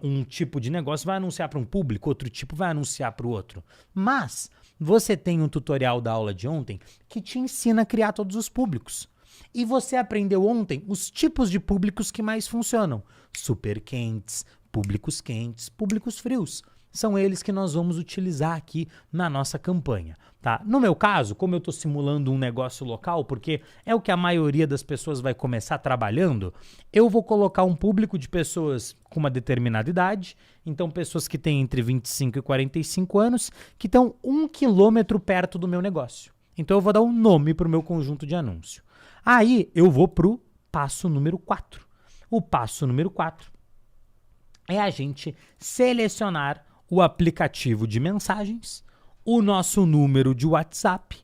Um tipo de negócio vai anunciar para um público, outro tipo vai anunciar para o outro. Mas você tem um tutorial da aula de ontem que te ensina a criar todos os públicos. E você aprendeu ontem os tipos de públicos que mais funcionam. Super quentes, públicos frios. São eles que nós vamos utilizar aqui na nossa campanha. Tá? No meu caso, como eu estou simulando um negócio local, porque é o que a maioria das pessoas vai começar trabalhando, eu vou colocar um público de pessoas com uma determinada idade, então pessoas que têm entre 25 e 45 anos, que estão 1 quilômetro perto do meu negócio. Então eu vou dar um nome para o meu conjunto de anúncio. Aí eu vou para o passo número 4. O passo número 4 é a gente selecionar o aplicativo de mensagens, o nosso número de WhatsApp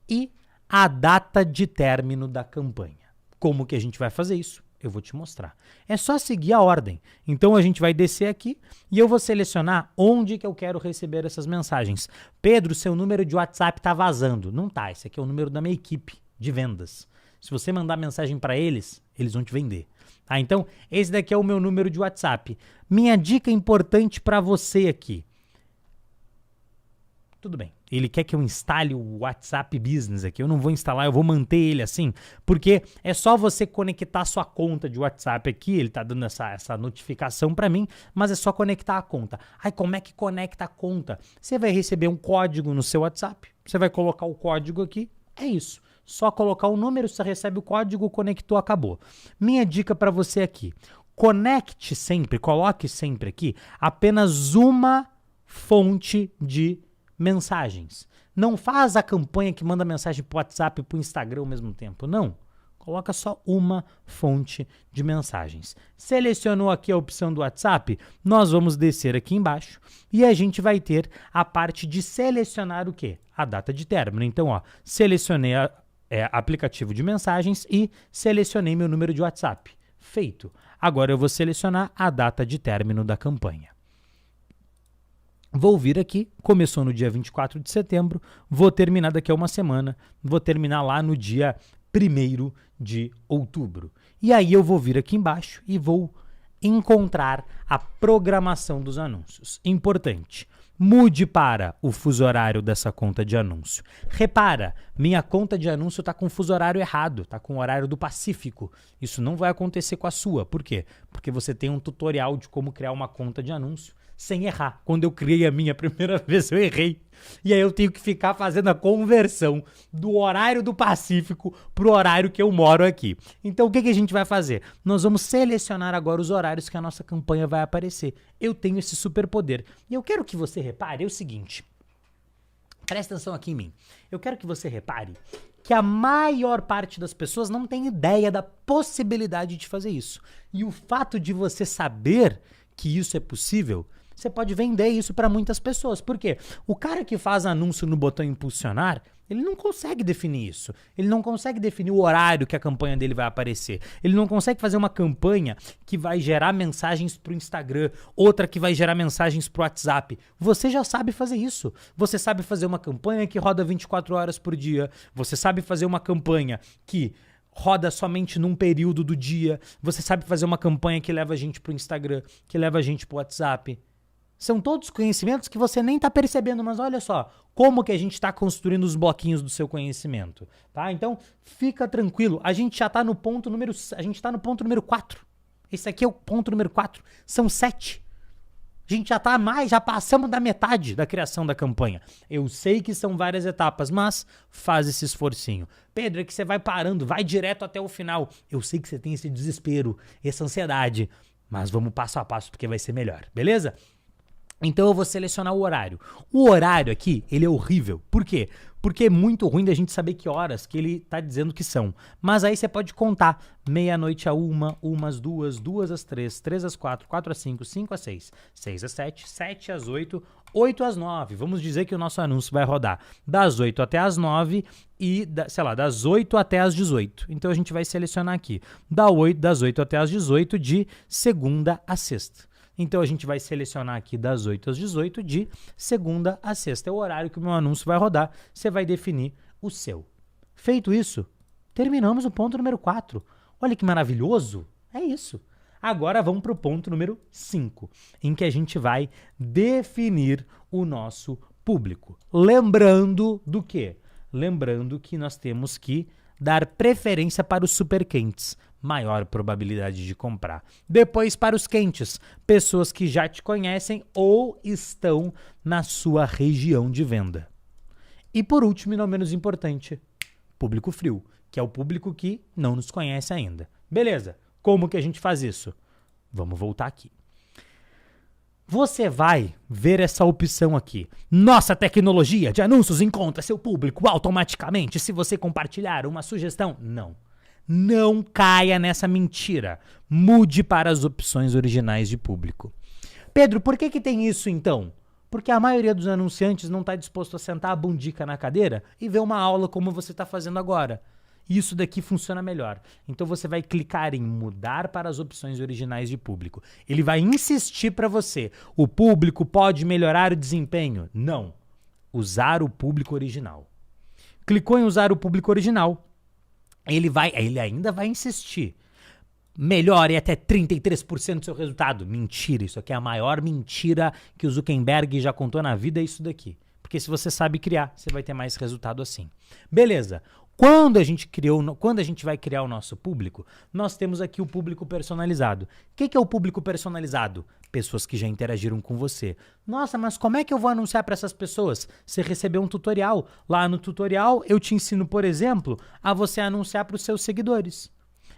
e a data de término da campanha. Como que a gente vai fazer isso? Eu vou te mostrar. É só seguir a ordem. Então a gente vai descer aqui e eu vou selecionar onde que eu quero receber essas mensagens. Pedro, seu número de WhatsApp está vazando. Não tá, esse aqui é o número da minha equipe de vendas. Se você mandar mensagem para eles, eles vão te vender. Ah, então, esse daqui é o meu número de WhatsApp. Minha dica importante para você aqui. Tudo bem, ele quer que eu instale o WhatsApp Business aqui. Eu não vou instalar, eu vou manter ele assim, porque é só você conectar sua conta de WhatsApp aqui. Ele tá dando essa notificação para mim, mas é só conectar a conta. Aí, como é que conecta a conta? Você vai receber um código no seu WhatsApp, você vai colocar o código aqui, é isso. Só colocar o número, você recebe o código, conectou, acabou. Minha dica para você aqui, conecte sempre, coloque sempre aqui apenas uma fonte de mensagens. Não faz a campanha que manda mensagem para o WhatsApp e para o Instagram ao mesmo tempo, não. Coloca só uma fonte de mensagens. Selecionou aqui a opção do WhatsApp? Nós vamos descer aqui embaixo e a gente vai ter a parte de selecionar o quê? A data de término. Então, ó, selecionei aplicativo de mensagens e selecionei meu número de WhatsApp. Feito. Agora eu vou selecionar a data de término da campanha. Vou vir aqui, começou no dia 24 de setembro, vou terminar daqui a uma semana, vou terminar lá no dia 1º de outubro. E aí eu vou vir aqui embaixo e vou encontrar a programação dos anúncios. Importante, mude para o fuso horário dessa conta de anúncio. Repara, minha conta de anúncio está com o fuso horário errado, está com o horário do Pacífico. Isso não vai acontecer com a sua. Por quê? Porque você tem um tutorial de como criar uma conta de anúncio sem errar. Quando eu criei a minha primeira vez, eu errei. E aí eu tenho que ficar fazendo a conversão do horário do Pacífico para o horário que eu moro aqui. Então o que a gente vai fazer? Nós vamos selecionar agora os horários que a nossa campanha vai aparecer. Eu tenho esse superpoder. E eu quero que você repare o seguinte. Presta atenção aqui em mim. Eu quero que você repare que a maior parte das pessoas não tem ideia da possibilidade de fazer isso. E o fato de você saber que isso é possível, você pode vender isso para muitas pessoas. Por quê? O cara que faz anúncio no botão impulsionar, ele não consegue definir isso. Ele não consegue definir o horário que a campanha dele vai aparecer. Ele não consegue fazer uma campanha que vai gerar mensagens para o Instagram, outra que vai gerar mensagens para o WhatsApp. Você já sabe fazer isso. Você sabe fazer uma campanha que roda 24 horas por dia. Você sabe fazer uma campanha que roda somente num período do dia. Você sabe fazer uma campanha que leva a gente para o Instagram, que leva a gente para o WhatsApp. São todos conhecimentos que você nem está percebendo, mas olha só, como que a gente está construindo os bloquinhos do seu conhecimento, tá? Então, fica tranquilo, a gente já está no ponto número 4. Esse aqui é o ponto número 4, são 7. A gente já passamos da metade da criação da campanha. Eu sei que são várias etapas, mas faz esse esforcinho. Pedro, é que você vai parando, vai direto até o final. Eu sei que você tem esse desespero, essa ansiedade, mas vamos passo a passo porque vai ser melhor, beleza? Então eu vou selecionar o horário. O horário aqui, ele é horrível. Por quê? Porque é muito ruim da gente saber que horas que ele tá dizendo que são. Mas aí você pode contar. Meia-noite a 1, 1 às 2, 2 às 3, 3 às 4, 4 às 5, 5 às 6, 6 às 7, 7 às 8, 8 às 9. Vamos dizer que o nosso anúncio vai rodar das 8 até as 9 e, das 8 até as 18. Então a gente vai selecionar aqui. Das 8 até as 18 de segunda a sexta. Então a gente vai selecionar aqui das 8 às 18 de segunda a sexta. É o horário que o meu anúncio vai rodar. Você vai definir o seu. Feito isso, terminamos o ponto número 4. Olha que maravilhoso. É isso. Agora vamos para o ponto número 5, em que a gente vai definir o nosso público. Lembrando do quê? Lembrando que nós temos que dar preferência para os super quentes, maior probabilidade de comprar. Depois para os quentes, pessoas que já te conhecem ou estão na sua região de venda. E por último, e não menos importante, público frio, que é o público que não nos conhece ainda. Beleza, como que a gente faz isso? Vamos voltar aqui. Você vai ver essa opção aqui. Nossa tecnologia de anúncios encontra seu público automaticamente se você compartilhar uma sugestão. Não. Não caia nessa mentira. Mude para as opções originais de público. Pedro, por que tem isso então? Porque a maioria dos anunciantes não está disposto a sentar a bundica na cadeira e ver uma aula como você está fazendo agora. Isso daqui funciona melhor. Então você vai clicar em mudar para as opções originais de público. Ele vai insistir para você. O público pode melhorar o desempenho? Não. Usar o público original. Clicou em usar o público original. Ele ainda vai insistir. Melhore até 33% do seu resultado. Mentira, isso aqui é a maior mentira que o Zuckerberg já contou na vida, é isso daqui. Porque se você sabe criar, você vai ter mais resultado assim. Beleza. Quando a gente vai criar o nosso público, nós temos aqui o público personalizado. O que é o público personalizado? Pessoas que já interagiram com você. Nossa, mas como é que eu vou anunciar para essas pessoas? Você recebeu um tutorial. Lá no tutorial eu te ensino, por exemplo, a você anunciar para os seus seguidores.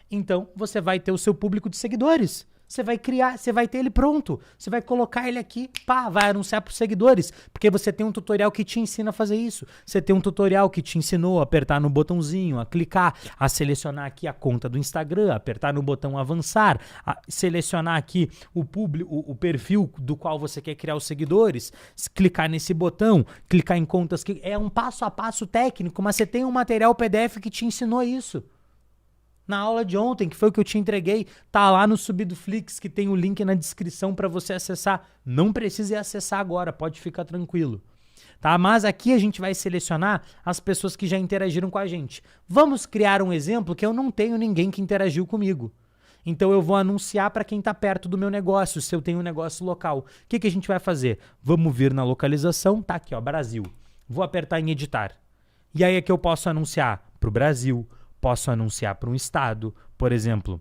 Então, você vai ter o seu público de seguidores. Você vai criar, você vai ter ele pronto. Você vai colocar ele aqui, pá, vai anunciar para os seguidores. Porque você tem um tutorial que te ensina a fazer isso. Você tem um tutorial que te ensinou a apertar no botãozinho, a clicar, a selecionar aqui a conta do Instagram, apertar no botão avançar, a selecionar aqui o perfil do qual você quer criar os seguidores, clicar nesse botão, clicar em contas que é um passo a passo técnico, mas você tem um material PDF que te ensinou isso. Na aula de ontem, que foi o que eu te entreguei, tá lá no Subidoflix, que tem o link na descrição para você acessar. Não precisa acessar agora, pode ficar tranquilo. Tá? Mas aqui a gente vai selecionar as pessoas que já interagiram com a gente. Vamos criar um exemplo que eu não tenho ninguém que interagiu comigo. Então eu vou anunciar para quem está perto do meu negócio, se eu tenho um negócio local. O que a gente vai fazer? Vamos vir na localização, tá aqui, ó, Brasil. Vou apertar em editar. E aí é que eu posso anunciar para o Brasil. Posso anunciar para um estado, por exemplo,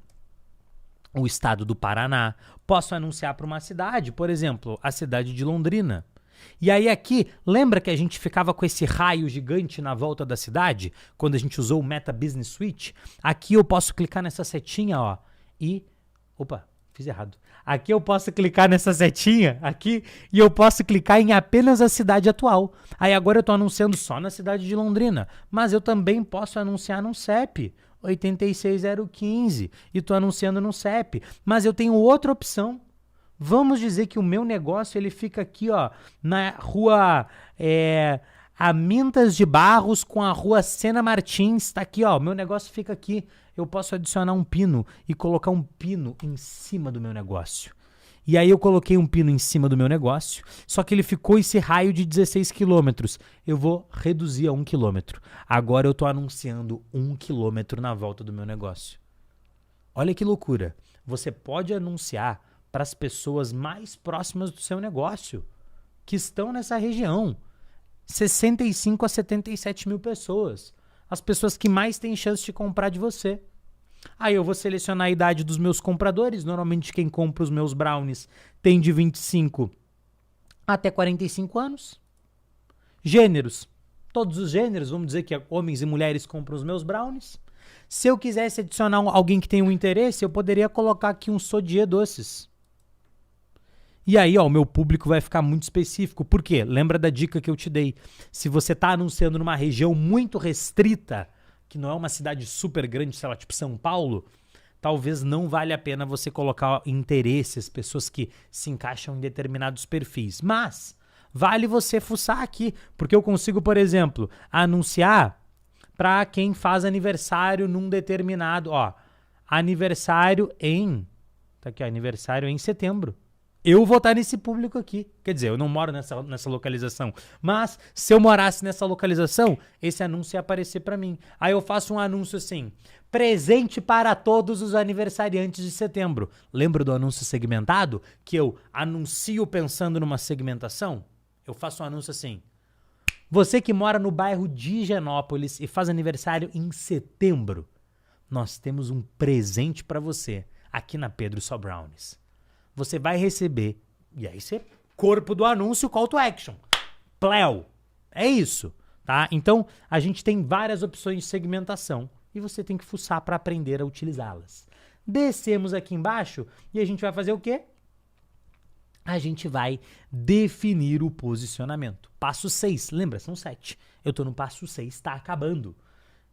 o estado do Paraná. Posso anunciar para uma cidade, por exemplo, a cidade de Londrina. E aí aqui, lembra que a gente ficava com esse raio gigante na volta da cidade? Quando a gente usou o Meta Business Suite? Aqui eu posso clicar nessa setinha, ó, e... Opa, fiz errado. Aqui eu posso clicar nessa setinha, aqui, e eu posso clicar em apenas a cidade atual. Aí agora eu estou anunciando só na cidade de Londrina, mas eu também posso anunciar num CEP, 86015, e estou anunciando no CEP. Mas eu tenho outra opção. Vamos dizer que o meu negócio ele fica aqui, ó, na rua Amintas de Barros com a rua Sena Martins. Tá aqui, ó, meu negócio fica aqui. Eu posso adicionar um pino e colocar um pino em cima do meu negócio. E aí eu coloquei um pino em cima do meu negócio, só que ele ficou esse raio de 16 quilômetros. Eu vou reduzir a 1 quilômetro. Agora eu estou anunciando 1 quilômetro na volta do meu negócio. Olha que loucura. Você pode anunciar para as pessoas mais próximas do seu negócio, que estão nessa região. 65 a 77 mil pessoas. As pessoas que mais têm chance de comprar de você. Aí eu vou selecionar a idade dos meus compradores. Normalmente quem compra os meus brownies tem de 25 até 45 anos. Gêneros. Todos os gêneros, vamos dizer que homens e mulheres compram os meus brownies. Se eu quisesse adicionar alguém que tem um interesse, eu poderia colocar aqui um Sodier doces. E aí, ó, o meu público vai ficar muito específico. Por quê? Lembra da dica que eu te dei. Se você está anunciando numa região muito restrita, que não é uma cidade super grande, sei lá, tipo São Paulo, talvez não valha a pena você colocar interesses, pessoas que se encaixam em determinados perfis. Mas vale você fuçar aqui, porque eu consigo, por exemplo, anunciar para quem faz aniversário num determinado, ó, aniversário em, tá aqui, ó, aniversário em setembro. Eu vou estar nesse público aqui. Quer dizer, eu não moro nessa localização. Mas se eu morasse nessa localização, esse anúncio ia aparecer para mim. Aí eu faço um anúncio assim: presente para todos os aniversariantes de setembro. Lembra do anúncio segmentado? Que eu anuncio pensando numa segmentação? Eu faço um anúncio assim: você que mora no bairro de Higienópolis e faz aniversário em setembro, nós temos um presente para você aqui na Pedro Só Brownies. Você vai receber, e aí você, corpo do anúncio, call to action. Pleu. É isso, tá? Então, a gente tem várias opções de segmentação e você tem que fuçar para aprender a utilizá-las. Descemos aqui embaixo e a gente vai fazer o quê? A gente vai definir o posicionamento. Passo 6, lembra? São 7. Eu tô no passo 6, tá acabando.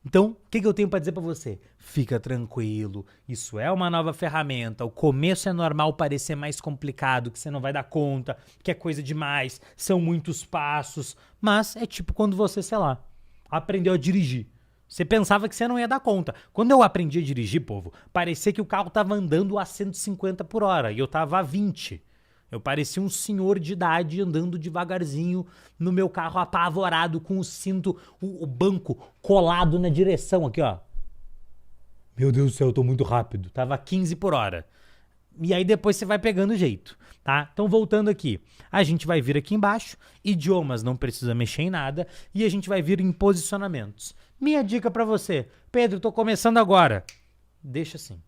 Então, o que eu tenho para dizer para você? Fica tranquilo, isso é uma nova ferramenta, o começo é normal parecer mais complicado, que você não vai dar conta, que é coisa demais, são muitos passos, mas é tipo quando você, sei lá, aprendeu a dirigir. Você pensava que você não ia dar conta. Quando eu aprendi a dirigir, povo, parecia que o carro tava andando a 150 por hora e eu tava a 20. Eu parecia um senhor de idade andando devagarzinho no meu carro apavorado com o cinto, o banco colado na direção aqui, ó. Meu Deus do céu, eu tô muito rápido. Tava 15 por hora. E aí depois você vai pegando o jeito, tá? Então voltando aqui, a gente vai vir aqui embaixo, idiomas não precisa mexer em nada, e a gente vai vir em posicionamentos. Minha dica pra você, Pedro, tô começando agora. Deixa assim.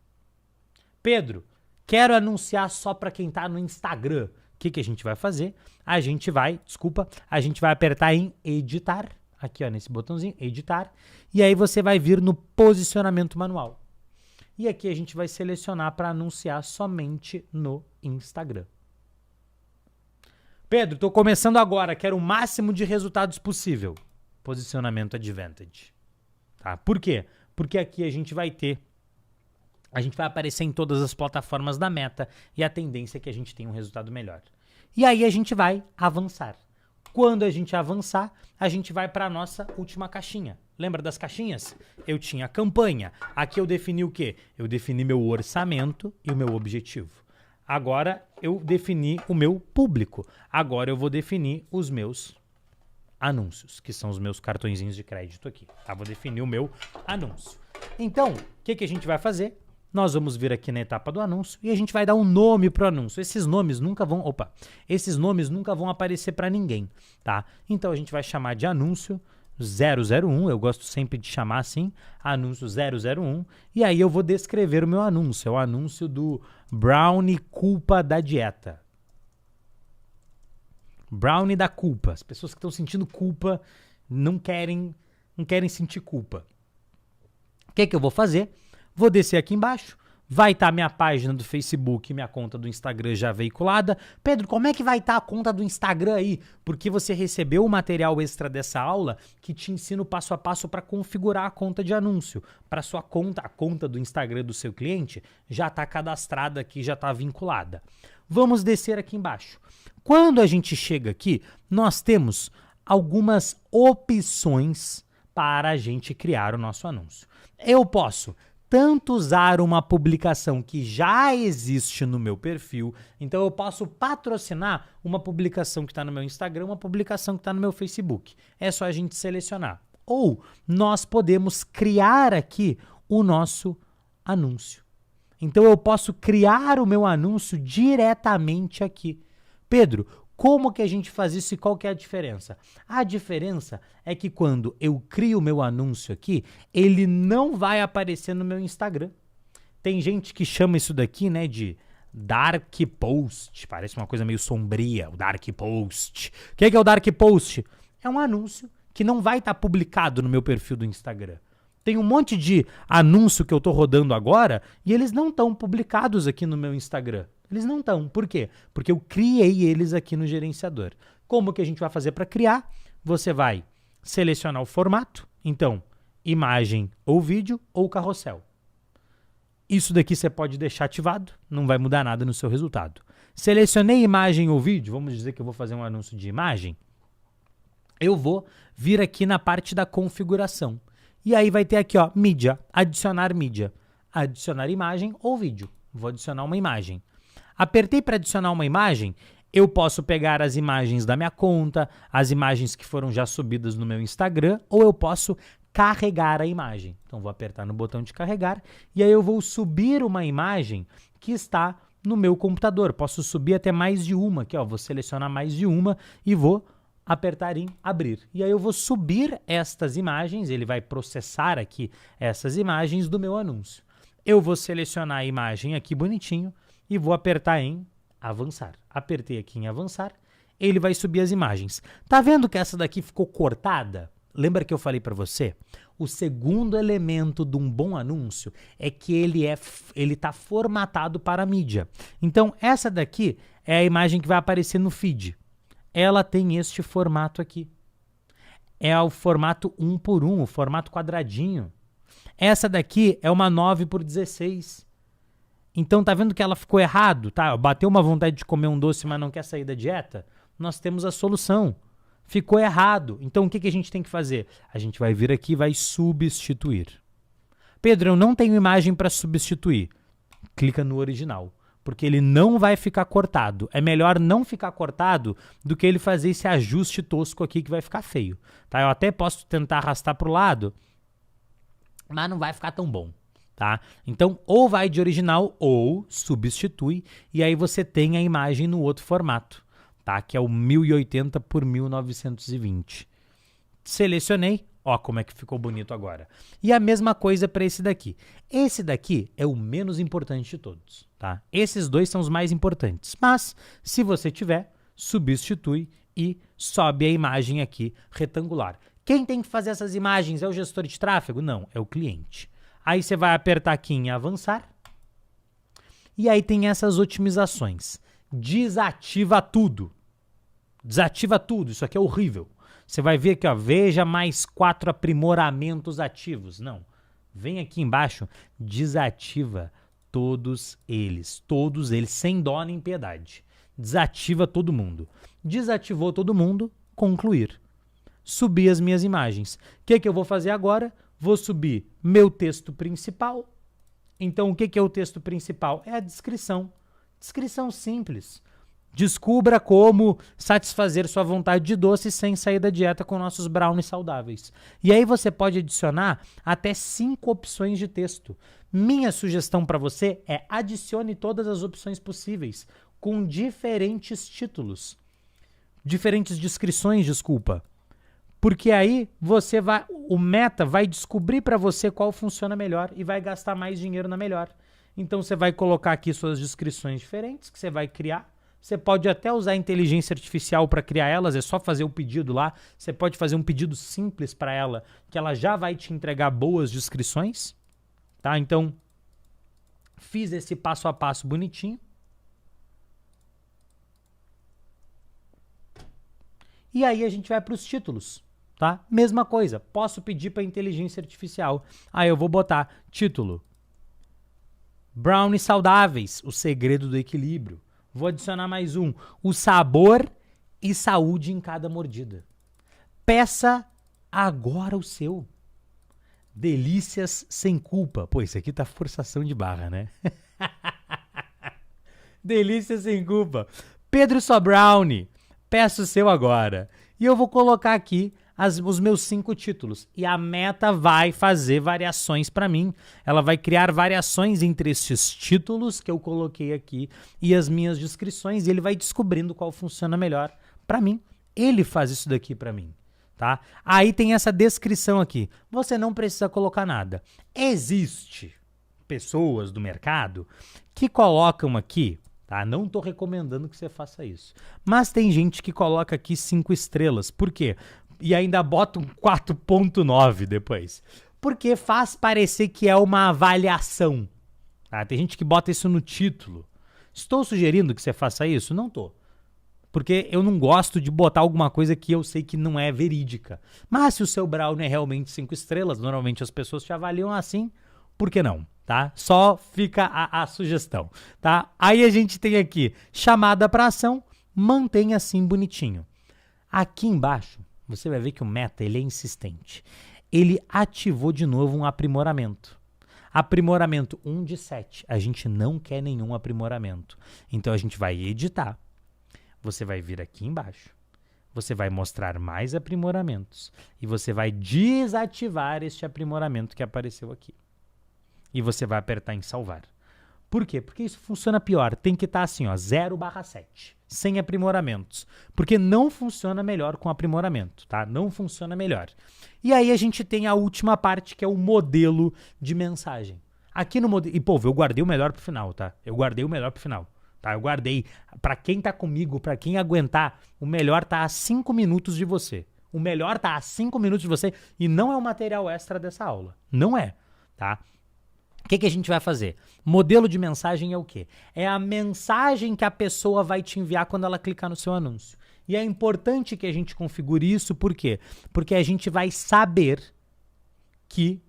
Pedro, quero anunciar só para quem tá no Instagram. O que a gente vai fazer? A gente vai apertar em editar, aqui ó, nesse botãozinho, editar, e aí você vai vir no posicionamento manual. e aqui a gente vai selecionar para anunciar somente no Instagram. Pedro, estou começando agora, quero o máximo de resultados possível. Posicionamento Advantage. Tá? Por quê? Porque aqui a gente vai aparecer em todas as plataformas da Meta e a tendência é que a gente tenha um resultado melhor. E aí a gente vai avançar. Quando a gente avançar, a gente vai para a nossa última caixinha. Lembra das caixinhas? Eu tinha a campanha. Aqui eu defini o quê? Eu defini meu orçamento e o meu objetivo. Agora eu defini o meu público. Agora eu vou definir os meus anúncios, que são os meus cartõezinhos de crédito aqui. Tá? Vou definir o meu anúncio. Então, o que a gente vai fazer? Nós vamos vir aqui na etapa do anúncio e a gente vai dar um nome para o anúncio. Esses nomes nunca vão aparecer para ninguém, tá? Então a gente vai chamar de anúncio 001, eu gosto sempre de chamar assim, anúncio 001, e aí eu vou descrever o meu anúncio. É o anúncio do Brownie Culpa da Dieta. Brownie da culpa. As pessoas que estão sentindo culpa não querem sentir culpa. O que eu vou fazer? Vou descer aqui embaixo, vai estar minha página do Facebook e minha conta do Instagram já veiculada. Pedro, como é que vai estar a conta do Instagram aí? Porque você recebeu o material extra dessa aula que te ensina o passo a passo para configurar a conta de anúncio. Para sua conta, a conta do Instagram do seu cliente já está cadastrada aqui, já está vinculada. Vamos descer aqui embaixo. Quando a gente chega aqui, nós temos algumas opções para a gente criar o nosso anúncio. Eu posso tanto usar uma publicação que já existe no meu perfil, então eu posso patrocinar uma publicação que está no meu Instagram, uma publicação que está no meu Facebook. É só a gente selecionar. Ou nós podemos criar aqui o nosso anúncio. Então eu posso criar o meu anúncio diretamente aqui. Pedro, como que a gente faz isso e qual que é a diferença? A diferença é que quando eu crio o meu anúncio aqui, ele não vai aparecer no meu Instagram. Tem gente que chama isso daqui, né, de dark post. Parece uma coisa meio sombria, o dark post. O que é o dark post? É um anúncio que não vai estar publicado no meu perfil do Instagram. Tem um monte de anúncio que eu estou rodando agora e eles não estão publicados aqui no meu Instagram. Eles não estão. Por quê? Porque eu criei eles aqui no gerenciador. Como que a gente vai fazer para criar? Você vai selecionar o formato. Então, imagem ou vídeo ou carrossel. Isso daqui você pode deixar ativado, não vai mudar nada no seu resultado. Selecionei imagem ou vídeo, vamos dizer que eu vou fazer um anúncio de imagem. Eu vou vir aqui na parte da configuração. E aí vai ter aqui, ó, mídia, adicionar imagem ou vídeo. Vou adicionar uma imagem. Apertei para adicionar uma imagem, eu posso pegar as imagens da minha conta, as imagens que foram já subidas no meu Instagram, ou eu posso carregar a imagem. Então vou apertar no botão de carregar e aí eu vou subir uma imagem que está no meu computador. Posso subir até mais de uma, aqui ó, vou selecionar mais de uma e vou apertar em abrir. E aí eu vou subir estas imagens, ele vai processar aqui essas imagens do meu anúncio. Eu vou selecionar a imagem aqui bonitinho e vou apertar em avançar. Apertei aqui em avançar, ele vai subir as imagens. Tá vendo que essa daqui ficou cortada? Lembra que eu falei para você? O segundo elemento de um bom anúncio é que ele tá formatado para mídia. Então, essa daqui é a imagem que vai aparecer no feed. Ela tem este formato aqui. É o formato 1:1, o formato quadradinho. Essa daqui é uma 9:16. Então, tá vendo que ela ficou errado? Tá? Bateu uma vontade de comer um doce, mas não quer sair da dieta? Nós temos a solução. Ficou errado. Então, o que a gente tem que fazer? A gente vai vir aqui e vai substituir. Pedro, eu não tenho imagem para substituir. Clica no original, porque ele não vai ficar cortado. É melhor não ficar cortado do que ele fazer esse ajuste tosco aqui que vai ficar feio. Tá? Eu até posso tentar arrastar para o lado, mas não vai ficar tão bom. Tá? Então, ou vai de original ou substitui, e aí você tem a imagem no outro formato, tá? Que é o 1080 por 1920. Selecionei, ó como é que ficou bonito agora. E a mesma coisa para esse daqui. Esse daqui é o menos importante de todos, tá? Esses dois são os mais importantes, mas se você tiver, substitui e sobe a imagem aqui retangular. Quem tem que fazer essas imagens é o gestor de tráfego? Não, é o cliente. Aí você vai apertar aqui em avançar. E aí tem essas otimizações. Desativa tudo. Desativa tudo. Isso aqui é horrível. Você vai ver aqui, ó, veja mais 4 aprimoramentos ativos. Não. Vem aqui embaixo, desativa todos eles, sem dó nem piedade. Desativa todo mundo. Desativou todo mundo, concluir. Subir as minhas imagens. O que eu vou fazer agora? Vou subir meu texto principal. Então, o que é o texto principal? É a descrição. Descrição simples. Descubra como satisfazer sua vontade de doce sem sair da dieta com nossos brownies saudáveis. E aí você pode adicionar até 5 opções de texto. Minha sugestão para você é adicione todas as opções possíveis, com diferentes títulos. Diferentes descrições, desculpa. Porque aí o Meta vai descobrir para você qual funciona melhor e vai gastar mais dinheiro na melhor. Então você vai colocar aqui suas descrições diferentes que você vai criar. Você pode até usar a inteligência artificial para criar elas, é só fazer o pedido lá. Você pode fazer um pedido simples para ela, que ela já vai te entregar boas descrições. Tá? Então, fiz esse passo a passo bonitinho. E aí a gente vai para os títulos. Tá? Mesma coisa, posso pedir para a inteligência artificial. Aí eu vou botar título. Brownies saudáveis, o segredo do equilíbrio. Vou adicionar mais um. O sabor e saúde em cada mordida. Peça agora o seu. Delícias sem culpa. Pô, isso aqui tá forçação de barra, né? Delícias sem culpa. Pedro Sobrownie. Peça o seu agora. E eu vou colocar aqui os meus 5 títulos. E a Meta vai fazer variações para mim. Ela vai criar variações entre esses títulos que eu coloquei aqui e as minhas descrições. E ele vai descobrindo qual funciona melhor para mim. Ele faz isso daqui para mim. Tá? Aí tem essa descrição aqui. Você não precisa colocar nada. Existe pessoas do mercado que colocam aqui. Tá? Não estou recomendando que você faça isso. Mas tem gente que coloca aqui 5 estrelas. Por quê? E ainda bota um 4.9 depois. Porque faz parecer que é uma avaliação. Tá? Tem gente que bota isso no título. Estou sugerindo que você faça isso? Não estou. Porque eu não gosto de botar alguma coisa que eu sei que não é verídica. Mas se o seu brownie é realmente 5 estrelas, normalmente as pessoas te avaliam assim, por que não? Tá? Só fica a sugestão. Tá? Aí a gente tem aqui, chamada para ação, mantenha assim bonitinho. Aqui embaixo, você vai ver que o Meta ele é insistente. Ele ativou de novo um aprimoramento. Aprimoramento 1 de 7. A gente não quer nenhum aprimoramento. Então a gente vai editar. Você vai vir aqui embaixo. Você vai mostrar mais aprimoramentos. E você vai desativar este aprimoramento que apareceu aqui. E você vai apertar em salvar. Por quê? Porque isso funciona pior. Tem que estar assim, ó, 0/7. Sem aprimoramentos. Porque não funciona melhor com aprimoramento, tá? Não funciona melhor. E aí a gente tem a última parte, que é o modelo de mensagem. Aqui no modelo... E, povo, eu guardei o melhor pro final, tá? Eu guardei o melhor pro final. Tá? Eu guardei. Pra quem tá comigo, pra quem aguentar, o melhor tá a 5 minutos de você. O melhor tá a 5 minutos de você e não é o material extra dessa aula. Não é, tá? O que a gente vai fazer? Modelo de mensagem é o quê? É a mensagem que a pessoa vai te enviar quando ela clicar no seu anúncio. E é importante que a gente configure isso, por quê? Porque a gente vai saber que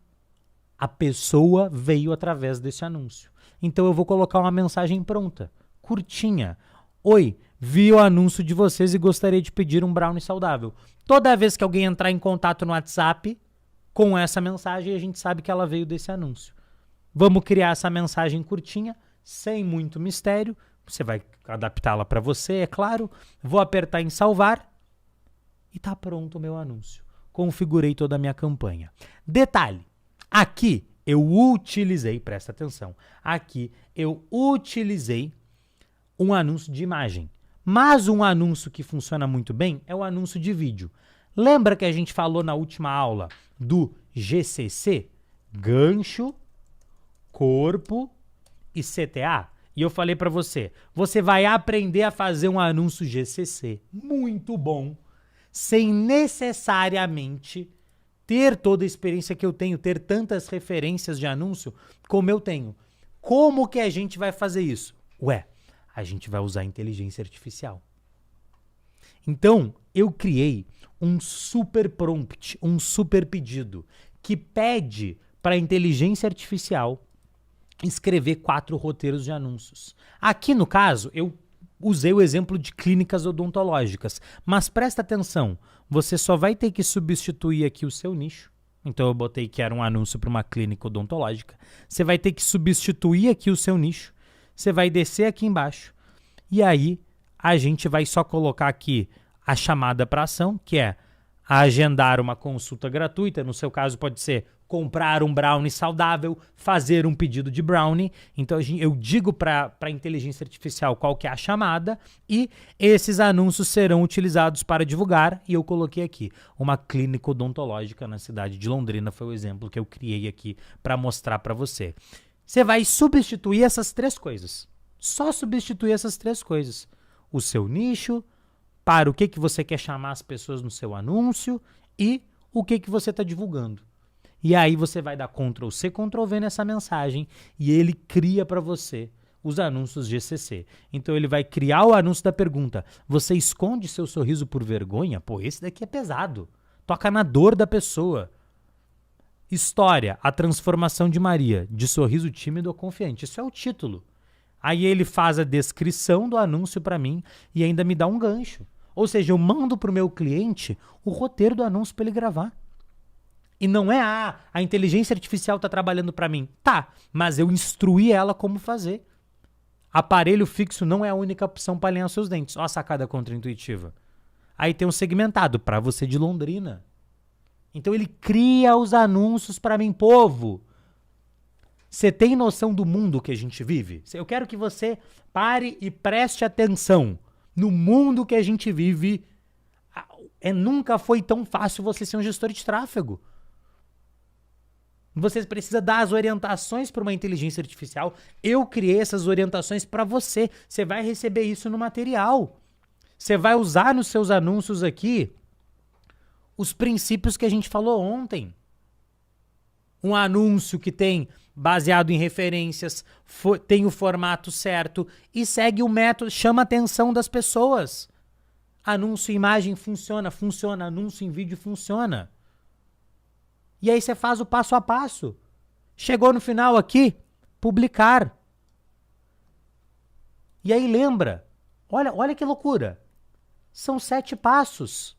a pessoa veio através desse anúncio. Então eu vou colocar uma mensagem pronta, curtinha. Oi, vi o anúncio de vocês e gostaria de pedir um brownie saudável. Toda vez que alguém entrar em contato no WhatsApp com essa mensagem, a gente sabe que ela veio desse anúncio. Vamos criar essa mensagem curtinha, sem muito mistério. Você vai adaptá-la para você, é claro. Vou apertar em salvar e tá pronto o meu anúncio. Configurei toda a minha campanha. Detalhe, aqui eu utilizei, presta atenção, aqui eu utilizei um anúncio de imagem. Mas um anúncio que funciona muito bem é o anúncio de vídeo. Lembra que a gente falou na última aula do GCC? Gancho, corpo e CTA. E eu falei para você, você vai aprender a fazer um anúncio GCC muito bom, sem necessariamente ter toda a experiência que eu tenho, ter tantas referências de anúncio como eu tenho. Como que a gente vai fazer isso? Ué, a gente vai usar inteligência artificial. Então, eu criei um super prompt, um super pedido, que pede para a inteligência artificial escrever 4 roteiros de anúncios. Aqui, no caso, eu usei o exemplo de clínicas odontológicas, mas presta atenção, você só vai ter que substituir aqui o seu nicho. Então eu botei que era um anúncio para uma clínica odontológica. Você vai ter que substituir aqui o seu nicho. Você vai descer aqui embaixo. E aí a gente vai só colocar aqui a chamada para ação, que é agendar uma consulta gratuita. No seu caso pode ser comprar um brownie saudável, fazer um pedido de brownie. Então eu digo para a inteligência artificial qual que é a chamada e esses anúncios serão utilizados para divulgar. E eu coloquei aqui uma clínica odontológica na cidade de Londrina, foi o exemplo que eu criei aqui para mostrar para você. Você vai substituir essas 3 coisas. Só substituir essas 3 coisas. O seu nicho, para o que você quer chamar as pessoas no seu anúncio e o que você está divulgando. E aí você vai dar Ctrl+C, Ctrl+V nessa mensagem e ele cria para você os anúncios GCC. Então ele vai criar o anúncio da pergunta. Você esconde seu sorriso por vergonha? Pô, esse daqui é pesado. Toca na dor da pessoa. História, a transformação de Maria, de sorriso tímido a confiante. Isso é o título. Aí ele faz a descrição do anúncio para mim e ainda me dá um gancho. Ou seja, eu mando para o meu cliente o roteiro do anúncio para ele gravar. E não é, a inteligência artificial está trabalhando para mim. Tá, mas eu instruí ela como fazer. Aparelho fixo não é a única opção para alinhar seus dentes. Olha a sacada contraintuitiva. Aí tem um segmentado para você de Londrina. Então ele cria os anúncios para mim, povo. Você tem noção do mundo que a gente vive? Eu quero que você pare e preste atenção. No mundo que a gente vive, nunca foi tão fácil você ser um gestor de tráfego. Você precisa dar as orientações para uma inteligência artificial. Eu criei essas orientações para você. Você vai receber isso no material. Você vai usar nos seus anúncios aqui os princípios que a gente falou ontem. Um anúncio que tem baseado em referências, tem o formato certo e segue o método, chama a atenção das pessoas. Anúncio em imagem funciona, anúncio em vídeo funciona. E aí você faz o passo a passo. Chegou no final aqui, publicar. E aí lembra, olha que loucura. São 7 passos.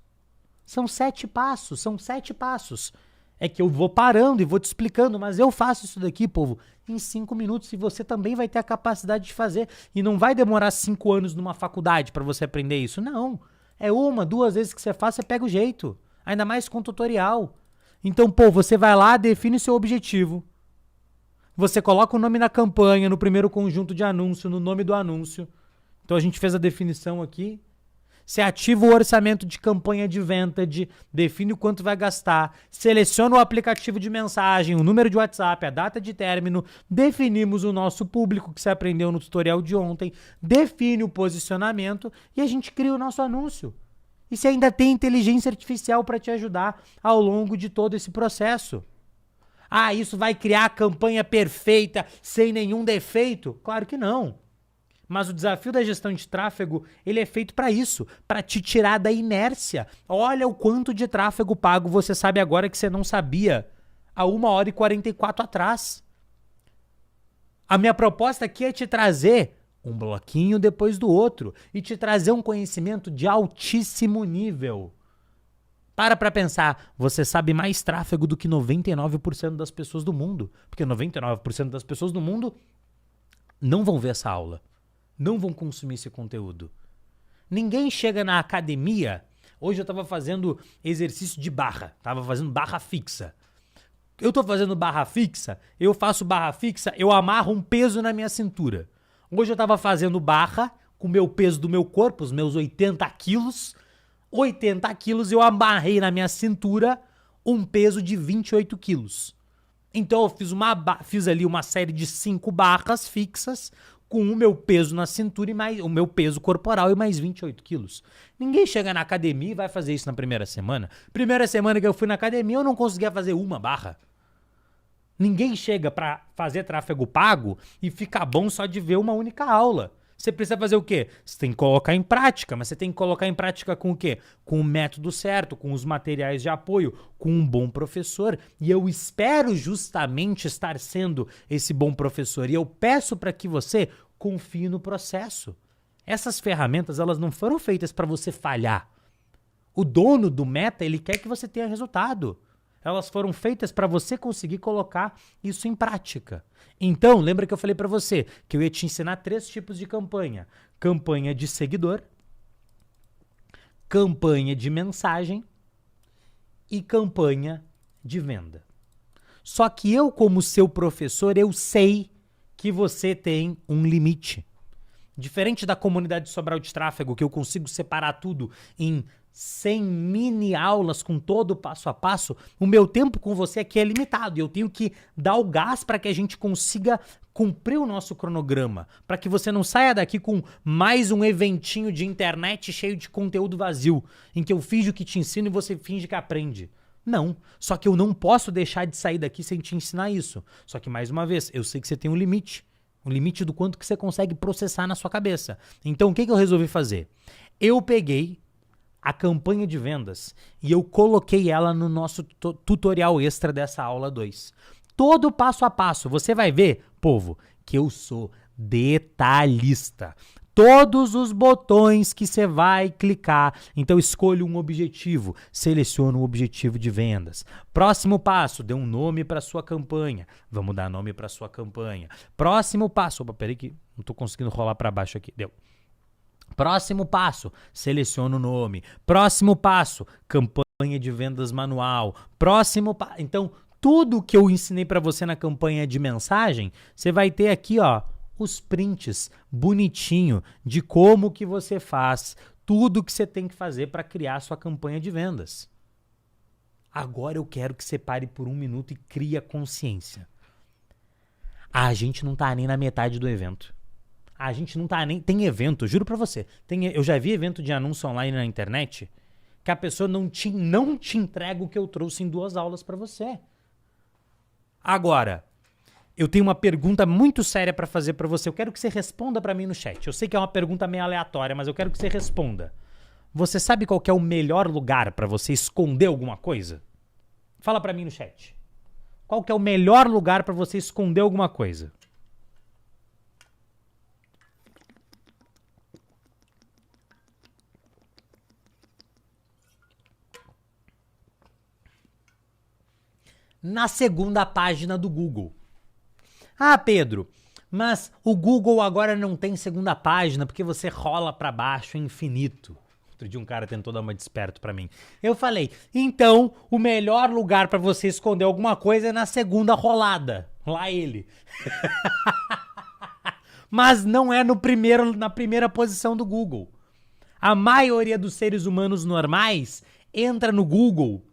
São 7 passos. É que eu vou parando e vou te explicando, mas eu faço isso daqui, povo, em 5 minutos e você também vai ter a capacidade de fazer. E não vai demorar 5 anos numa faculdade para você aprender isso. Não. É 1, 2 vezes que você faz, você pega o jeito. Ainda mais com tutorial. Então, pô, você vai lá, define seu objetivo. Você coloca o nome na campanha, no primeiro conjunto de anúncio, no nome do anúncio. Então a gente fez a definição aqui. Você ativa o orçamento de campanha de Vinted, define o quanto vai gastar, seleciona o aplicativo de mensagem, o número de WhatsApp, a data de término, definimos o nosso público que você aprendeu no tutorial de ontem, define o posicionamento e a gente cria o nosso anúncio. E você ainda tem inteligência artificial para te ajudar ao longo de todo esse processo. Ah, isso vai criar a campanha perfeita, sem nenhum defeito? Claro que não. Mas o desafio da gestão de tráfego, ele é feito para isso, para te tirar da inércia. Olha o quanto de tráfego pago você sabe agora que você não sabia há 1h44 atrás. A minha proposta aqui é te trazer um bloquinho depois do outro e te trazer um conhecimento de altíssimo nível. Para pensar, você sabe mais tráfego do que 99% das pessoas do mundo, porque 99% das pessoas do mundo não vão ver essa aula, não vão consumir esse conteúdo. Ninguém chega na academia, hoje eu estava fazendo exercício de barra, estava fazendo barra fixa. Eu estou fazendo barra fixa, eu faço barra fixa, eu amarro um peso na minha cintura. Hoje eu estava fazendo barra com o meu peso do meu corpo, os meus 80 quilos. 80 quilos eu amarrei na minha cintura um peso de 28 quilos. Então eu fiz ali uma série de 5 barras fixas com o meu peso na cintura e mais o meu peso corporal e mais 28 quilos. Ninguém chega na academia e vai fazer isso na primeira semana. Primeira semana que eu fui na academia, eu não conseguia fazer uma barra. Ninguém chega pra fazer tráfego pago e fica bom só de ver uma única aula. Você precisa fazer o quê? Você tem que colocar em prática, mas você tem que colocar em prática com o quê? Com o método certo, com os materiais de apoio, com um bom professor. E eu espero justamente estar sendo esse bom professor. E eu peço para que você confie no processo. Essas ferramentas, elas não foram feitas para você falhar. O dono do Meta, ele quer que você tenha resultado. Elas foram feitas para você conseguir colocar isso em prática. Então, lembra que eu falei para você que eu ia te ensinar 3 tipos de campanha. Campanha de seguidor, campanha de mensagem e campanha de venda. Só que eu, como seu professor, eu sei que você tem um limite. Diferente da comunidade Sobral de Tráfego, que eu consigo separar tudo em 100 mini aulas com todo o passo a passo, o meu tempo com você aqui é limitado e eu tenho que dar o gás para que a gente consiga cumprir o nosso cronograma, para que você não saia daqui com mais um eventinho de internet cheio de conteúdo vazio, em que eu finjo que te ensino e você finge que aprende. Não, só que eu não posso deixar de sair daqui sem te ensinar isso. Só que, mais uma vez, eu sei que você tem um limite do quanto que você consegue processar na sua cabeça. Então, o que eu resolvi fazer? Eu peguei a campanha de vendas e eu coloquei ela no nosso tutorial extra dessa aula 2. Todo passo a passo, você vai ver, povo, que eu sou detalhista. Todos os botões que você vai clicar, então escolha um objetivo, seleciona um objetivo de vendas. Próximo passo, dê um nome para sua campanha. Vamos dar nome para sua campanha. Próximo passo, opa, peraí que não estou conseguindo rolar para baixo aqui, deu. Próximo passo, seleciona o nome. Próximo passo, campanha de vendas manual. Próximo passo, então tudo que eu ensinei para você na campanha de mensagem, você vai ter aqui, ó, os prints bonitinho de como que você faz, tudo que você tem que fazer para criar sua campanha de vendas. Agora eu quero que você pare por 1 minuto e crie a consciência. A gente não tá nem na metade do evento. A gente não tá nem... Tem evento, juro pra você. Eu já vi evento de anúncio online na internet que a pessoa não te entrega o que eu trouxe em 2 aulas pra você. Agora, eu tenho uma pergunta muito séria pra fazer pra você. Eu quero que você responda pra mim no chat. Eu sei que é uma pergunta meio aleatória, mas eu quero que você responda. Você sabe qual que é o melhor lugar pra você esconder alguma coisa? Fala pra mim no chat. Qual que é o melhor lugar pra você esconder alguma coisa? Na segunda página do Google. Ah, Pedro, mas o Google agora não tem segunda página porque você rola pra baixo infinito. Outro dia um cara tentou dar uma de esperto pra mim. Eu falei, então o melhor lugar pra você esconder alguma coisa é na segunda rolada. Lá ele. Mas não é na primeira posição do Google. A maioria dos seres humanos normais entra no Google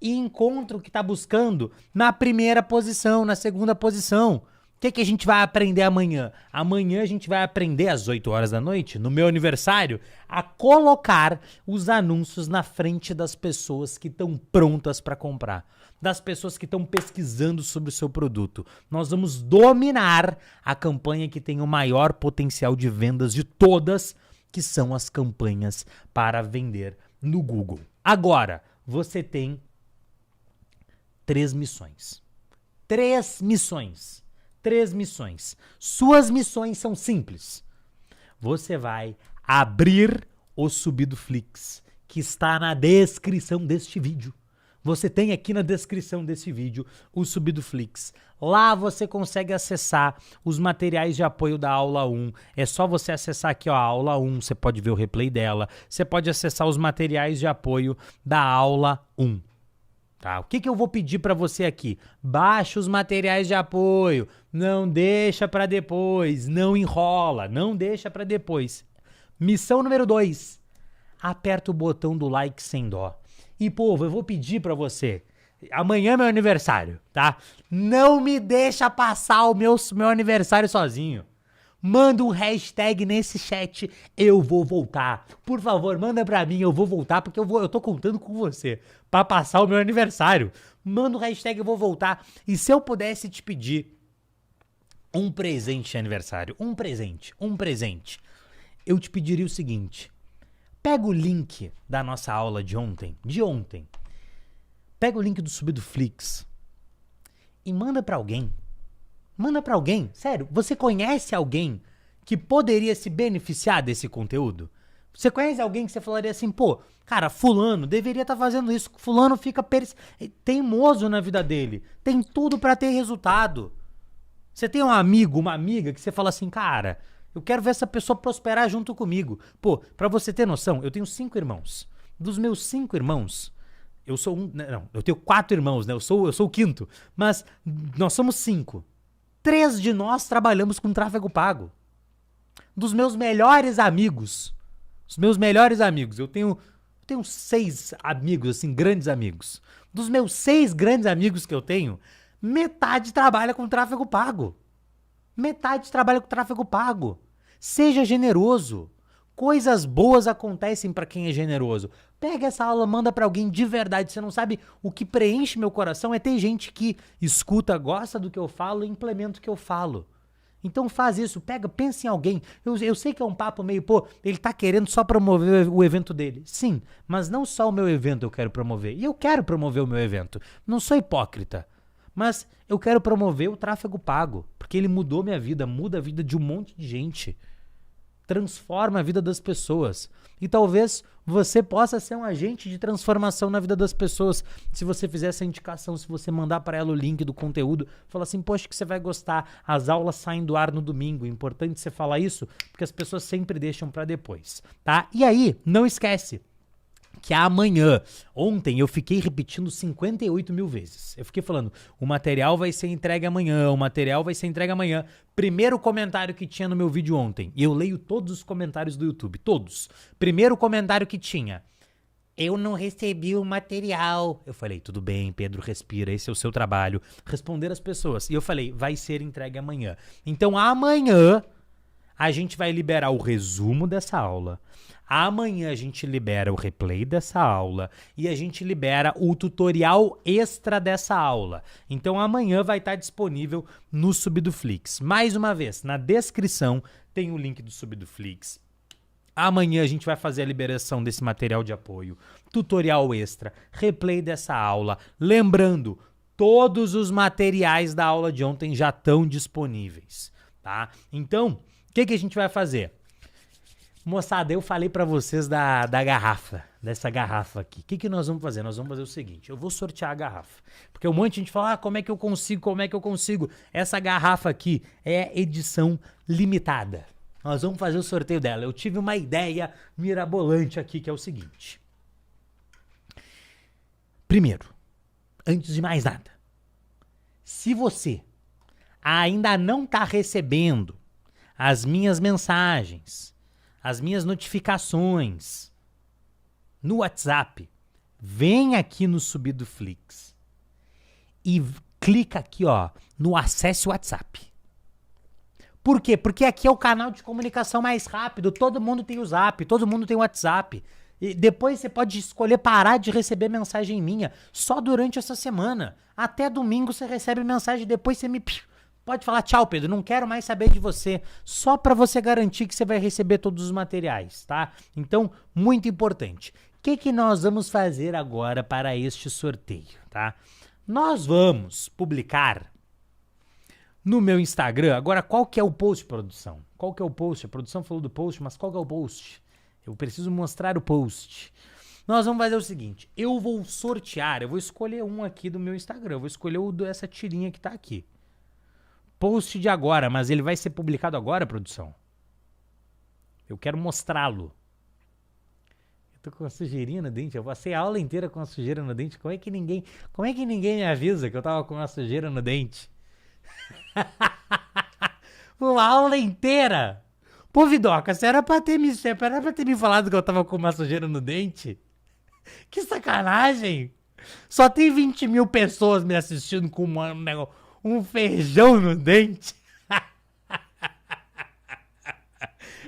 e encontra o que está buscando na primeira posição, na segunda posição. O que a gente vai aprender amanhã? Amanhã a gente vai aprender às 8 horas da noite, no meu aniversário, a colocar os anúncios na frente das pessoas que estão prontas para comprar, das pessoas que estão pesquisando sobre o seu produto. Nós vamos dominar a campanha que tem o maior potencial de vendas de todas, que são as campanhas para vender no Google. Agora, você tem 3 missões. 3 missões. 3 missões. Suas missões são simples. Você vai abrir o Subidoflix, que está na descrição deste vídeo. Você tem aqui na descrição desse vídeo o Subidoflix. Lá você consegue acessar os materiais de apoio da aula 1. É só você acessar aqui, ó, a aula 1, você pode ver o replay dela. Você pode acessar os materiais de apoio da aula 1. Tá? O que eu vou pedir para você aqui? Baixa os materiais de apoio, não deixa para depois, não enrola, não deixa para depois. Missão número 2, aperta o botão do like sem dó. E, povo, eu vou pedir para você, amanhã é meu aniversário, tá? Não me deixa passar o meu aniversário sozinho. Manda um hashtag nesse chat, eu vou voltar. Por favor, manda pra mim, eu vou voltar, porque eu tô contando com você pra passar o meu aniversário. Manda um hashtag, eu vou voltar. E se eu pudesse te pedir um presente de aniversário, um presente, eu te pediria o seguinte: pega o link da nossa aula de ontem, pega o link do Subido Flix e manda pra alguém. Manda pra alguém, sério, você conhece alguém que poderia se beneficiar desse conteúdo? Você conhece alguém que você falaria assim, pô, cara, fulano deveria estar fazendo isso, fulano fica teimoso na vida dele, tem tudo pra ter resultado. Você tem um amigo, uma amiga que você fala assim, cara, eu quero ver essa pessoa prosperar junto comigo. Pô, pra você ter noção, eu tenho 5 irmãos. Dos meus 5 irmãos, eu sou eu tenho 4 irmãos, né? Eu sou o quinto, mas nós somos 5. 3 de nós trabalhamos com tráfego pago. Dos meus melhores amigos, eu tenho 6 amigos, assim, grandes amigos. Dos meus 6 grandes amigos que eu tenho, metade trabalha com tráfego pago. Seja generoso. Coisas boas acontecem pra quem é generoso. Pega essa aula, manda pra alguém de verdade. Você não sabe o que preenche meu coração é ter gente que escuta, gosta do que eu falo e implementa o que eu falo. Então faz isso, pensa em alguém. Eu sei que é um papo meio, pô, ele tá querendo só promover o evento dele. Sim, mas não só o meu evento eu quero promover. E eu quero promover o meu evento. Não sou hipócrita. Mas eu quero promover o tráfego pago, porque ele mudou minha vida, muda a vida de um monte de gente. Transforma a vida das pessoas. E talvez você possa ser um agente de transformação na vida das pessoas. Se você fizer essa indicação, se você mandar para ela o link do conteúdo, falar assim, poxa, que você vai gostar. As aulas saem do ar no domingo. É importante você falar isso, porque as pessoas sempre deixam para depois, tá? E aí, não esquece que amanhã, ontem eu fiquei repetindo 58 mil vezes. Eu fiquei falando, o material vai ser entregue amanhã, Primeiro comentário que tinha no meu vídeo ontem, e eu leio todos os comentários do YouTube, todos. Primeiro comentário que tinha, eu não recebi o material. Eu falei, tudo bem, Pedro, respira, esse é o seu trabalho. Responder as pessoas. E eu falei, vai ser entregue amanhã. Então amanhã a gente vai liberar o resumo dessa aula. Amanhã a gente libera o replay dessa aula e a gente libera o tutorial extra dessa aula. Então amanhã vai estar disponível no Subidoflix. Mais uma vez, na descrição tem o link do Subidoflix. Amanhã a gente vai fazer a liberação desse material de apoio, tutorial extra, replay dessa aula. Lembrando, todos os materiais da aula de ontem já estão disponíveis, tá? Então, o que a gente vai fazer? Moçada, eu falei pra vocês da garrafa, dessa garrafa aqui. O que nós vamos fazer? Nós vamos fazer o seguinte, eu vou sortear a garrafa. Porque um monte de gente fala, como é que eu consigo? Essa garrafa aqui é edição limitada. Nós vamos fazer o sorteio dela. Eu tive uma ideia mirabolante aqui, que é o seguinte. Primeiro, antes de mais nada, se você ainda não tá recebendo as minhas mensagens, as minhas notificações no WhatsApp, vem aqui no Subidoflix e clica aqui, ó, no Acesse WhatsApp. Por quê? Porque aqui é o canal de comunicação mais rápido, todo mundo tem o Zap, todo mundo tem o WhatsApp. E depois você pode escolher parar de receber mensagem minha só durante essa semana. Até domingo você recebe mensagem, depois você me... Pode falar, tchau, Pedro, não quero mais saber de você, só para você garantir que você vai receber todos os materiais, tá? Então, muito importante. O que nós vamos fazer agora para este sorteio, tá? Nós vamos publicar no meu Instagram, agora qual que é o post, produção? Qual que é o post? A produção falou do post, mas qual que é o post? Eu preciso mostrar o post. Nós vamos fazer o seguinte, eu vou sortear, eu vou escolher um aqui do meu Instagram, eu vou escolher o dessa tirinha que tá aqui. Post de agora, mas ele vai ser publicado agora, produção? Eu quero mostrá-lo. Eu tô com uma sujeirinha no dente, eu passei a aula inteira com uma sujeira no dente. Como é que ninguém me avisa que eu tava com uma sujeira no dente? Uma aula inteira! Pô, Vidoca, você era pra ter me falado que eu tava com uma sujeira no dente? Que sacanagem! Só tem 20 mil pessoas me assistindo com um feijão no dente.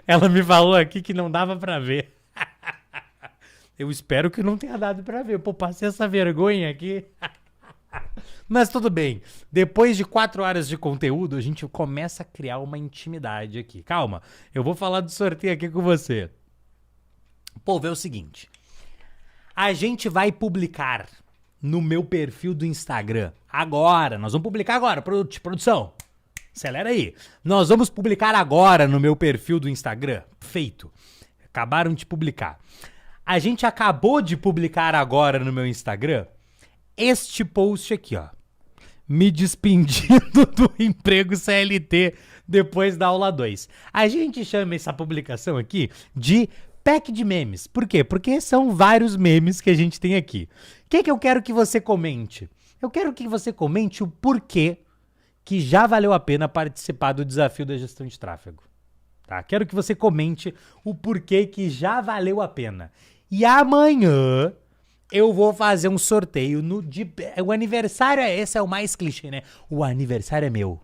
Ela me falou aqui que não dava pra ver. Eu espero que não tenha dado pra ver. Pô, passei essa vergonha aqui. Mas tudo bem. Depois de 4 horas de conteúdo, a gente começa a criar uma intimidade aqui. Calma, eu vou falar do sorteio aqui com você. Pô, vê o seguinte. A gente vai publicar no meu perfil do Instagram agora. Nós vamos publicar agora, produção. Acelera aí. Nós vamos publicar agora no meu perfil do Instagram. Feito. Acabaram de publicar. A gente acabou de publicar agora no meu Instagram este post aqui, ó. Me despedindo do emprego CLT depois da aula 2. A gente chama essa publicação aqui de pack de memes. Por quê? Porque são vários memes que a gente tem aqui. O que eu quero que você comente? Eu quero que você comente o porquê que já valeu a pena participar do desafio da gestão de tráfego. Tá? Quero que você comente o porquê que já valeu a pena. E amanhã eu vou fazer um sorteio o aniversário esse é o mais clichê, né? O aniversário é meu,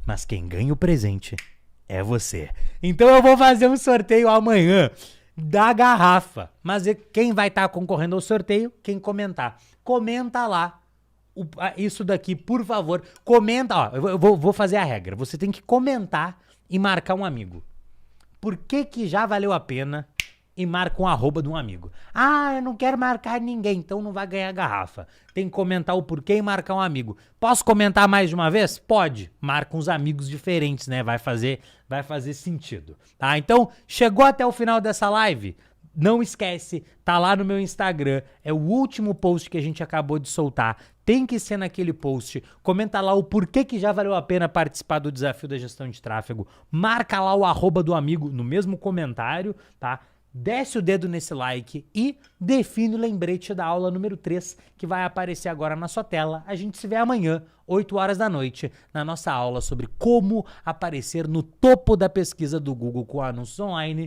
mas quem ganha o presente é você. Então eu vou fazer um sorteio amanhã da garrafa. Mas quem vai estar concorrendo ao sorteio? Quem comentar. Comenta lá isso daqui, por favor. Comenta, ó, eu vou fazer a regra. Você tem que comentar e marcar um amigo. Por que já valeu a pena? E marca um arroba de um amigo. Ah, eu não quero marcar ninguém, então não vai ganhar garrafa. Tem que comentar o porquê e marcar um amigo. Posso comentar mais de uma vez? Pode. Marca uns amigos diferentes, né? Vai fazer sentido. Tá? Então, chegou até o final dessa live? Não esquece, tá lá no meu Instagram. É o último post que a gente acabou de soltar. Tem que ser naquele post. Comenta lá o porquê que já valeu a pena participar do desafio da gestão de tráfego. Marca lá o arroba do amigo no mesmo comentário, tá? Desce o dedo nesse like e define o lembrete da aula número 3, que vai aparecer agora na sua tela. A gente se vê amanhã, 8 horas da noite, na nossa aula sobre como aparecer no topo da pesquisa do Google com anúncios online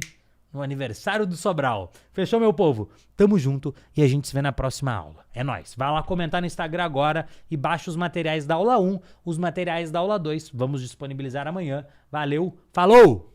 no aniversário do Sobral. Fechou, meu povo? Tamo junto e a gente se vê na próxima aula. É nóis. Vai lá comentar no Instagram agora e baixa os materiais da aula 1, os materiais da aula 2. Vamos disponibilizar amanhã. Valeu, falou!